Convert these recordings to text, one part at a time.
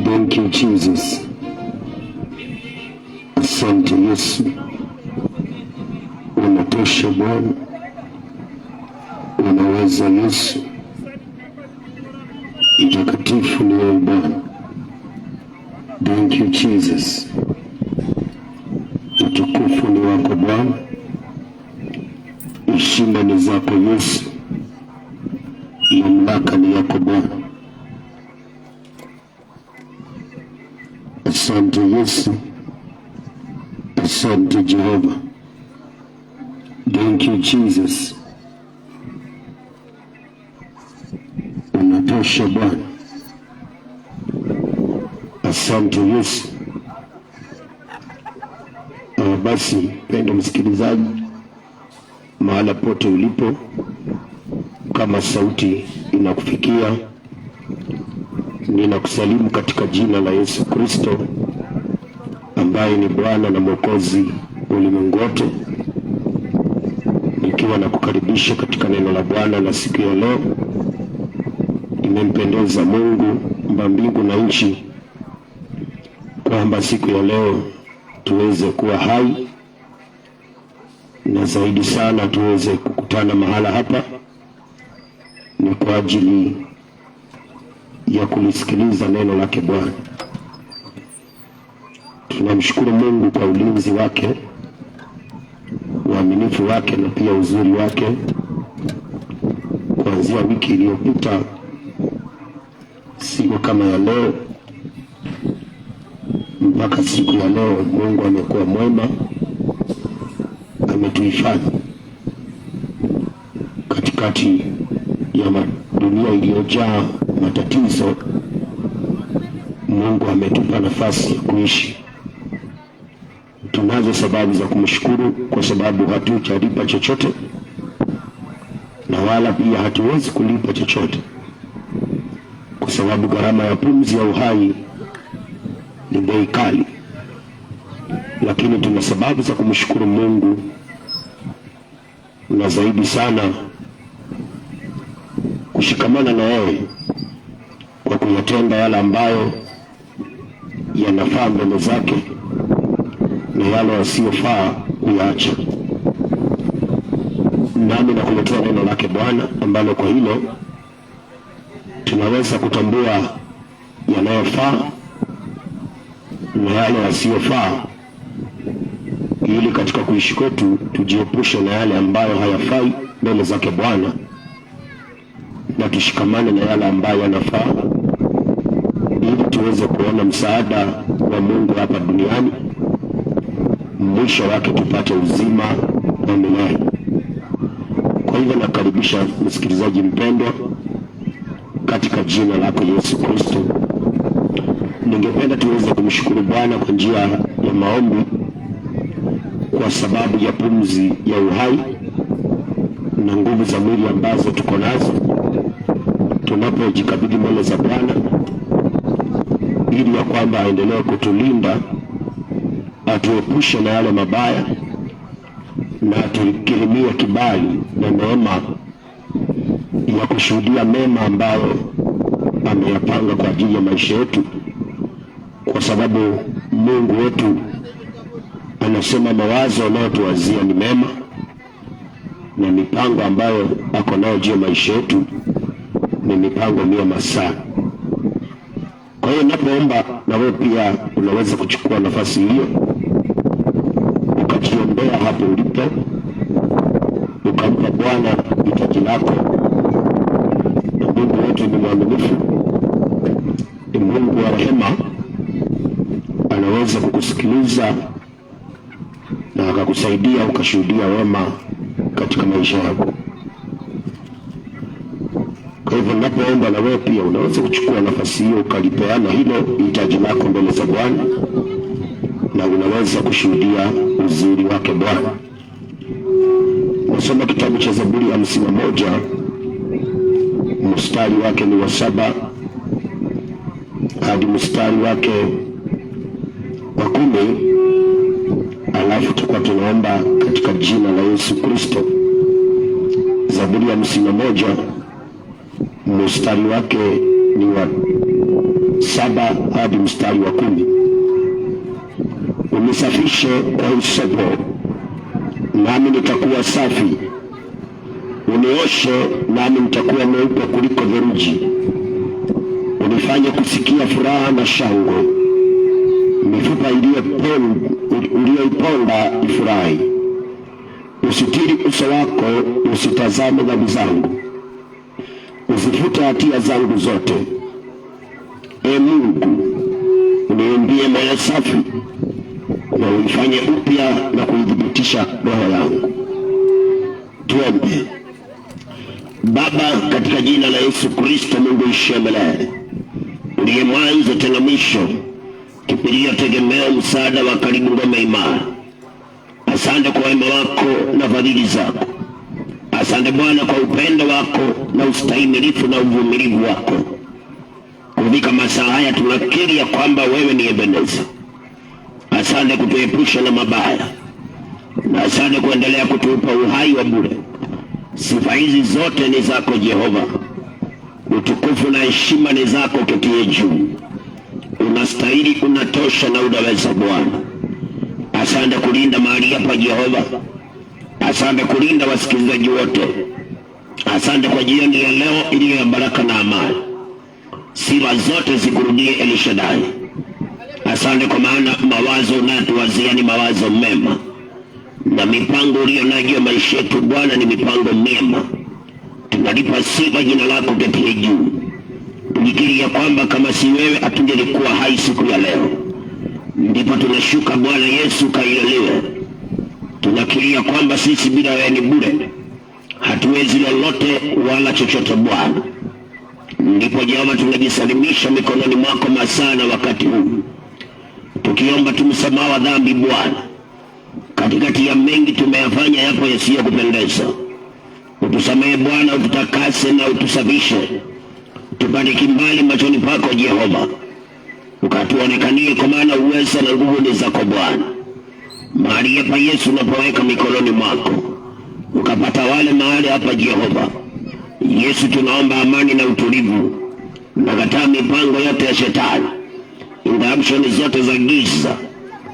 Thank you, Jesus. Asante Yesu, unatosha Bwana, unaweza Yesu, mtakatifu ni wewe Bwana. Thank you, Jesus. Utukufu ni wako Bwana, heshima ni zako Yesu, mamlaka ni yako Bwana. Asante Yesu, asante Jehova. Thank you, Jesus. Unatosha Bwana. Asante Yesu. Basi pendo msikilizaji, mahala pote ulipo, kama sauti inakufikia, ninakusalimu katika jina la Yesu Kristo ambaye ni Bwana na Mwokozi ulimwengu wote, nikiwa na kukaribisha katika neno la Bwana la siku ya leo. Nimempendeza Mungu mba mbingu na nchi kwamba siku ya leo tuweze kuwa hai, na zaidi sana tuweze kukutana mahala hapa ni kwa ajili ya kulisikiliza neno lake Bwana. Tunamshukuru Mungu kwa ulinzi wake, uaminifu wake na pia uzuri wake. Kuanzia wiki iliyopita, siku kama ya leo mpaka siku ya leo, Mungu amekuwa mwema, ametuhifadhi katikati ya dunia iliyojaa matatizo. Mungu ametupa nafasi ya kuishi. Tunazo sababu za kumshukuru, kwa sababu hatujalipa chochote na wala pia hatuwezi kulipa chochote, kwa sababu gharama ya pumzi ya uhai ni bei kali. Lakini tuna sababu za kumshukuru Mungu, na zaidi sana kushikamana na yeye kwa kuyatenda yale ambayo yanafaa mbele zake na yale yasiyofaa kuyaacha. Nami nakuletea neno lake Bwana, ambalo kwa hilo tunaweza kutambua yanayofaa na yale yasiyofaa, ili katika kuishi kwetu tujiepushe na yale ambayo hayafai mbele zake Bwana, na tushikamane na yale ambayo yanafaa, ili tuweze kuona msaada wa Mungu hapa duniani, mwisho wake tupate uzima wa milele. Kwa hivyo nakaribisha msikilizaji mpendwa katika jina lako Yesu Kristo. Ningependa tuweze kumshukuru Bwana kwa njia ya maombi kwa sababu ya pumzi ya uhai na nguvu za mwili ambazo tuko nazo, tunapojikabidhi mbele za Bwana ili ya kwamba aendelee kutulinda, atuepushe na yale mabaya, na atukirimie kibali na neema ya kushuhudia mema ambayo ameyapanga kwa ajili ya maisha yetu, kwa sababu Mungu wetu anasema mawazo anayotuwazia ni mema, na mipango ambayo ako nayo juu ya maisha yetu ni mipango mema sana. Kwa hiyo napoomba, na wewe pia unaweza kuchukua nafasi hiyo ukajiombea hapo ulipo, ukampa Bwana hitaji lako. Mungu wetu ni mwaminifu, ni Mungu wa rehema, anaweza kukusikiliza na akakusaidia ukashuhudia wema katika maisha yako. Kwa hivyo napoomba, na wewe pia unaweza kuchukua nafasi hiyo ukalipeana hilo hitaji lako mbele za Bwana, na unaweza kushuhudia uzuri wake Bwana. Nasoma kitabu cha Zaburi 51 mstari wake ni wa 7 hadi mstari wake wa 10, alafu tukua tunaomba katika jina la Yesu Kristo. Zaburi 51 mstari wake ni wa 7 hadi mstari wa 10. Unisafishe kwa hisopo, nami nitakuwa safi; unioshe, nami nitakuwa mweupe kuliko theluji. Unifanye kusikia furaha na shangwe, mifupa uliyoiponda ifurahi. Usitiri uso wako, usitazame dhambi zangu, usifute hatia zangu zote. Ee Mungu, uniumbie moyo safi, na uifanye upya na kuidhibitisha roho yangu. Tuombe. Baba, katika jina la Yesu Kristo, Mungu ishie milele, uliye mwanzo tena mwisho, kimbilio, tegemeo, msaada wa karibu, ngome imara, asante kwa wema wako na fadhili zako. Asante Bwana kwa upendo wako na ustahimilifu na uvumilivu wako. Kufika masaa haya tunakiri ya kwamba wewe ni Ebeneza. Asante kutuepusha na mabaya, na asante kuendelea kutupa uhai wa bure. Sifa hizi zote ni zako Jehova, utukufu na heshima ni zako ketie juu. Unastahili, unatosha na unaweza Bwana. Asante kulinda mahali hapa Jehova. Asante kulinda wasikilizaji wote. Asante kwa jioni ya leo iliyo ya baraka na amani. Sifa zote zikurudie El Shaddai. Asante kwa maana mawazo unayotuwazia ni mawazo mema, na mipango uliyo nayo maisha yetu Bwana ni mipango mema. Tunalipa sifa jina lako ketie juu. Tukikiri ya kwamba kama si wewe hatungelikuwa hai siku ya leo. Ndipo tunashuka Bwana Yesu kailelewe. Tunakiria kwamba sisi bila wewe ni bure, hatuwezi lolote wala chochote Bwana. Ndipo Jehova tunajisalimisha mikononi mwako masaa na wakati huu, tukiomba tumsamaha wa dhambi Bwana. Katikati ya mengi tumeyafanya yapo yasiyokupendeza, utusamehe Bwana, ututakase na utusafishe, tupate kimbali machoni pako Jehova, ukatuonekanie, kwa maana uweza na nguvu ni zako Bwana. Mahali hapa Yesu unapoweka mikononi mwako, ukapata wale mahali hapa Jehova, Yesu, tunaomba amani na utulivu. Nakataa mipango yote ya shetani, interruption zote za giza,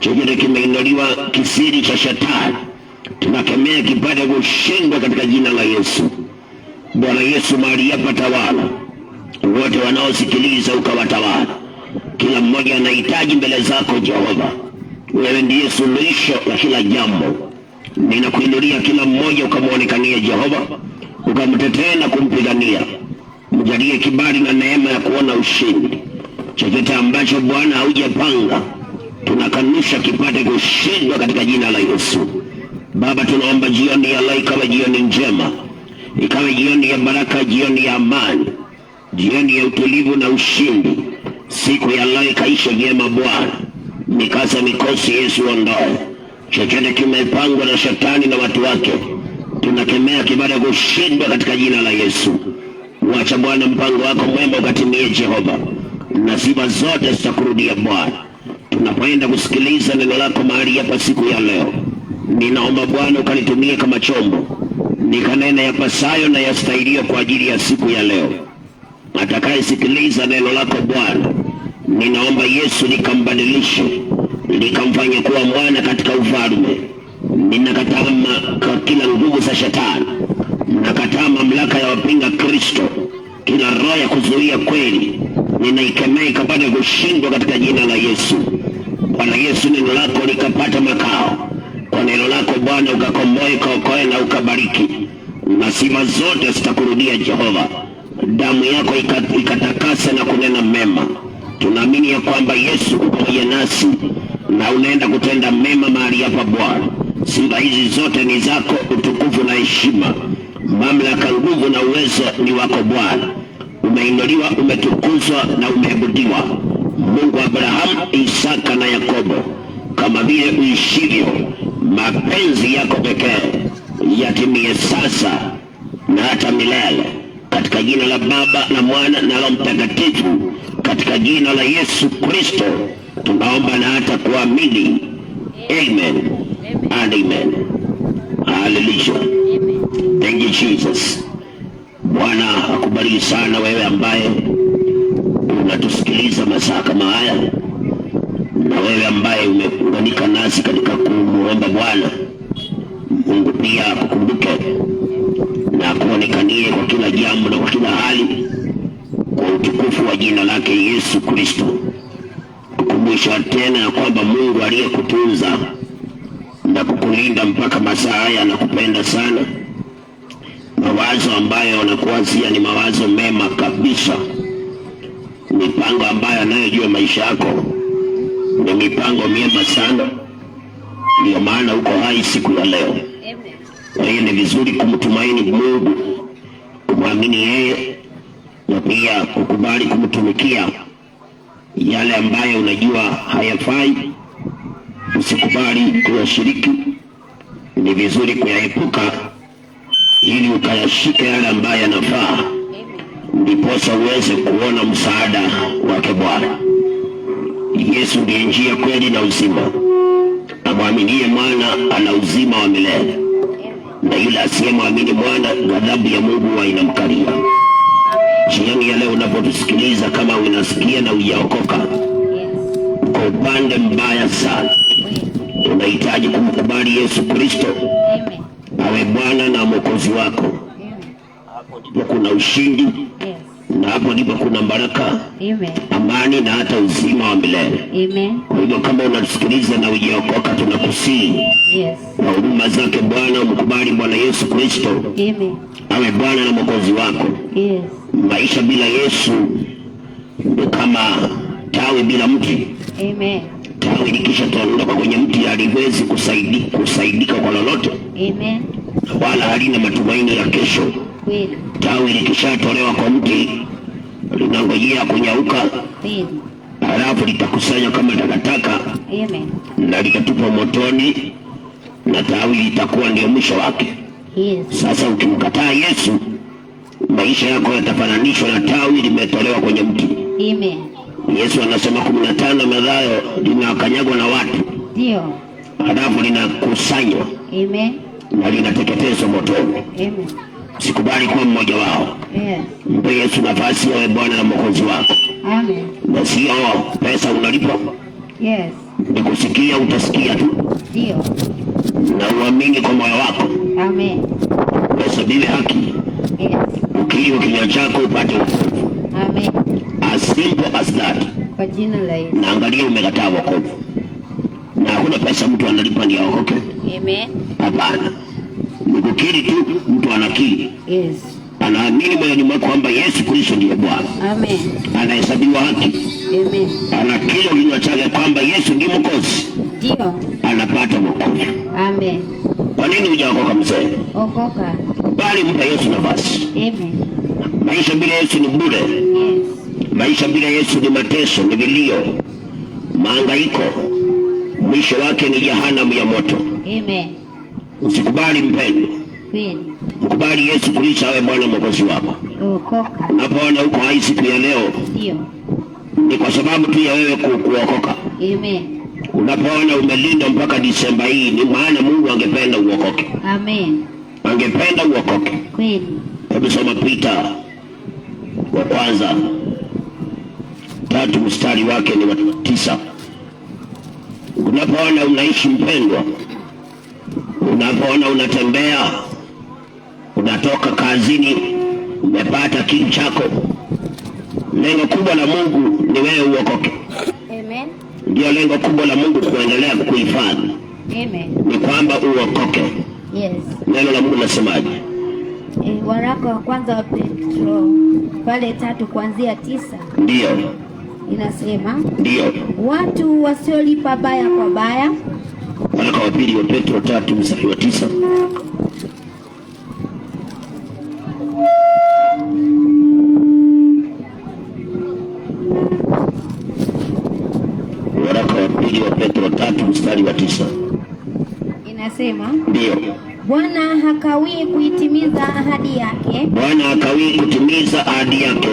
chochote kimeinuliwa kisiri cha shetani, tunakemea kipate kushindwa katika jina la Yesu. Bwana Yesu, mahali hapa tawala, wote wanaosikiliza ukawatawala. Kila mmoja anahitaji mbele zako Jehova. Wewe ndiye suluhisho la kila jambo. Ninakuinulia kila mmoja ukamwonekanie Jehova, ukamtetee na kumpigania. Mjalie kibali na neema ya kuona ushindi. Chochote ambacho Bwana haujapanga, tunakanusha kipate kushindwa katika jina la Yesu. Baba, tunaomba jioni ya leo ikawe jioni njema, ikawe jioni ya baraka, jioni ya amani, jioni ya utulivu na ushindi. Siku ya leo ikaisha vyema Bwana. Mikasa mikosi Yesu ondoe. Chochote kimepangwa na shetani na watu wake, tunakemea kibali kushindwa katika jina la Yesu. Wacha Bwana mpango wako mwema ukatimie Jehova, na sifa zote zitakurudia Bwana. Tunapoenda kusikiliza neno lako mahali hapa siku ya leo, ninaomba Bwana ukalitumie kama chombo, nikanena yapasayo na yastahilio kwa ajili ya siku ya leo. Atakayesikiliza neno lako Bwana, ninaomba Yesu likambadilishe, likamfanye kuwa mwana katika ufalme. Ninakataa kila nguvu za shetani, nakataa mamlaka ya wapinga Kristo, kila roho ya kuzuia kweli ninaikemea ikapate kushindwa katika jina la Yesu. Bwana Yesu, neno lako likapata makao. Kwa neno lako Bwana ukakomboe, ukaokoe na ukabariki, na sifa zote zitakurudia Jehova. Damu yako ikatakasa na kunena mema. Tunaamini ya kwamba Yesu uko pamoja nasi na unaenda kutenda mema mahali hapa Bwana. Sifa hizi zote ni zako, utukufu na heshima, mamlaka, nguvu na uwezo ni wako Bwana. Umeinuliwa, umetukuzwa na umeabudiwa, Mungu wa Abrahamu, Isaka na Yakobo. Kama vile uishivyo, mapenzi yako pekee yatimie sasa na hata milele, katika jina la Baba na Mwana na Roho Mtakatifu, katika jina la Yesu Kristo tunaomba na hata kuamini. Amen and amen. Hallelujah. Thank you Jesus. Bwana akubariki sana wewe ambaye unatusikiliza masaa kama haya, na wewe ambaye umeunganika nasi katika kumuomba Bwana. Mungu pia akukumbuke na kuonekanie kwa kila jambo na kwa kila hali, kwa utukufu wa jina lake Yesu Kristo. Kukumbusha tena ya kwamba Mungu aliyekutunza na kukulinda mpaka masaa haya na kupenda sana. Mawazo ambayo wanakuwazia ni mawazo mema kabisa. Mipango ambayo anayojua maisha yako ni mipango mema sana. Ndio maana uko hai siku ya leo. Kwa hiyo ni vizuri kumtumaini Mungu, kumwamini yeye, na pia kukubali kumtumikia. Yale ambayo unajua hayafai, usikubali kuyashiriki. Ni vizuri kuyaepuka ili ukayashike yale ambayo yanafaa, ndiposa uweze kuona msaada wake Bwana. Yesu ndiye njia, kweli na uzima. Amwaminie Mwana ana uzima wa milele, na yule asiyemwamini Mwana ghadhabu ya Mungu inamkalia. Jioni ya leo unapotusikiliza, kama unasikia na hujaokoka, kwa upande mbaya sana, unahitaji kumkubali Yesu Kristo awe Bwana na Mwokozi wako. Hapo ndipo kuna ushindi, na hapo ndipo kuna baraka, amani na hata uzima wa milele. Kwa hivyo kama unatusikiliza na hujaokoka, tunakusihi kwa huruma zake Bwana umkubali Bwana Yesu Kristo awe Bwana na Mwokozi wako. Maisha bila Yesu ni kama tawi bila mti. Tawi likishaondoka kwenye mti haliwezi kusaidika kwa lolote, wala halina matumaini ya kesho. Tawi likishatolewa kwa mti linangojea kunyauka, halafu litakusanywa kama takataka na litatupwa motoni, na tawi litakuwa ndio mwisho wake. Sasa ukimkataa Yesu, maisha yako yatafananishwa na tawi limetolewa kwenye mti. Yesu anasema 15 Mathayo, linakanyagwa na watu, halafu linakusanywa na linateketezwa motoni. Sikubali kuwa mmoja wao. Yes. Mpe Yesu nafasi awe Bwana na Mwokozi wako. Amen. Na sio pesa unalipa. Yes. Nikusikia utasikia tu. Ndio. Na uamini kwa moyo wako. Amen. Uhesabiwe haki. Yes. Ukiri kinywa chako upate wokovu. Amen. As simple as that. Kwa jina la Yesu. Na angalia umekataa wokovu. Na hakuna pesa mtu analipa ndio aokoke. Amen. Hapana. Nikukiri tu mtu anakiri. Yes. Anaamini moyoni mwake kwamba Yesu Kristo ndiye Bwana. Amen. Anahesabiwa haki. Amen. Anakiri kinywa chake kwamba Yesu ndiye Mwokozi. Ndio. Anapata wokovu. Amen. Kwa nini hujaokoka mzee? Okoka. Bali mpe Yesu nafasi. Amen. Maisha bila Yesu ni bure. Yes. Maisha bila Yesu ni mateso, ni vilio, mahangaiko. Mwisho wake ni jehanamu ya moto. Amen. Usikubali mpendo. Kweli. Mkubali Yesu Kristo awe Bwana Mwokozi wako. Okoka. Unapoona uko hai siku ya leo, Ndio. ni kwa sababu tu ya wewe kuokoka. Amen. Unapoona umelinda mpaka Disemba hii, ni maana Mungu angependa uokoke. Amen. Angependa uokoke. Kweli. Hebu soma Peter wa kwanza 3 mstari wake ni wa 9. Unapoona unaishi mpendwa, unapoona unatembea, unatoka kazini, umepata kitu chako, lengo kubwa la Mungu ni wewe uokoke. Amen. Ndio lengo kubwa la Mungu kuendelea kukuhifadhi. Amen. Ni kwamba uokoke. Yes. Neno la Mungu nasemaje? Waraka wa kwanza wa Petro pale 3 kuanzia 9. Ndio. Inasema, ndio, watu wasiolipa baya kwa baya. Waraka wa pili wa Petro 3 mstari wa 9. Waraka wa pili wa Petro 3 mstari wa 9. Inasema, ndio, Bwana hakawii kuitimiza ahadi yake. Bwana hakawii kutimiza ahadi yake.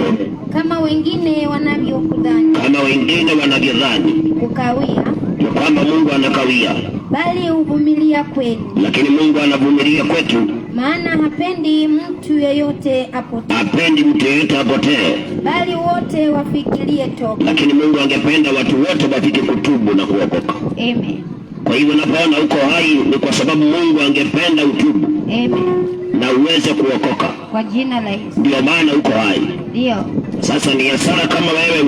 Kama wengine wanavyokudhani. Kama wengine wanavyodhani. Kukawia. Ni kwamba Mungu anakawia. Bali huvumilia kweli. Lakini Mungu anavumilia kwetu. Maana hapendi mtu yeyote apotee. Hapendi mtu yeyote apotee. Bali wote wafikirie toba. Lakini Mungu angependa watu wote wafike kutubu na kuokoka. Amen. Kwa hivyo unapoona uko hai ni kwa sababu Mungu angependa utubu. Amen. Na uweze kuokoka. Kwa jina la Yesu. Ndio maana uko hai. Ndio. Sasa ni hasara kama wewe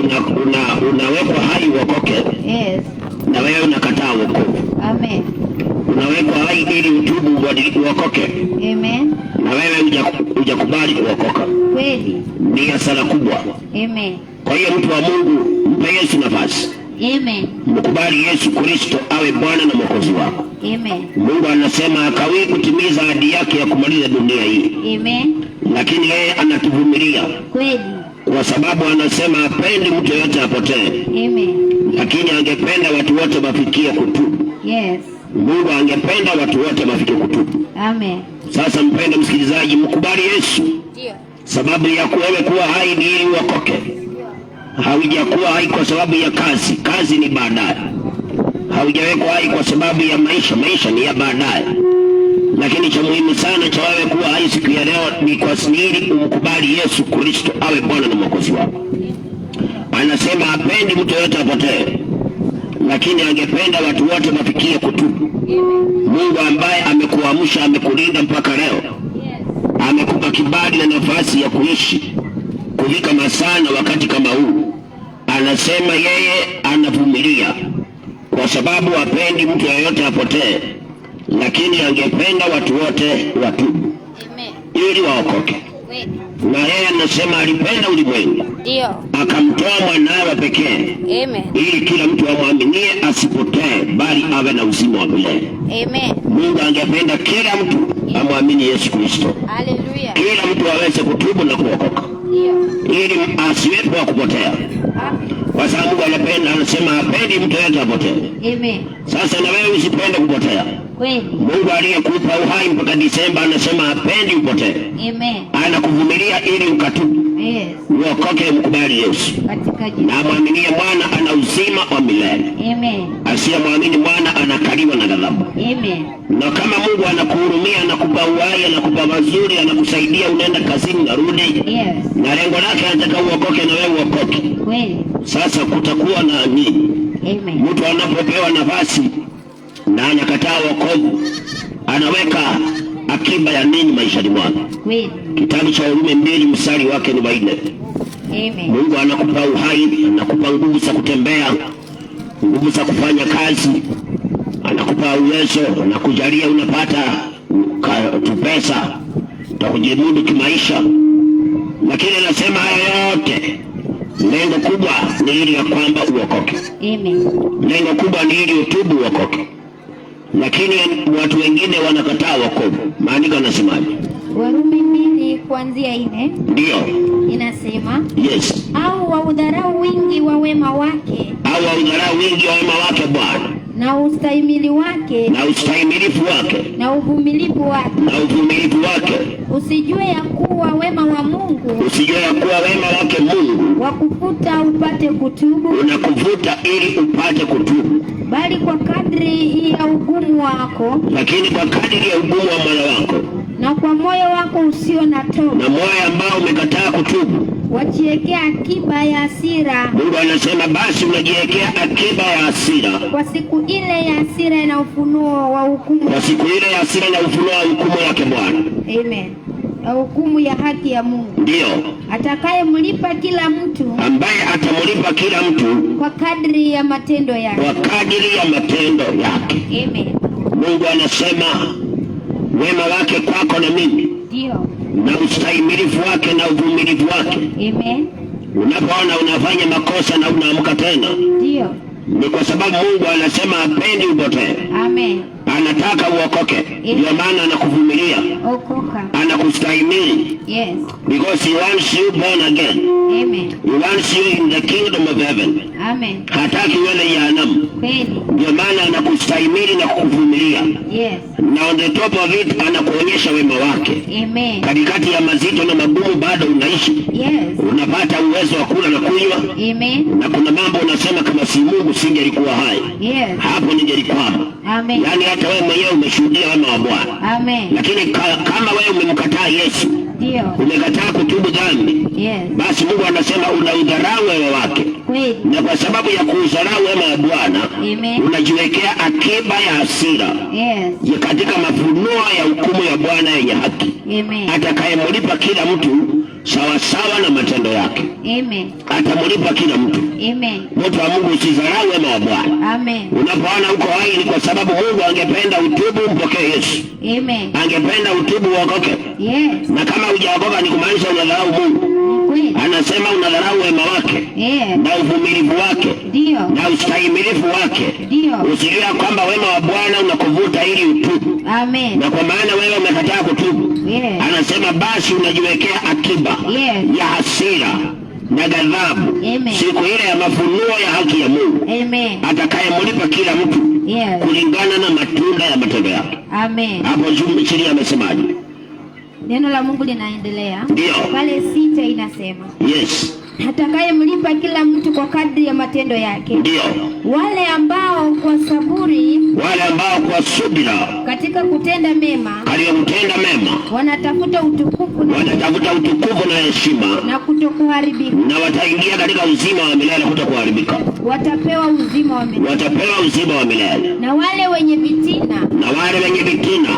unawekwa hai uokoke. Yes. Na wewe unakataa wokovu. Amen. Unawekwa hai ili utubu uokoke. Amen. Na wewe hujakubali kuokoka. Kweli. Ni hasara kubwa. Amen. Kwa hiyo mtu wa Mungu, mpe Yesu nafasi. Amen. Mkubali Yesu Kristo awe Bwana na Mwokozi wako. Amen. Mungu anasema hakawii kutimiza ahadi yake ya kumaliza dunia hii. Amen. Lakini yeye anatuvumilia. Kweli. Kwa sababu anasema hapendi mtu yeyote apotee. Amen. Lakini angependa watu wote wafikie kutubu. Yes. Mungu angependa watu wote wafikie kutubu. Amen. Sasa mpende msikilizaji, mkubali Yesu. Ndio. Sababu ya wewe kuwa hai ni ili uokoke. Haujakuwa hai kwa sababu ya kazi. Kazi ni baadaye. Haujawekwa hai kwa sababu ya maisha. Maisha ni ya baadaye. Lakini cha muhimu sana cha wewe kuwa hai siku ya leo ni kwa ili umkubali Yesu Kristo awe Bwana na Mwokozi wako. Anasema hapendi mtu yeyote apotee, lakini angependa watu wote wafikie kutubu. Mungu ambaye amekuamsha, amekulinda mpaka leo, amekupa kibali na nafasi ya kuishi kufika masaa na wakati kama huu, anasema yeye anavumilia kwa sababu hapendi mtu yeyote apotee, lakini angependa watu wote watubu ili waokoke. Na yeye anasema alipenda ulimwengu, ndio akamtoa mwanawe pekee, ili kila mtu amwaminie asipotee, bali awe na uzima wa milele. Amen. Mungu angependa kila mtu amwamini Yesu Kristo. Haleluya. Kila mtu aweze kutubu na kuokoka, ili asiwepo wa kupotea. Kwa sababu Mungu anapenda, anasema hapendi mtu yeyote apotee. Amen. Sasa na wewe usipende kupotea. Kweli. Mungu aliyekupa uhai mpaka Disemba anasema hapendi upotee. Amen. Anakuvumilia ili ukatubu. Yes. Uokoke, mkubali Yesu. Katika jina. Na mwaminie Bwana ana uzima wa milele. Amen. Asiyemwamini Bwana anakaliwa na ghadhabu. Amen. Na kama Mungu anakuhurumia, anakupa uhai, anakupa mazuri, anakusaidia unaenda kazini na rudi. Yes. Na lengo lake anataka uokoke na wewe uokoke. Kweli. Sasa kutakuwa na nini? Amen. Mtu anapopewa nafasi na anakataa wokovu, anaweka akiba ya nini maishani mwake? Kweli. Kitabu cha Warumi 2 mstari wake ni 4. Amen. Mungu anakupa uhai, anakupa nguvu za kutembea, nguvu za kufanya kazi, anakupa uwezo, anakujalia unapata pesa za kujimudu kimaisha. Lakini anasema haya yote lengo kubwa ni ili ya kwamba uokoke. Amen. Lengo kubwa ni ili utubu uokoke. Lakini watu wengine wanakataa wokovu. Maandiko yanasemaje? Warumi 2 kuanzia 4. Ndio. Inasema, yes. Au waudharau wingi wa wema wake. Au waudharau wingi wa wema wake Bwana. Na ustahimili wake. Na ustahimilifu wake. Na uvumilivu wake. Na uvumilivu wake. Usijue ya kuwa wema wa Mungu. Usijue ya kuwa wema wake Mungu wakuvuta upate kutubu. Unakuvuta ili upate kutubu. Bali kwa kadri ya ugumu wako. Lakini kwa kadri ya ugumu wa moyo wako. Na kwa moyo wako usio na toba. Na moyo ambao umekataa kutubu. Wajiwekea akiba ya hasira. Mungu anasema basi unajiwekea akiba ya hasira. Kwa siku ile ya hasira na ufunuo wa hukumu. Kwa siku ile ya hasira na ufunuo wa hukumu yake Bwana. Amen. Na hukumu ya haki ya Mungu. Ndio. Atakayemlipa kila mtu. Ambaye atamlipa kila mtu. Kwa kadri ya matendo yake. Kwa kadri ya matendo yake. Amen. Mungu anasema wema wake kwako na mimi. Ndio. Na ustahimilifu wake na uvumilivu wake. Amen. Unapoona unafanya makosa na unaamka tena. Ndio. Ni kwa sababu Mungu anasema hapendi upotee. Amen. Anataka uokoke. Ndio maana anakuvumilia. Okoka. Anakustahimili. Yes. Because he wants you born again. Amen. He wants you in the kingdom of heaven. Amen. Hataki wewe jehanamu. Kweli. Ndio maana anakustahimili na kukuvumilia. Yes. Na on the top of it anakuonyesha wema wake. Amen. Katikati ya mazito na magumu bado unaishi. Yes. Unapata uwezo wa kula na kunywa. Amen. Na kuna mambo unasema kama si Mungu singelikuwa hai. Yes. Hapo ningelikwama. Amen. Yaani hata wewe mwenyewe umeshuhudia wema wa Bwana. Amen. Lakini kama wewe umemkataa Yesu, ndio, umekataa kutubu dhambi, yes, basi Mungu anasema unaudharau wema wake. Kweli. Na kwa sababu ya kuudharau wema wa Bwana, unajiwekea akiba ya hasira. Yes. Katika mafunuo ya hukumu ya Bwana yenye haki. Amen. Atakayemlipa kila mtu sawa sawa na matendo yake. Amen. Atamlipa kila mtu. Amen. Mtu wa Mungu usidharau wema wa Bwana. Amen. Unapoona uko hai ni kwa sababu Mungu angependa utubu mpokee Yesu. Amen. Angependa utubu uokoke. Yes. Na kama hujaokoka ni kumaanisha unadharau Mungu. Anasema unadharau wema wake. Yes. Na uvumilivu wake. Ndio. Na ustahimilifu wake. Ndio. Usijue kwamba wema wa Bwana unakuvuta ili utubu. Amen. Na kwa maana wewe umekataa kutubu. Yes. Anasema basi unajiwekea akiba, yes, ya hasira na ghadhabu. Amen. Siku ile ya mafunuo ya haki ya Mungu. Amen. Atakayemlipa kila mtu, yes, kulingana na matunda ya matendo yake. Amen. Hapo chini amesemaje? Neno la Mungu linaendelea. Ndio. Pale 6 inasema. Yes. Atakayemlipa kila mtu kwa kadri ya matendo yake. Ndio. Wale ambao kwa saburi, wale ambao kwa subira katika kutenda mema, wanatafuta utukufu na heshima na kutokuharibika, na wataingia katika uzima wa milele kutokuharibika. Watapewa uzima wa milele. Na wale wenye vitina,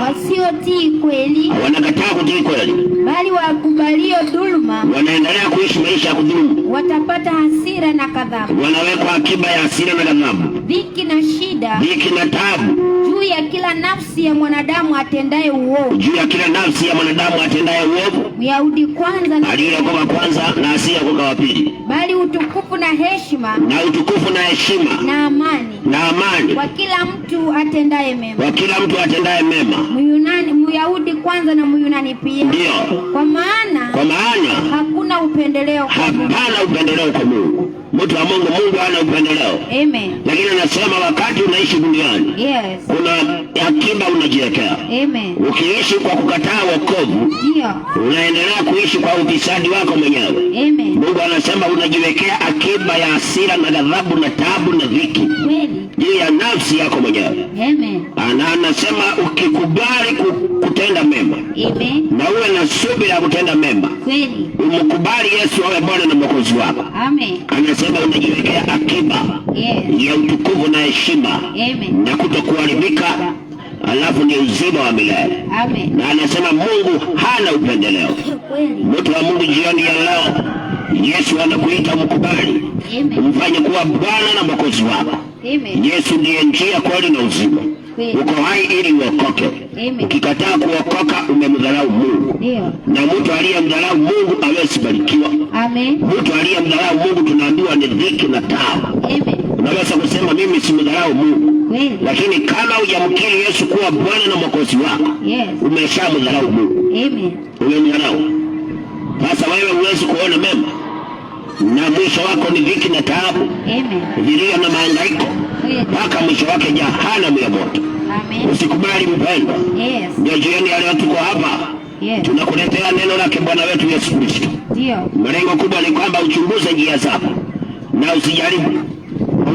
wasiotii kweli, wanakataa kutii kweli, bali wakubalio dhuluma, wanaendelea kuishi maisha ya kudhulumu, watapata hasira na ghadhabu. Wanawekwa akiba ya hasira na ghadhabu, dhiki na shida, dhiki na taabu, juu ya kila nafsi ya mwanadamu atendaye uovu. Myahudi kwanza na aliyeokoka kwanza na asiyeokoka wa pili. Bali utukufu na heshima na amani kwa kila mtu atendaye mema. Myahudi kwanza na Myunani pia. Ndio. Kwa maana hakuna upendeleo kwa Mungu. Hapana upendeleo kwa Mungu. Mtu wa Mungu, Mungu hana upendeleo. Amen. Lakini anasema wakati unaishi duniani, yes, kuna akiba unajiwekea. Amen. Ukiishi kwa kukataa wokovu, ndio unaendelea kuishi kwa ufisadi wako mwenyewe. Amen. Mungu anasema unajiwekea akiba ya hasira na ghadhabu na taabu na dhiki juu ya nafsi yako mwenyewe. Amen. Anasema ukikubali kutenda mema, amen, na uwe na subira ya kutenda mema, kweli, umkubali Yesu awe Bwana na Mwokozi wako, amen, anasema unajiwekea akiba, yes, ya utukufu na heshima, amen, na kutokuharibika, alafu ni uzima wa milele. Amen. Na anasema Mungu hana upendeleo. Mtu wa Mungu, jioni ya leo Yesu anakuita mkubali, umfanye kuwa Bwana na Mwokozi wako. Amen. Yesu ndiye njia, kweli na uzima. Uko hai ili uokoke. Ukikataa kuokoka umemdharau Mungu. Ndio. Na mtu aliyemdharau Mungu hawezi barikiwa. Amen. Mtu aliyemdharau Mungu tunaambiwa ni dhiki na taabu. Amen. Unaweza kusema mimi simdharau Mungu. Lakini kama hujamkiri Yesu kuwa Bwana na Mwokozi wako, yes, umeshamdharau Mungu. Amen. Umemdharau. Sasa wewe huwezi kuona mema, na mwisho wako ni dhiki na taabu, vilio na mahangaiko, mpaka mwisho wake jehanamu ya moto. Amen. Usikubali mpendwa. Yes. Ndio jioni ya leo tuko hapa. Yes. Tunakuletea neno lake Bwana wetu Yesu Kristo. Ndio. Malengo kubwa ni kwamba uchunguze njia zako na usijaribu.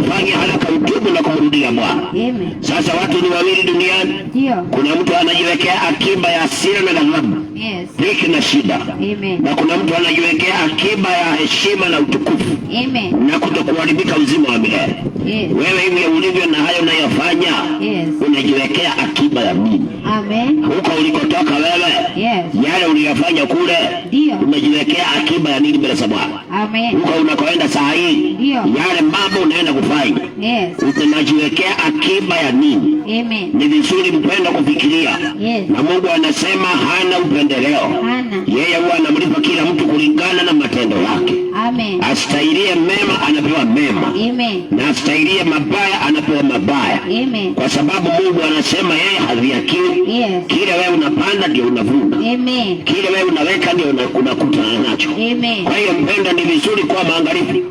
Ufanye haraka utubu na kumrudia Bwana. Amen. Sasa watu ni wawili duniani. Ndio. Kuna mtu anajiwekea akiba ya hasira na ghadhabu, yes, dhiki na shida. Amen. Na kuna mtu anajiwekea akiba ya heshima na utukufu. Amen. Na kutokuharibika, uzima wa milele. Yes. Wewe hivi ulivyo na hayo unayofanya, yes, unajiwekea akiba ya nini? Amen. Huko ulikotoka wewe, yes, yale uliyofanya kule, ndio, unajiwekea akiba ya nini mbele za Bwana? Amen. Huko unakoenda saa hii, ndio, yale mambo unaenda kufanya, yes, unajiwekea akiba ya nini? Amen. Ni vizuri mpenda kufikiria. Yes. Na Mungu anasema hana upendeleo. Hana. Yeye huwa anamlipa kila mtu kulingana na matendo yake. Amen. Astahilie mema anapewa mema. Amen. Na astahilie mabaya anapewa mabaya. Amen. Kwa sababu Mungu anasema yeye hadhihakiwi. Yes. Kile wewe unapanda ndio unavuna. Amen. Kile wewe unaweka ndio unakutana nacho. Amen. Kwa hiyo mpenda, ni vizuri kuwa maangalifu,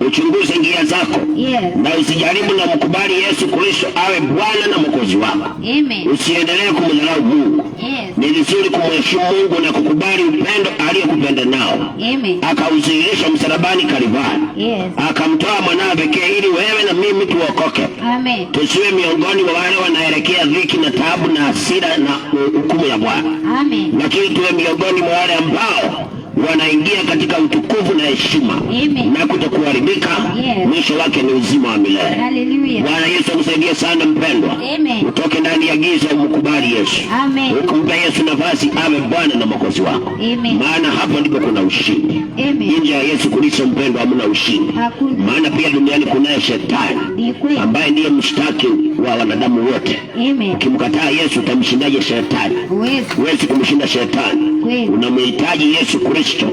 uchunguze njia zako. Yes. Na usijaribu, na mkubali Yesu Kristo awe Bwana na Mwokozi wako. Amen. Usiendelee kumdharau Mungu. Yes. Ni vizuri kumheshimu Mungu na kukubali upendo aliyokupenda nao. Amen. Akaudhihirisha msalabani Kalvari. Yes. Akamtoa mwanawe pekee ili wewe na mimi tuokoke. Amen. Tusiwe miongoni mwa wale wanaelekea dhiki na taabu na hasira na hukumu ya Bwana. Amen. Lakini tuwe miongoni mwa wale ambao wanaingia katika utukufu na heshima na kutokuharibika. Yes. Mwisho wake ni uzima wa milele. Haleluya. Bwana Yesu akusaidie sana mpendwa. Amen. Utoke ndani ya giza, umkubali Yesu. Amen. Ukumpe Yesu nafasi awe Bwana na Mwokozi wako. Amen. Maana hapo ndipo kuna ushindi. Amen. Nje ya Yesu Kristo mpendwa hamna ushindi. Hakuna. Maana pia duniani kunaye shetani ambaye ndiye mshtaki wa wanadamu wote. Amen. Ukimkataa Yesu utamshindaje shetani? Huwezi kumshinda shetani. Unamhitaji Yesu Kristo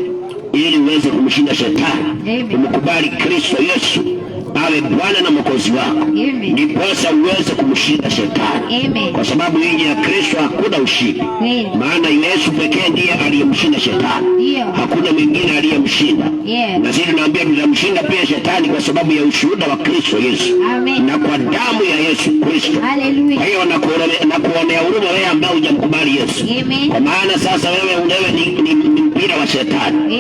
ili uweze kumshinda shetani. Umkubali Kristo Yesu awe Bwana na Mwokozi wako, ndiposa uweze kumshinda shetani. Amen. Kwa sababu nje ya Kristo hakuna ushindi. Maana Yesu pekee ndiye aliyemshinda shetani. Hakuna mwingine aliyemshinda. Na sisi tunaambia tutamshinda pia shetani kwa sababu ya ushuhuda wa Kristo Yesu. Amen. Na kwa damu ya Yesu Kristo. Haleluya. Kwa hiyo nakuonea huruma wewe ambaye hujamkubali Yesu. Amen. Kwa maana sasa wewe ni mpira wa shetani.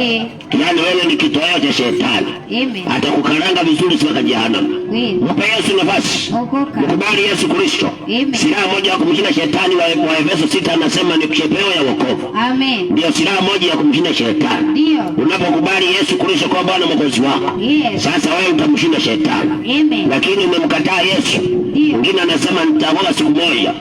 Yaani wewe ni kitoweo cha shetani. Amen. Atakukaranga vizuri mpaka jehanamu. Mpe Yesu nafasi. Mkubali Yesu Kristo. Silaha moja ya kumshinda shetani wa Efeso 6 anasema ni chepeo ya wokovu. Amen. Ndio silaha moja ya kumshinda shetani. Ndio. Unapokubali Yesu Kristo kwa Bwana Mwokozi wako, yes, sasa wewe utamshinda shetani. Amen. Lakini umemkataa Yesu. Mwingine anasema nitaokoka siku moja.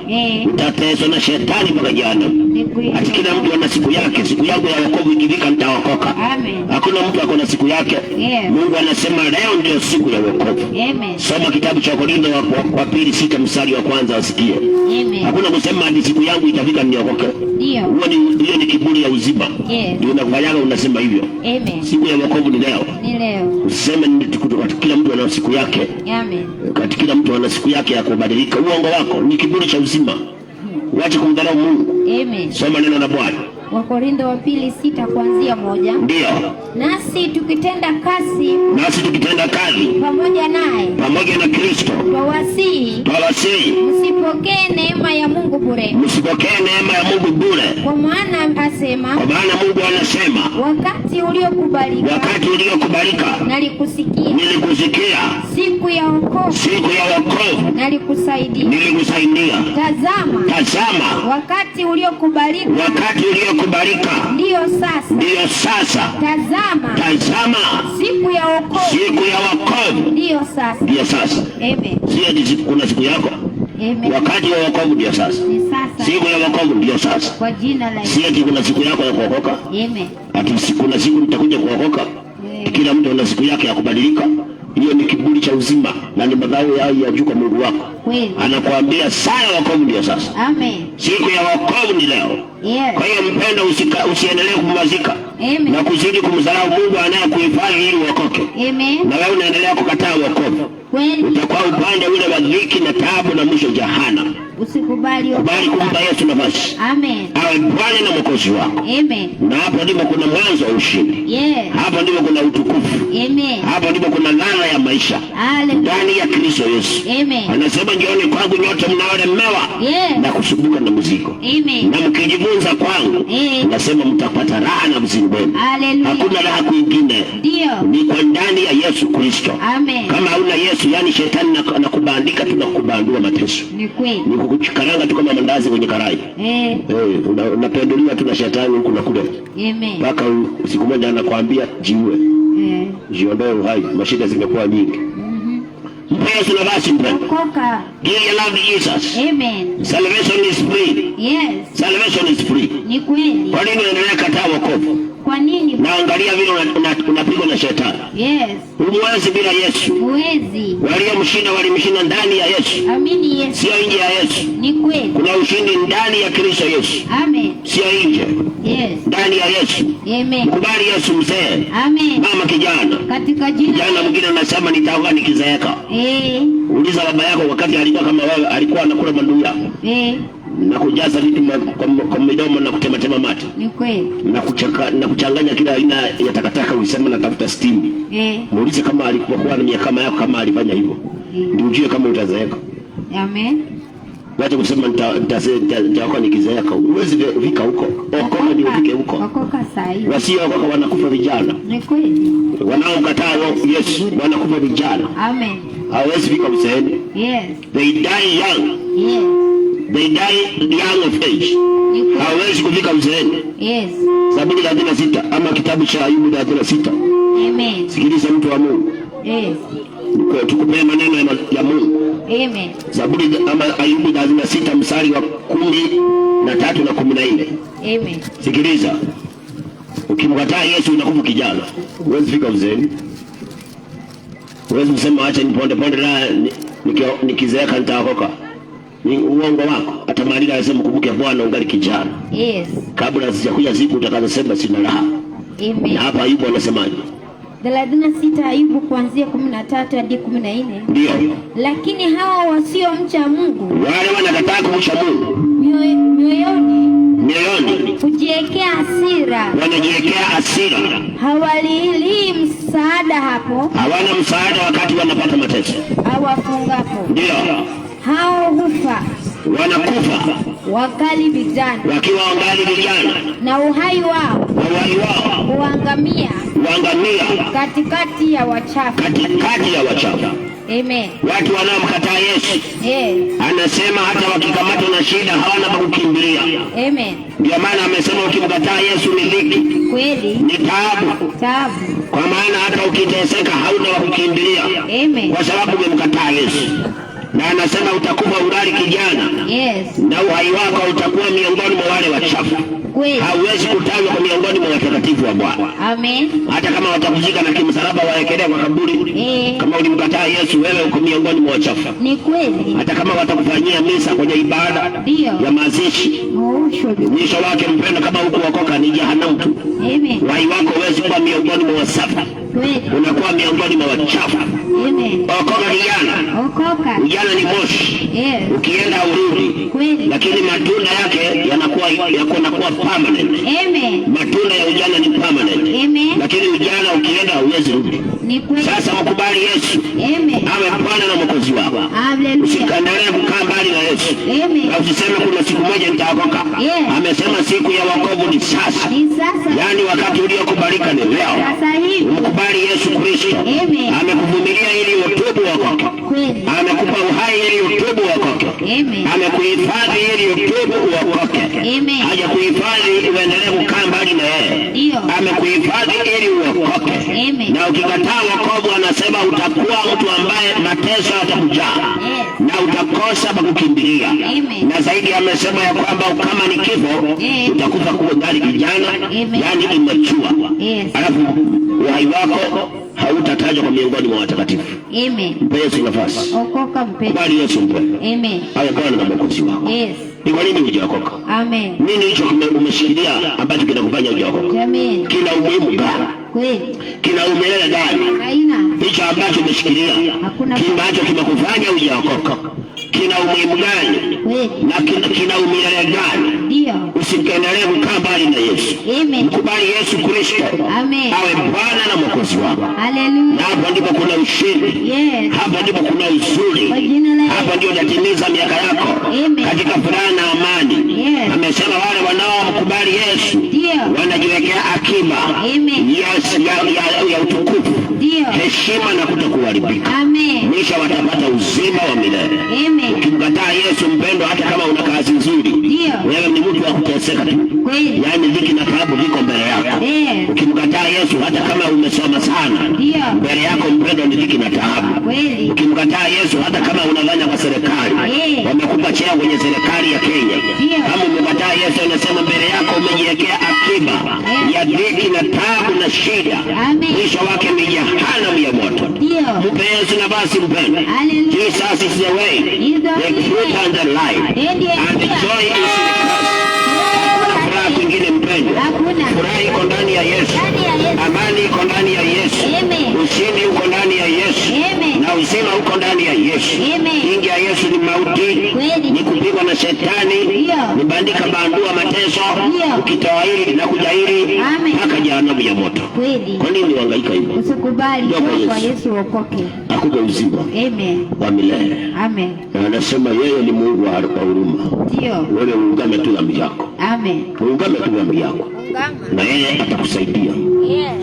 Utateswa na shetani mpaka jehanamu. Ati kila mtu ana siku yake. Siku yangu ya wokovu ikifika nitaokoka. Amen. Hakuna mtu akona siku yake. Yes. Mungu anasema leo ndio siku ya wokovu. Amen. Soma kitabu cha Korintho wa pili 6 mstari wa kwanza usikie. Amen. Hakuna kusema hadi siku yangu itafika niokoke. Ndio. Hiyo ni kiburi ya uzima. Yes. Ndio unakufanyaga unasema hivyo. Amen. Siku ya wokovu ni leo. Ni leo. Usiseme kila mtu ana siku yake. Amen. Kila mtu ana siku yake ya kubadilika. Uongo wako ni kiburi cha uzima. Wacha kumdharau Mungu. Amen. Soma neno la Bwana. Wakorintho wa pili 6 kuanzia 1. Ndio. Nasi tukitenda kazi pamoja na Kristo, twawasihi msipokee neema ya Mungu bure. Kwa maana Mungu anasema, wakati uliokubalika nilikusikia, siku ya wokovu nilikusaidia. Tazama, wakati uliokubalika ndio sasa. Tazama, siku ya wokovu ndio sasa. Amen. Kuna siku yako. Amen. Wakati wa wokovu ndio sasa. Siku ya wokovu ndio sasa. Kwa jina la Yesu. Si kuna siku yako ya kuokoka. Amen. Ati kuna siku nitakuja kuokoka. Kila mtu ana siku yake ya kubadilika. Hiyo ni kiburi cha uzima na ni madhao ya juu kwa Mungu wako. Anakuambia saa ya wokovu ndio sasa. Amen. Siku ya wokovu ni leo. Yes. Kwa hiyo mpenda, usiendelee kumwazika. Amen. Na kuzidi kumdharau Mungu anayekuhifadhi ili uokoke. Amen. Na wewe unaendelea kukataa wokovu. Utakuwa upande ule wa dhiki na taabu na mwisho jehanamu. Usikubali. Kubali kumpa Yesu nafasi. Amen. Awe Bwana na Mwokozi wako. Amen. Na hapo ndipo kuna mwanzo wa ushindi. Yes. Hapo ndipo kuna utukufu. Amen. Hapo ndipo kuna ladha ya maisha. Ndani ya Kristo Yesu. Amen. Anasema njooni kwangu nyote mnaolemewa na kusumbuka na mzigo. Amen. Na mkijifunza kwangu, anasema mtapata raha na mzigo wenu. Hakuna raha kwingine. Ndio. Ni kwa ndani ya Yesu Kristo. Amen. Kama hauna Yesu, yani shetani anakubandika tu na kukubandua mateso. Ni kweli. Ni kukukaranga tu kama mandazi kwenye karai. Unapenduliwa tu na shetani huku na kule. Amen. Mpaka siku moja anakuambia jiue. Jiondoe uhai, mashida zimekuwa nyingi. Yesu na basi mpendo. Okoka. Give your love to Jesus. Amen. Salvation is free. Yes. Salvation is free. Ni kweli. Kwa nini unaendelea kukataa wokovu? Kwa nini? Naangalia vile unapigwa na shetani. Yes. Huwezi bila Yesu. Huwezi. Waliomshinda walimshinda ndani ya Yesu. Amini Yesu. Sio nje ya Yesu. Ni kweli. Kuna ushindi ndani ya Kristo Yesu. Amen. Sio nje. Yes. Ndani ya Yesu. Amen. Mkubali Yesu mzee. Amen. Mama kijana. Katika jina. Kijana mwingine anasema nitaoga nikizeeka. Uliza baba yako wakati alikuwa kama wewe, alikuwa anakula manduya. Na kujaza vitu kwa midomo na kutematema mate. Ni kweli. Na kuchanganya kila aina ya takataka, usema natafuta steam. Muulize kama alikuwa na miaka kama yako kama alifanya hivyo. Ndio ujue kama utazeeka. Amen. Wacha kusema nitaokoka nikizeeka. Uwezi fika huko. Okoka ndio ufike huko. Okoka sahihi. Wasio okoka wanakufa vijana. Ni kweli. Wanaokataa Yesu wanakufa vijana. Amen. Hawezi fika uzeeni. Yes. They die young. Yes. They die young of age. Hawezi kufika uzeeni. Yes. Zaburi 36 ama kitabu cha Ayubu 36. Amen. Sikiliza mtu wa Mungu. Yes. Tukupee maneno ya Mungu. Amen. Zaburi ama Ayubu 36 mstari wa 13 na 14. Amen. Sikiliza. Ukimkataa Yesu unakufa kijana. Huwezi fika uzeeni. Huwezi kusema acha niponde la nikizeeka nitaokoka. Ni uongo wako. Hata Maria anasema kumbuke Bwana ungali kijana. Yes. Kabla sijakuja siku utakazosema sina raha. Amen. Na hapa Ayubu anasemaje? 36 Ayubu kuanzia 13 hadi 14. Ndio. Lakini hao wasiomcha Mungu, wale wanakataa kumcha Mungu, mioyoni kujiwekea hasira, wanajiwekea hasira, hawalilii msaada hapo, hawana msaada wakati wanapata mateso, hawafungapo. Ndio. Hao hufa, wanakufa wakali vijana, wakiwa wangali vijana, na uhai wao huangamia katikati ya wachafu. Amen. Watu wanaomkataa Yesu, anasema hata wakikamatwa na shida hawana pa kukimbilia. Amen. Ndio maana amesema ukimkataa Yesu ni dhiki, kweli ni taabu. Kwa maana hata ukiteseka hauna wa kukimbilia. Amen. Kwa sababu umemkataa Yesu. Na anasema utakufa ungali kijana. Yes. Na uhai wako utakuwa miongoni mwa wale wachafu. Kweli. Hauwezi kutajwa kwa miongoni mwa watakatifu wa Bwana. Amen. Hata kama watakuzika na kimsalaba waekelea kwa kaburi, kama ulimkataa Yesu wewe uko miongoni mwa wachafu. Ni kweli. Hata kama watakufanyia misa kwenye ibada ya mazishi, mwisho wake mpendo, kama hukuokoka ni jehanamu tu. Amen. Uhai wako huwezi kuwa miongoni mwa wasafi. unakuwa miongoni mwa wachafu. Okoka kijana, ujana ni moshi, ukienda urudi, lakini matunda yake yanakuwa permanent. Matunda ya ujana ni permanent, lakini ujana ukienda huwezi rudi. Sasa mkubali Yesu awe Bwana na Mwokozi wako. Usikandalie kukaa mbali na Yesu. Na usiseme kuna siku moja nitaokoka. Amesema siku ya wokovu ni sasa. Yaani wakati uliokubalika ni leo. Mkubali Yesu Kristo. Amekuvumilia ili utubu wokoke. Amekupa uhai ili utubu wokoke. Amekuhifadhi ili utubu wokoke. Hajakuhifadhi uendelee kukaa mbali na yeye. Amekuhifadhi ili uokoke. Na ukikataa wokovu anasema utakuwa mtu ambaye mateso yatakujaa na utakosa pa kukimbilia. Na zaidi amesema ya kwamba kama ni kifo utakufa kuwa ngali kijana, yani imachua. Alafu uhai wako hautatajwa kwa miongoni mwa watakatifu. Mpe Yesu nafasi. Kubali Yesu mpe. Awe Bwana na Mwokozi wako. Ni kwa nini hujaokoka? Nini hicho umeshikilia ambacho kinakufanya hujaokoka? Kina umuhimu gani? Kina umelele gani? Hicho ambacho umeshikilia ambacho kimekufanya hujaokoka kina umuhimu gani? Na kina umelele gani? Usikendelee kukaa mbali na Yesu. Mkubali Yesu Kristo awe Bwana na Mwokozi wako. Na hapo ndipo kuna ushindi. Hapo ndipo kuna uzuri. Hapo ndio unatimiza miaka yako katika furaha na amani. Amesema wale wanaomkubali Yesu wanajiwekea akiba ya utukufu, heshima na kutokuharibika. Mwisho watapata uzima wa milele. Ukimkataa Yesu mpendwa, hata kama una kazi nzuri, wewe ni mtu wa kuteseka tu. Yaani dhiki na taabu viko mbele yako. Ukimkataa Yesu hata kama umesoma sana, mbele yako mpendwa ni dhiki na taabu. Ukimkataa Yesu hata kama unafanya kwa serikali, wamekupa cheo kwenye serikali ya Kenya, kama umekataa Yesu anasema mbele yako umejiwekea akiba ya dhiki na taabu na shida. Mwisho wake ni jehanamu ya moto. Mpe Yesu nafasi mpendwa. Jesus is the way, the truth and the life, and the joy is in the cross. Hakuna furaha kwingine mpendwa. Furaha iko ndani ya Yesu, amani iko ndani ya Yesu, ushindi uko ndani ya Yesu, na uzima uko ndani ya Yesu. Kingi ya Yesu ni mauti, ni kupigwa na shetani, ni bandika bandua mateso, ukitoa hili na kuja hili mpaka jehanamu ya moto. Kwa nini uhangaika hivyo? Usikubali kwa Yesu uokoke. Akupe uzima wa milele. Na anasema yeye ni Mungu wa huruma. Wewe ungame tu dhambi yako. Ungame tu dhambi yako. Na yeye atakusaidia.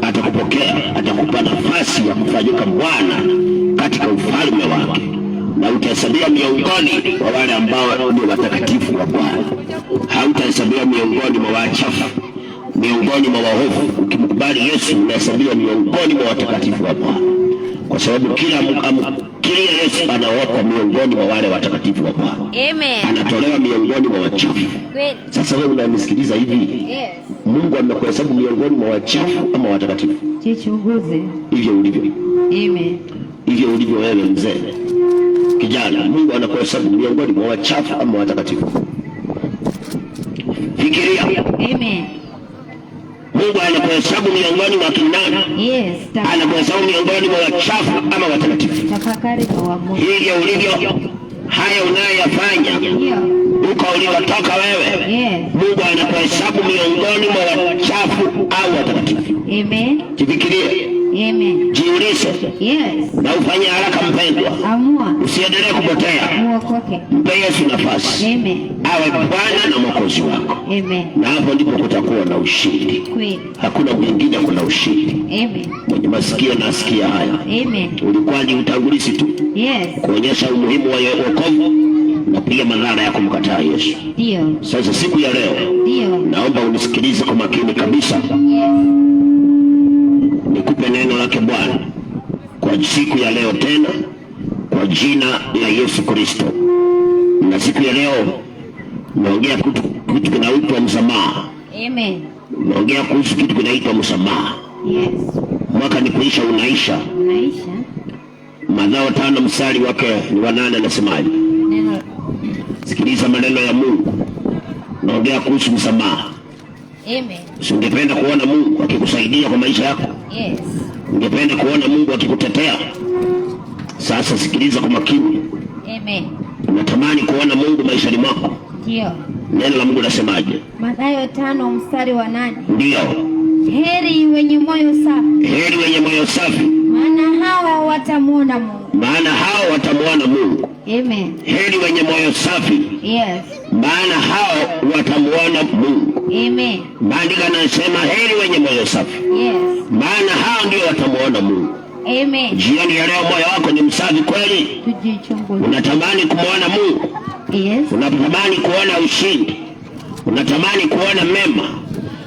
Atakupokea, atakupa nafasi ya kufanyika Bwana katika ufalme wake. Na utahesabia miongoni wa wale ambao ni watakatifu wa Bwana. Hautahesabia miongoni mwa wachafu, miongoni mwa waovu. Ukimkubali Yesu unahesabia miongoni mwa watakatifu wa Bwana. Kwa sababu kila Yesu anaokoa miongoni mwa wale watakatifu wa Bwana. Anatolewa miongoni mwa wachafu. Sasa wewe unanisikiliza hivi? Mungu amekuhesabu miongoni mwa wachafu ama watakatifu? Jichunguze. Hivyo ulivyo. Hivyo ulivyo wewe mzee. Kijana, Mungu anakuhesabu miongoni mwa wachafu ama watakatifu? Fikiria. Mungu anakuhesabu miongoni mwa kinani? Anakuhesabu miongoni mwa wachafu ama watakatifu? Tafakari kwa Mungu. Hivyo ulivyo, haya unayoyafanya huko ulikotoka wewe, Mungu anakuhesabu miongoni mwa wachafu au watakatifu. Jifikirie. Jiulize. Na ufanye haraka mpendwa. Usiendelee kupotea. Mpe Yesu nafasi. Awe Bwana na Mwokozi wako. Na hapo ndipo kutakuwa na ushindi. Hakuna mwingine, kuna ushindi. Mwenye masikio na asikia haya. Ulikuwa ni utangulizi tu. Kuonyesha umuhimu wa wokovu na pia madhara ya kumkataa Yesu. Sasa siku ya leo naomba unisikilize kwa makini kabisa. Nikupe neno lake Bwana kwa siku ya leo tena kwa jina la Yesu Kristo. Na siku ya leo naongea kitu kinaitwa msamaha. Naongea kuhusu kitu kinaitwa msamaha. Mwaka ni kuisha unaisha. Mathayo 5 mstari wake ni wa 8 anasemaje? Sikiliza maneno ya Mungu. Naongea kuhusu msamaha. Ungependa kuona Mungu akikusaidia kwa maisha yako? Ungependa kuona Mungu akikutetea? Sasa sikiliza kwa makini. Amen. Unatamani kuona Mungu maishani mwako? Ndio. Neno la Mungu nasemaje? Mathayo 5:8. Ndio. Heri wenye moyo safi. Heri wenye moyo safi. Maana hao watamuona Mungu. Maana hao watamuona Mungu. Amen. Heri wenye moyo safi. Yes. Maana hao watamuona Mungu. Amen. Maandiko yanasema heri wenye moyo safi. Yes. Maana hao ndio watamuona Mungu. Amen. Jioni ya leo moyo wako ni msafi kweli? Tujichunguze. Unatamani kumuona Mungu? Yes. Unatamani kuona ushindi? Unatamani kuona mema?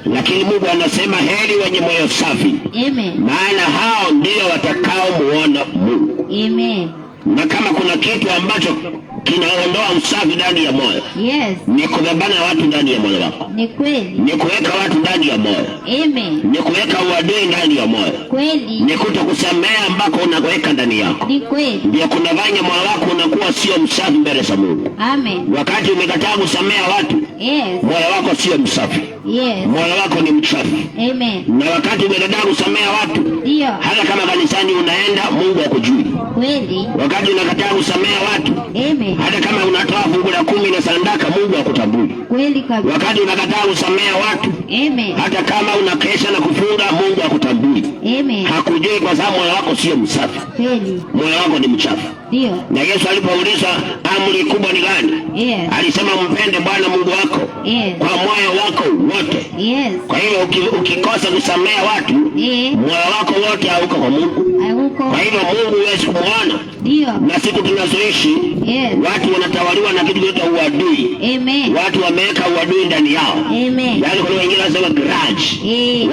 Lakini Mungu anasema heri wenye moyo safi. Amen. Maana hao ndio watakaomuona Mungu. Amen. Na kama kuna kitu ambacho kinaondoa usafi ndani ya moyo, yes, ni kubebana watu ndani ya moyo wako. Ni kweli. Ni kuweka watu ndani ya moyo. Amen. Ni kuweka uadui ndani ya moyo. Kweli. Ni kutokusamea ambako unaweka ndani yako. Ni kweli. Ndio kunafanya moyo wako unakuwa sio msafi mbele za Mungu. Amen. Wakati umekataa kusamea watu, yes, moyo wako sio msafi. Yes. Moyo wako ni mchafu. Amen. Na wakati umekataa kusamea watu, ndio, hata kama kanisani unaenda, Mungu hakujui. Kweli. Wakati unakataa kusamea watu, amen, hata kama unatoa fungu la 10 na sadaka, Mungu hakutambui. Kweli kabisa. Wakati unakataa kusamea watu, amen, hata kama unakesha na kufunga, Mungu hakutambui. Amen. Hakujui kwa sababu moyo wako sio msafi. Kweli. Moyo wako ni mchafu. Ndio. Na Yesu alipoulizwa amri kubwa ni gani? Yes. Alisema mpende Bwana Mungu wako, yes, kwa moyo wako wote. Yes. Kwa hiyo ukikosa kusamea watu, yes, moyo wako wote hauko kwa Mungu. Hauko. Kwa hiyo Mungu huwezi kumuona. Ndio. Na siku tunazoishi, yes, watu wanatawaliwa na kitu kinaitwa uadui. Amen. Watu wameweka uadui ndani yao. Amen. Yaani kuna wengine wanasema grudge.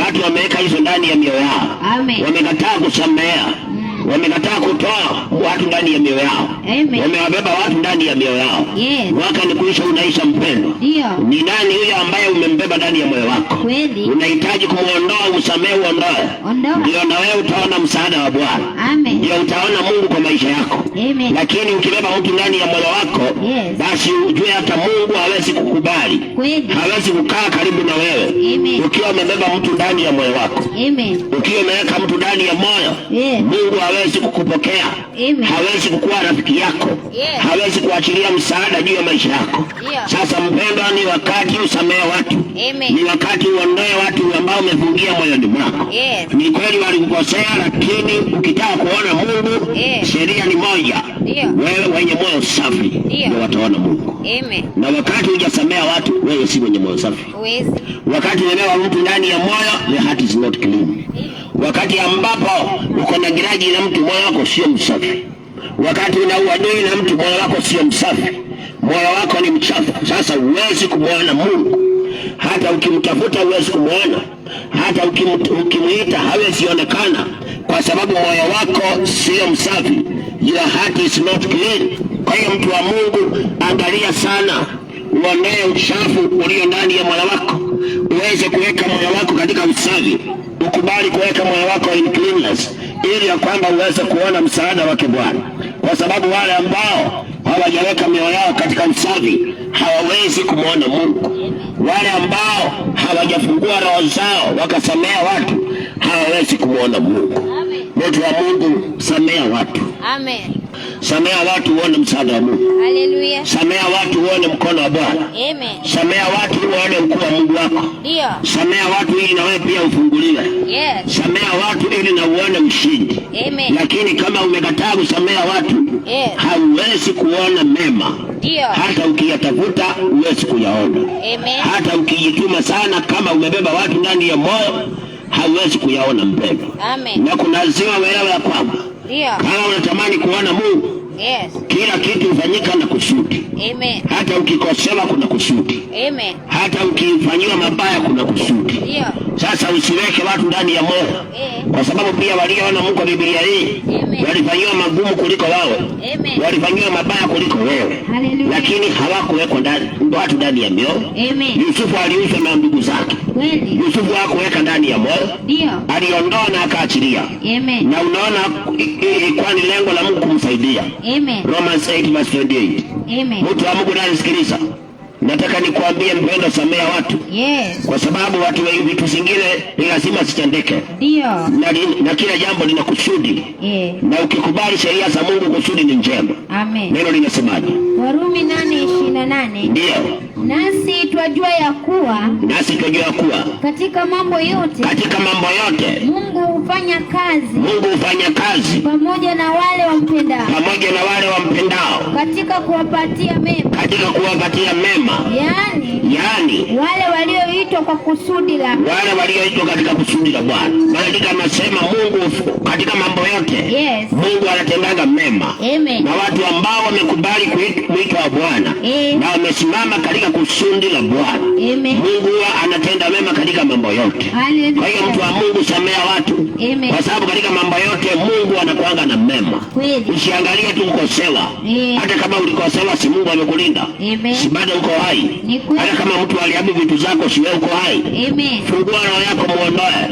Watu wameweka hizo ndani ya mioyo yao. Amen. Wamekataa kusamea. Wamekataa kutoa watu ndani ya mioyo yao. Amen. Wamewabeba watu ndani ya mioyo yao. Yes. Mwaka ni kuisha, unaisha mpendwa. Ndio. Ni nani huyo ambaye umembeba ndani ya moyo wako? Kweli. Unahitaji kumuondoa, usamee, uondoe. Ndio na wewe utaona msaada wa Bwana. Amen. Ndio utaona Mungu kwa maisha yako. Amen. Lakini ukibeba mtu ndani ya moyo wako, yes, basi ujue hata Mungu hawezi kukubali. Kweli. Hawezi kukaa karibu na wewe. Amen. Ukiwa umebeba mtu ndani ya moyo wako. Amen. Ukiwa umeweka mtu ndani ya moyo, yes, Mungu hawezi kukupokea. Amen. Hawezi kukuwa rafiki yako. Yes. Hawezi kuachilia msaada juu ya maisha yako. Yeah. Sasa mpendwa, ni wakati usamee watu. Amen. Ni wakati uondoe watu ambao umefungia moyoni mwako. Yes. Ni kweli walikukosea, lakini ukitaka kuona Mungu, yes, sheria ni moja. Yeah. Wewe wenye moyo safi, yeah, ndio wataona Mungu. Amen. Na wakati hujasamea watu, wewe si mwenye moyo safi. Yes. Wakati umebeba mtu ndani ya moyo, the heart is not clean. Wakati ambapo uko na giraji na mtu, moyo wako sio msafi. Wakati una uadui na mtu, moyo wako sio msafi. Moyo wako ni mchafu. Sasa huwezi kumwona Mungu. Hata ukimtafuta huwezi kumwona. Hata ukimuita hawezi onekana, kwa sababu moyo wako sio msafi. Your heart is not clean. Kwa hiyo mtu wa Mungu, angalia sana, uondoe uchafu ulio ndani ya moyo wako, uweze kuweka moyo wako katika usafi. Ukubali kuweka moyo wako in cleanness, ili ya kwamba uweze kuona msaada wake Bwana, kwa sababu wale ambao hawajaweka mioyo yao katika usafi hawawezi kumwona Mungu. Wale ambao hawajafungua roho zao wakasamea watu hawawezi kumwona Mungu. Mtu wa Mungu, samea watu. Amen. Samea watu uone msaada wa Mungu. Haleluya. Samea watu uone mkono wa Bwana. Amen. Samea watu uone ukuu wa Mungu wako. Ndio. Samea watu ili na wewe pia ufunguliwe. Yes. Samea watu ili na uone ushindi. Amen. Lakini kama umekataa kusamea watu, yes, hauwezi kuona mema. Ndio. Hata ukiyatafuta huwezi kuyaona. Amen. Hata ukijituma sana, kama umebeba watu ndani ya moyo, hauwezi kuyaona mpendwa. Amen. Na kuna lazima wewe ya kwamba, yeah, kama unatamani kuona Mungu, yes, kila kitu hufanyika na kusudi. Amen. Hata ukikosewa kuna kusudi. Amen. Hata ukifanyiwa mabaya kuna kusudi. Yeah. Sasa usiweke watu ndani ya moyo. Yeah. Kwa sababu pia waliona Mungu kwa Biblia hii, walifanyiwa magumu kuliko wewe. Amen. Walifanyiwa mabaya kuliko wewe. Hallelujah. Lakini hawakuwekwa ndani watu ndani ya mioyo. Amen. Yusufu aliuzwa na ndugu zake. Kweli. Yusufu hakuweka ndani ya moyo. Ndio. Aliondoa na akaachilia. Amen. Na unaona ilikuwa ni lengo la Mungu kumsaidia. Amen. Romans 8:28. Amen. Mtu wa Mungu anasikiliza, Nataka nikwambie mpendo, samea watu. Yes. Kwa sababu watu wengi vitu vingine ni lazima zitendeke. Ndio. Na kila jambo lina kusudi. Yeah. Na ukikubali sheria za Mungu kusudi ni njema. Amen. Neno linasemaje? Warumi 8:28. Ndio. Nasi twajua ya kuwa katika mambo yote Mungu hufanya kazi pamoja na wale wampendao katika kuwapatia mema, yaani wale walioitwa katika kusudi la Bwana. Maandiko yanasema Mungu katika mambo yote. Yes. Mungu anatendanga mema. Amen. Na watu ambao wamekubali kuitwa Bwana na wamesimama katika kusudi la Bwana, Mungu anatenda mema katika mambo yote. Kwa hiyo mtu wa Mungu, samea watu. Amen. Kwa sababu katika mambo yote Mungu anakuanga na mema. Usiangalie tu kukosewa. Hata kama ulikosewa, si Mungu amekulinda? Si bado uko hai? Hata kama mtu aliharibu vitu zako, si wewe uko hai? Fungua roho yako, muondoe.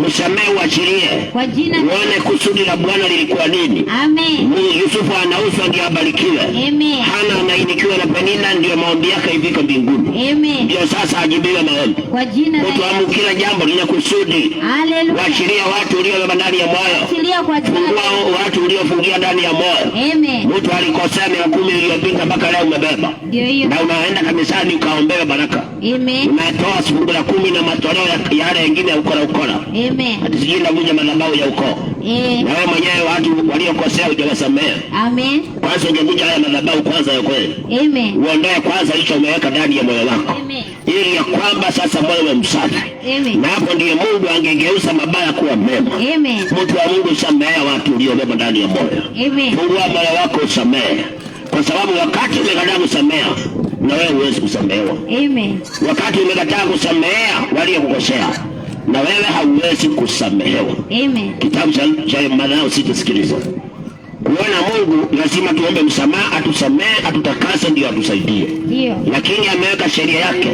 Msamehe, uachilie. Uone kusudi la Bwana lilikuwa nini. Yusufu anauswa ndio abarikiwe. Hana anainikiwa na Penina ndio maombi yake ifike mbinguni. Ndio sasa ajibiwe maombi. Mtu wa Mungu, kila jambo lina kusudi. Waachilia watu uliobeba ndani ya moyo. Fungua watu uliofungia ndani ya moyo. Mtu alikosea miaka 10 iliyopita mpaka leo umebeba. Na unaenda kanisani ukaombewe baraka. Unatoa fungu la 10 na matoleo ya yale mengine ukora. Ati sijui navunja madhabahu ya ukoo. Na wewe mwenyewe watu waliokosea hujawasamehe. Kwanza ungevunja haya madhabahu kwanza ya kweli. Uondoe kwanza hicho umeweka ndani ya moyo wako. Ili ya kwamba sasa moyo uwe msafi. Na hapo ndiye Mungu angegeuza mabaya kuwa mema. Mtu wa Mungu, samea watu uliobeba ndani ya moyo. Fungua moyo wako usamehe. Kwa sababu wakati umekataa kusamea, na wewe huwezi kusamehewa. Wakati umekataa kusamea waliokukosea, na wewe hauwezi kusamehewa. Kitabu cha Mathayo 6:sikiliza. Kuona Mungu lazima tuombe msamaha, atusamehe, atutakase, ndio atusaidie. Lakini ameweka sheria yake.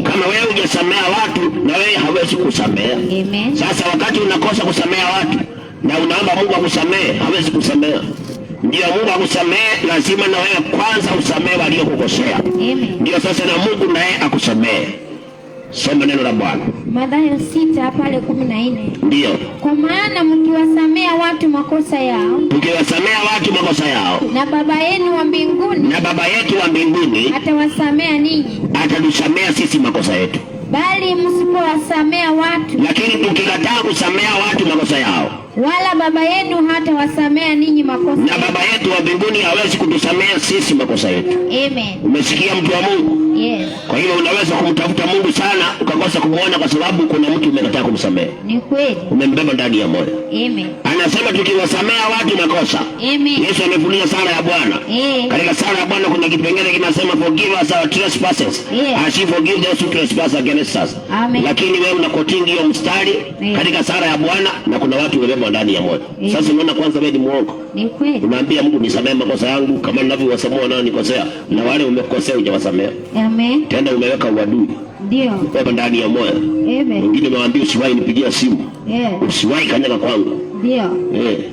Kama wewe hujasamea watu, na wewe hawezi kusamea. Sasa wakati unakosa kusamea watu na unaomba Mungu akusamehe, hawezi kusamea. Ndio Mungu akusamehe, lazima na wewe kwanza usamehe waliokukosea. Ndio sasa na Mungu naye akusamehe. Soma neno la Bwana. Mathayo 6:14. Ndio. Kwa maana mkiwasamea watu makosa yao, na Baba yenu wa mbinguni, atawasamea ninyi. Atatusamea sisi makosa yetu. Bali msipowasamea watu, lakini tukikataa kusamea watu makosa yao, wala Baba yenu hata wasamea ninyi makosa. Na Baba yetu wa mbinguni hawezi kutusamea sisi makosa yetu. Umesikia mtu wa Mungu? Kwa hiyo unaweza kumtafuta Mungu sana ukakosa kumuona kwa sababu kuna mtu umekataa kumsamea. Ni kweli. Umembeba ndani ya moyo. Anasema tukiwasamea watu makosa. Yesu amefunia sala ya Bwana. Katika sala ya Bwana kuna kipengele kinasema forgive us our trespasses as we forgive those who trespass against us. Lakini wewe unakotingi hiyo mstari katika sala ya Bwana na kuna watu wamebeba ndani ya moyo. Sasa unaona kwanza wewe ni muongo. Ni kweli. Unaambia Mungu nisamee makosa yangu kama ninavyowasamea nao nikosea, na wale umekosea hujawasamea. Tena umeweka uadui. Ndio. Baba ndani ya moyo. Wengine nawaambia usiwahi nipigia simu. Usiwahi kanyaga kwangu. Ndio.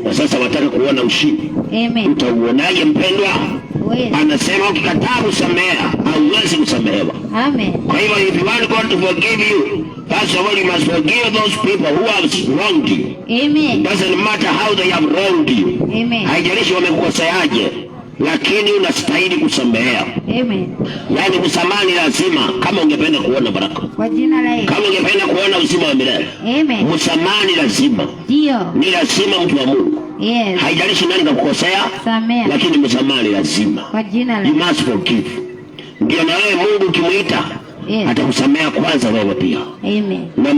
Na sasa wataka kuona ushindi. Utauonaje mpendwa? Anasema ukikataa kusamea hauwezi kusamehewa. Kwa hivyo if you want God to forgive you, first of all you must forgive those people who have wronged you. Doesn't matter how they have wronged you. Haijalishi wamekukoseaje, lakini unastahili kusamehea. Yaani msamaha ni lazima kama ungependa kuona baraka. Kwa jina la Yesu. Kama ungependa kuona uzima wa milele. Msamaha ni lazima. Ni lazima mtu wa Mungu. Haijalishi nani kakukosea, lakini msamaha ni lazima. Kwa jina la You must forgive. Ndio na wewe Mungu ukimuita atakusamea kwanza wewe pia. Na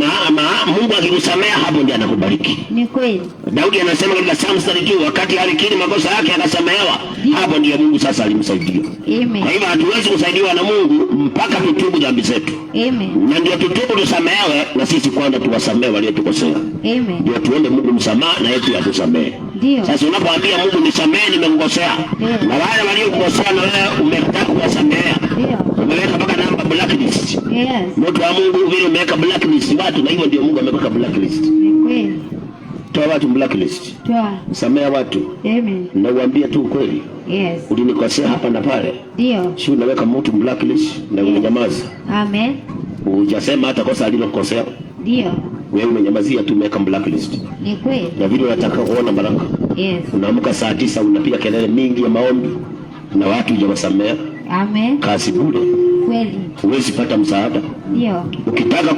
Mungu akikusamea hapo ndiye anakubariki. Ni kweli. Daudi anasema katika Psalms 32 wakati alikiri makosa yake akasamehewa, hapo ndiye Mungu sasa alimsaidia. Kwa hivyo hatuwezi kusaidiwa na Mungu mpaka tutubu dhambi zetu. Na ndio tutubu tusamehewe, na sisi kwanza tuwasamehe waliotukosea. Ndio tuombe Mungu msamaha na yeye atusamehe. Sasa unapoambia Mungu nisamehe nimekukosea, na wale waliokukosea na wewe umekataa kuwasamehe, umeweka mpaka namba blacklist. Mtu wa Mungu vile umeweka blacklist watu, na hivyo ndio Mungu ameweka blacklist. Toa watu blacklist. Toa. Samea watu. Amen. Na uambie tu ukweli. Yes. Ulinikosea hapa na pale. Ndio. Si unaweka mtu blacklist na unyamaza. Amen. Hujasema hata kosa alilokosea. Ndio. Wewe umenyamazia tu, umeweka blacklist. Ni kweli. Na vile unataka kuona baraka. Yes. Unaamka saa 9 unapiga kelele mingi ya maombi na watu hujawasamea. Amen. Kazi bure. Kweli. Huwezi pata msaada. Ndio. Ukitaka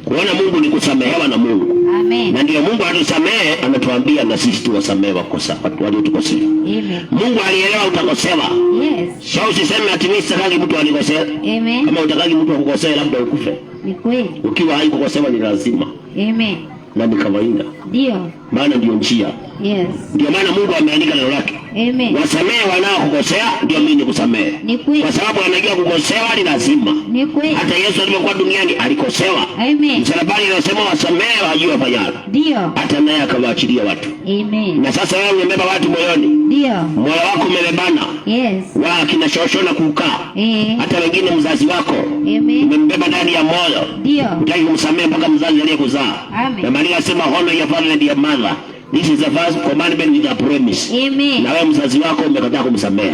kuona Mungu ni kusamehewa na Mungu. Amen. Na ndio Mungu atusamehe, anatuambia na sisi tuwasamehe wakosa watu waliotukosea. Amen. Mungu alielewa utakosewa. Yes. Sio usiseme ati mimi sitaki mtu anikosea. Amen. Kama utakagi mtu akukosea labda ukufe. Ni kweli. Ukiwa haikukosewa ni lazima. Amen. Na ni kawaida. Ndio. Maana ndio njia. Yes. Ndio maana Mungu ameandika neno lake. Amen. Wasamehe wanaokukosea, ndio mimi nikusamehe. Ni kweli. Kwa sababu anajua kukosewa ni lazima. Ni kweli. Hata Yesu alipokuwa duniani alikosewa. Amen. Msalabani anasema wasamehe wajue wafanyalo. Ndio. Hata naye akawaachilia watu. Amen. Na sasa wewe umebeba watu moyoni. Ndio. Moyo wako umebebana. Yes. Wa kina shoshona kukaa. Hata wengine mzazi wako. Amen. Umembeba ndani ya moyo. Ndio. Utaki kumsamehe mpaka mzazi aliyekuzaa. Amen. Na Maria anasema honor your father and your mother. This is the first commandment with a promise. Amen. Na wewe mzazi wako umekataa kumsamehe.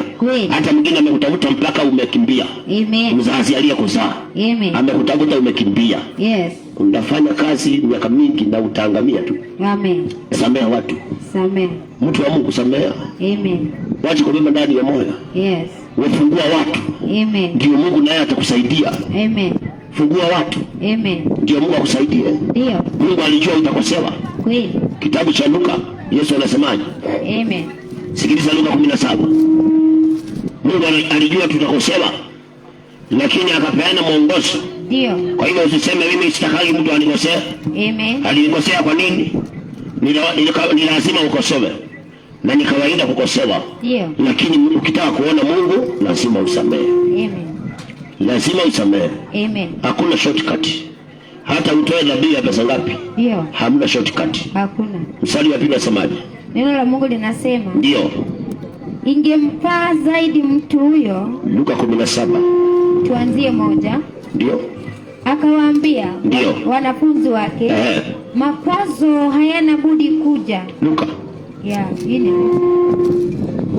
Hata mwingine amekutafuta mpaka umekimbia. Amen. Mzazi aliyekuzaa. Amen. Amekutafuta umekimbia. Yes. Unafanya kazi miaka mingi na utaangamia tu. Amen. Samea watu. Samea. Mtu wa Mungu samea. Amen. Wacha kubeba ndani ya moyo. Yes. Wafungua watu. Amen. Ndio Mungu naye atakusaidia. Amen. Fungua watu. Amen. Ndio Mungu akusaidie. Ndio. Mungu alijua utakosewa. Kweli. Kitabu cha Luka, Yesu anasemaje? Amen. Sikiliza Luka 17. Mungu alijua tutakosewa, lakini akapeana mwongozo. Ndio. Kwa hivyo usiseme mimi sitakagi mtu anikosea. Amen. Alinikosea kwa nini? Ni lazima ukosewe. Na ni kawaida kukosewa. Ndio. Lakini ukitaka kuona Mungu lazima usamehe. Amen. Lazima usamehe. Amen. Hakuna shortcut. Hata utoe dhabihu ya pesa ngapi? Ndio. Hamna shortcut. Hakuna. Mstari wa 2 unasemaje? Neno la Mungu linasema. Ndio. Ingemfaa zaidi mtu huyo. Luka 17. Tuanzie 1. Ndio. Akawaambia wanafunzi wake, makwazo hayana budi kuja. Luka. Hili.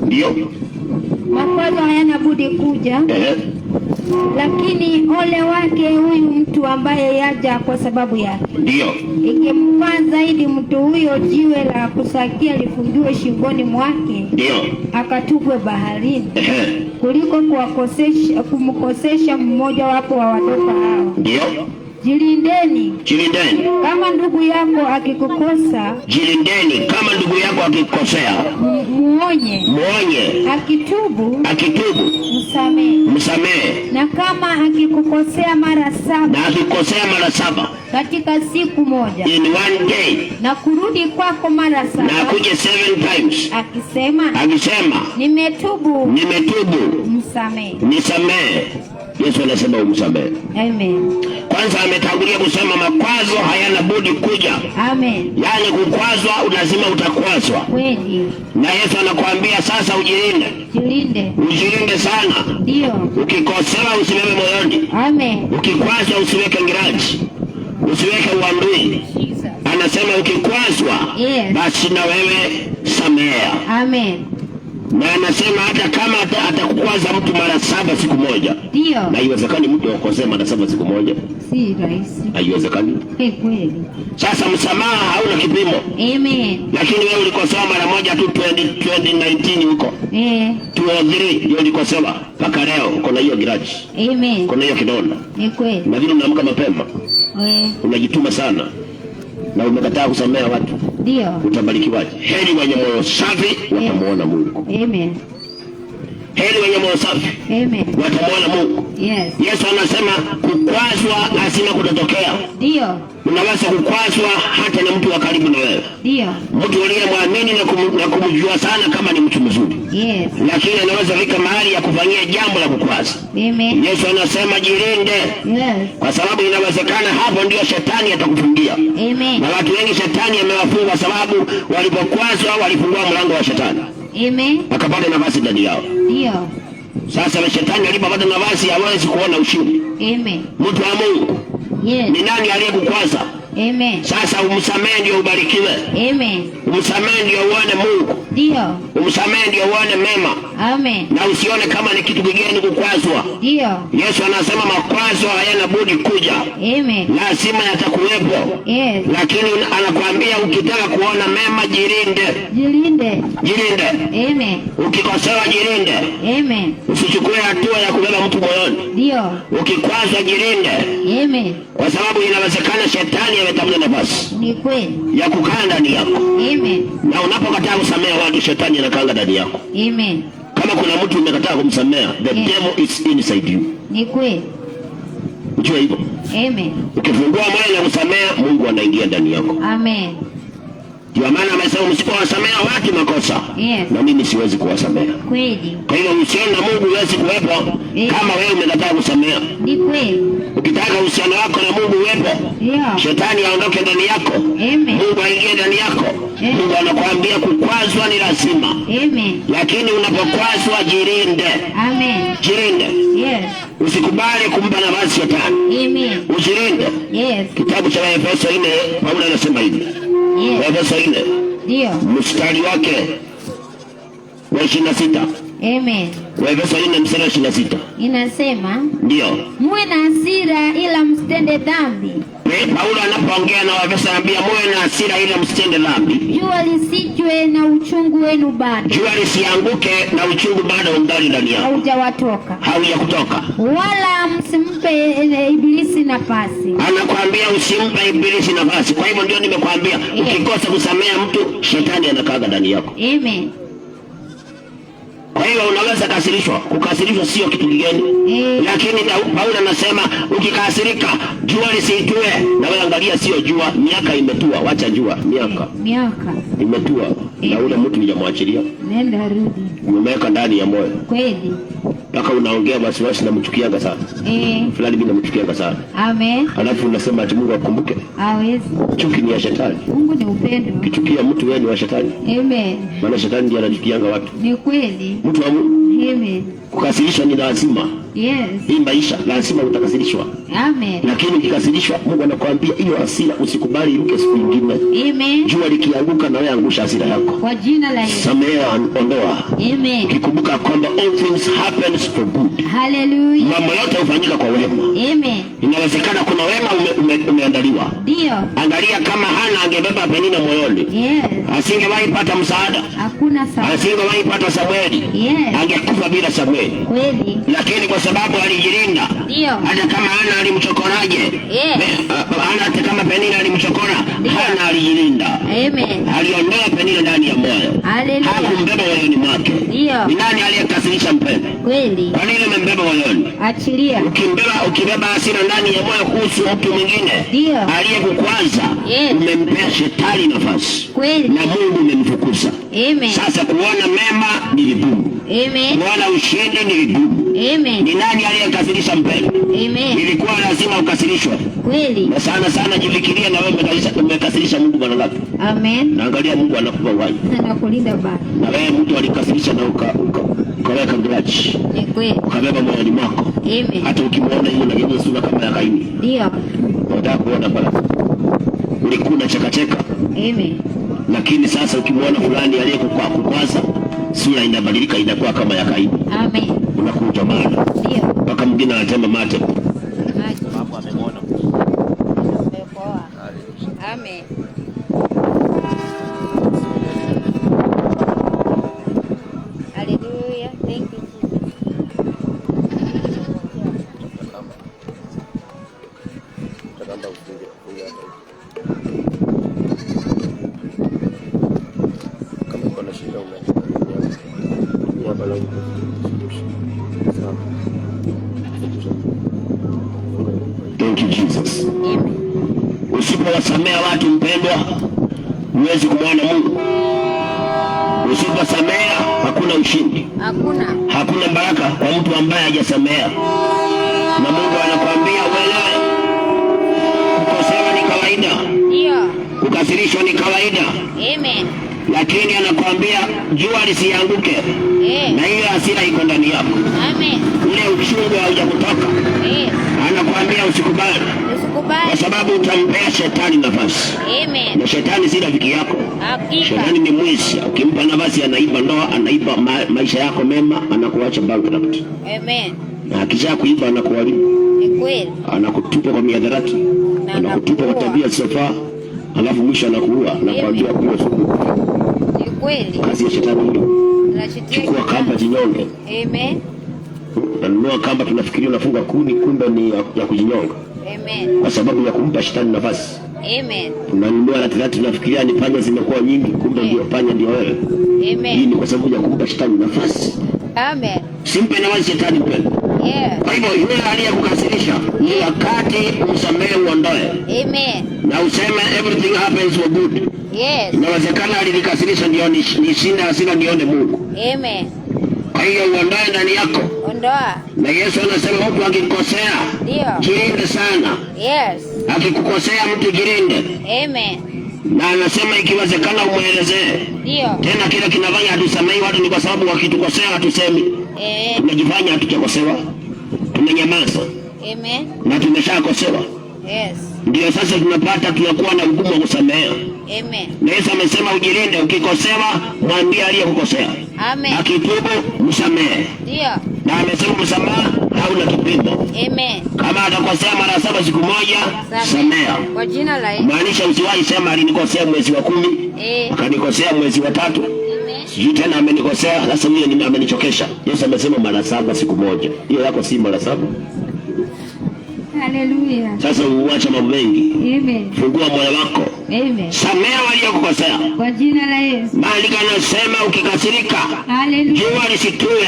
Ndio. Makwazo hayana budi kuja. Lakini ole wake huyu mtu ambaye yaja kwa sababu yake. Ndio. Ingemfaa zaidi mtu huyo jiwe la kusagia lifungiwe shingoni mwake. Ndio. Akatupwe baharini. Kuliko kumkosesha mmoja wapo wa watoto hao. Ndio. Jilindeni. Kama ndugu yako akikukosa. Jilindeni kama ndugu yako akikukosea. Muonye. Akitubu. Msamehe. Na kama akikukosea mara 7. Katika siku moja. In one day. Na kurudi kwako mara 7. Na akuje 7 times. Akisema. Nimetubu. Nisamehe. Yesu anasema umsamehe. Amen. Kwanza ametangulia kusema makwazo hayana budi kuja. Amen. Yaani kukwazwa lazima utakwazwa. Kweli. Na Yesu anakuambia sasa ujilinde. Ujilinde sana. Ndio. Ukikosewa usibebe moyoni. Amen. Ukikwazwa usiweke ngiraji. Usiweke uadui. Anasema ukikwazwa, basi na wewe samea. Amen. Na anasema hata kama atakukwaza mtu mara 7 siku moja. Ndio. Na haiwezekani mtu akukosea mara 7 siku moja. Si rahisi. Haiwezekani. Kweli. Sasa msamaha hauna kipimo. Amen. Lakini wewe ulikosewa mara moja tu 2019 huko. 2003 ndio ulikosewa. Mpaka leo uko na hiyo grudge. Amen. Uko na hiyo kidonda. Ni kweli. Na vile unaamka mapema. Unajituma sana. Na umekataa kusamea watu. Ndio. Utabarikiwaje? Heri wenye moyo safi watamuona Mungu. Amen. Heri wenye moyo safi. Amen. Watamuona Mungu. Yes. Yesu anasema kukwazwa lazima kutatokea. Ndio. Unaweza kukwazwa hata na mtu wa karibu na wewe. Ndio. Mtu aliyemwamini na kumjua sana kama ni mtu mzuri. Yes. Lakini anaweza fika mahali ya kufanyia jambo la kukwaza. Amen. Yesu anasema jilinde. Yes. Kwa sababu inawezekana hapo ndio shetani atakufungia. Amen. Na watu wengi shetani amewafunga sababu walipokwazwa walifungua mlango wa shetani. Amen. Akapata nafasi ndani yao. Ndio. Sasa shetani alipopata nafasi hawezi kuona ushindi. Amen. Mtu wa Mungu. Yes. Ni nani aliyekukwaza? Amen. Sasa umsamehe ndio ubarikiwe. Amen. Umsamehe ndio uone Mungu. Ndio. Umsamehe ndio uone mema. Amen. Na usione kama ni kitu kigeni kukwazwa. Ndio. Yesu anasema makwazo hayana budi kuja. Amen. Lazima yatakuwepo. Yes. Lakini anakuambia ukitaka kuona mema jirinde. Jirinde. Jirinde. Amen. Ukikosewa jirinde. Amen. Usichukue hatua ya kubeba mtu moyoni. Ndio. Ukikwazwa jirinde. Amen. Kwa sababu inawezekana shetani ametafuta nafasi. Ni kweli. Ya kukaa ndani yako. Amen. Na unapokataa kusamehe watu, shetani anakaa ndani yako. Amen. Kama kuna mtu umekataa kumsamehe, the devil is inside you. Ni kweli. Unajua hivyo? Amen. Ukifungua moyo na kusamehe, Mungu anaingia ndani yako. Amen. Ndio maana amesema msipowasamehe watu makosa, yes, na mimi siwezi kuwasamehe. Kweli. Kwa hiyo uhusiano na Mungu huwezi kuwepo kama wewe umekataa kusamehe. Ni kweli. Ukitaka uhusiano wako na Mungu uwepo, shetani aondoke ndani yako. Amen. Mungu aingie ndani yako. Mungu anakuambia kukwazwa ni lazima. Amen. Lakini unapokwazwa jirinde. Amen. Jirinde. Yes. Usikubali kumpa nafasi shetani. Amen. Ujirinde. Yes. Kitabu cha Efeso 4 Paulo anasema hivi. Yes. Efeso 4. Ndio. Mstari wake wa 26. Amen. Efeso 4 mstari wa 26. Inasema, ndio, muwe na hasira ila msitende dhambi. Paulo anapoongea na Waefeso anambia muwe na hasira ila msitende dhambi. Jua lisichwe na uchungu wenu bado. Jua lisianguke na uchungu bado ungali ndani yako. Haujawatoka. Haujakutoka. Wala msimpe ibilisi nafasi. Anakuambia usimpe ibilisi nafasi. Kwa hivyo ndio nimekuambia, ukikosa kusamea mtu, shetani anakaa ndani yako. Amen. Kwa hiyo unaweza kasirishwa. Kukasirishwa sio kitu kigeni. Lakini Paulo anasema ukikasirika, jua lisitue. Na wewe angalia, sio jua, miaka imetua. Wacha jua, miaka imetua. Na ule mtu hujamwachilia. Nenda rudi. Umeweka ndani ya moyo. Kweli. Mpaka unaongea wasiwasi na mchukianga sana. Fulani mimi namchukianga sana. Amen. Alafu unasema ati Mungu akumbuke. Hawezi. Chuki ni ya shetani. Mungu ni upendo. Kichukia mtu wewe ni wa shetani. Amen. Maana shetani ndiye anachukianga watu. Ni kweli. Mtu wa Mungu. Amen. Kukasirishwa ni lazima. Yes. Hii maisha lazima utakasirishwa. Amen. Lakini ukikasirishwa, Mungu anakuambia hiyo hasira usikubali iruke siku nyingine. Amen. Jua likianguka na wewe angusha hasira yako. Kwa jina la Yesu. Samea, ondoa. Amen. Ukikumbuka kwamba all things happens for good. Hallelujah. Mambo yote hufanyika kwa wema. Amen. Inawezekana kuna wema umeandaliwa. Ndio. Angalia kama Hana angebeba Penina moyoni. Yes. Asingewahi pata msaada. Hakuna sababu. Asingewahi pata Samueli. Yes. Angekufa bila Samueli. Kweli. Lakini kwa sababu alijilinda. Ndio. Hata kama Hana alimchokoraje. Hata kama Penina alimchokora, Hana alijilinda. Amen. Aliondoa Penina ndani ya moyo. Hallelujah. Hakumbeba moyoni mwake. Ndio. Ni nani aliyekasirisha mpendo? Kweli. Kwa nini umembeba moyoni? Achilia. Ukibeba hasira ndani ya moyo kuhusu mtu mwingine aliyekukwaza, umempea shetani nafasi. Kweli. Na Mungu umemfukuza. Amen. Sasa kuona mema ni vigumu. Amen. Kuona ushindi ni vigumu. Amen. Ni nani aliyekasirisha mpendo? Amen. Ilikuwa lazima ukasirishwe. Kweli. Na sana jifikiria na wewe umekasirisha Mungu mara ngapi? Amen. Na angalia Mungu anakupa uhai. Anakulinda baba. Na wewe mtu alikasirisha na ukaweka grudge. Ni kweli. Ukabeba moyoni mwako. Amen. Hata ukimwona yule anageuza sura kama ya Kaini. Ndio. Unataka kuona baba. Ulikuwa unacheka. Amen. Lakini sasa ukimwona fulani aliyekukwaza, sura inabadilika, inakuwa kama ya Kaini. Amen. Unakuja maana. Ndio. Mpaka mwingine anatema mate. Hapo amemwona. Amen. Hallelujah. Thank you. Thank you Jesus. Usipowasamea watu mpendwa, huwezi kumwona Mungu. Usiposamea hakuna ushindi. Hakuna baraka kwa mtu ambaye hajasamea. Na Mungu anakuambia uelewe, kukosewa ni kawaida. Ndio. Kukasirishwa ni kawaida. Amen. Lakini anakuambia jua lisianguke. Na hiyo hasira iko ndani yako. Amen. Ule uchungu haujakutoka, anakuambia usikubali, kwa sababu utampea shetani nafasi. Amen. Na shetani si rafiki yako. Shetani ni mwizi. Ukimpa nafasi anaiba ndoa, anaiba maisha yako mema, anakuacha bankrupt. Amen. Na akisha kuiba anakuharibu. Ni kweli. Anakutupa kwa mihadarati, anakutupa kwa tabia zisizofaa, alafu mwisho anakuua, anakuambia kuwa sugu. Ni kweli. Kazi ya shetani hiyo. Chukua kamba jinyonge. Amen. Nanunua kamba, tunafikiria unafunga kuni, kumbe ni ya kujinyonga. Amen. Kwa sababu ya kumpa shetani nafasi. Amen. Unanunua latilati, tunafikiria ni panya zimekuwa nyingi, kumbe ndio panya ndio wewe. Amen. Hii ni kwa sababu ya kumpa shetani nafasi. Amen. Simpe nafasi shetani mpendo. Yeah. Kwa hivyo yule aliyekukasirisha ni wakati umsamehe, uondoe. Amen. Na useme everything happens for good. Yes. Inawezekana alinikasirisha ndio nisinde hasira nione Mungu. Amen. Kwa hiyo uondoe ndani yako. Ondoa. Na Yesu anasema mtu akikosea, ndio, jirinde sana. Yes. Akikukosea mtu jirinde. Amen. Na anasema ikiwezekana umuelezee. Ndio. Tena kile kinafanya hatusamei watu ni kwa sababu wakitukosea hatusemi. Tunajifanya hatujakosewa. Tumenyamaza. Amen. Na tumeshakosewa. Yes. Ndio sasa tunapata tunakuwa na hukumu wa kusamea. Amen. Na Yesu amesema ujilinde, ukikosewa mwambie aliyekukosea. Amen. Akitubu msamehe. Ndio. Na amesema msamaha hauna kipimo. Amen. Kama atakosea mara 7 siku moja, samea. Kwa jina la Yesu. Maanisha usiwahi sema alinikosea mwezi wa 10, akanikosea mwezi wa 3. Amen. Sijui tena amenikosea, sasa huyo amenichokesha. Yesu amesema mara 7 siku moja. Hiyo yako si mara 7. Haleluya. Sasa uache mambo mengi. Amen. Fungua moyo wako. Amen. Samea waliokukosea. Kwa jina la Yesu. Maandiko yanasema ukikasirika, haleluya, jua lisitue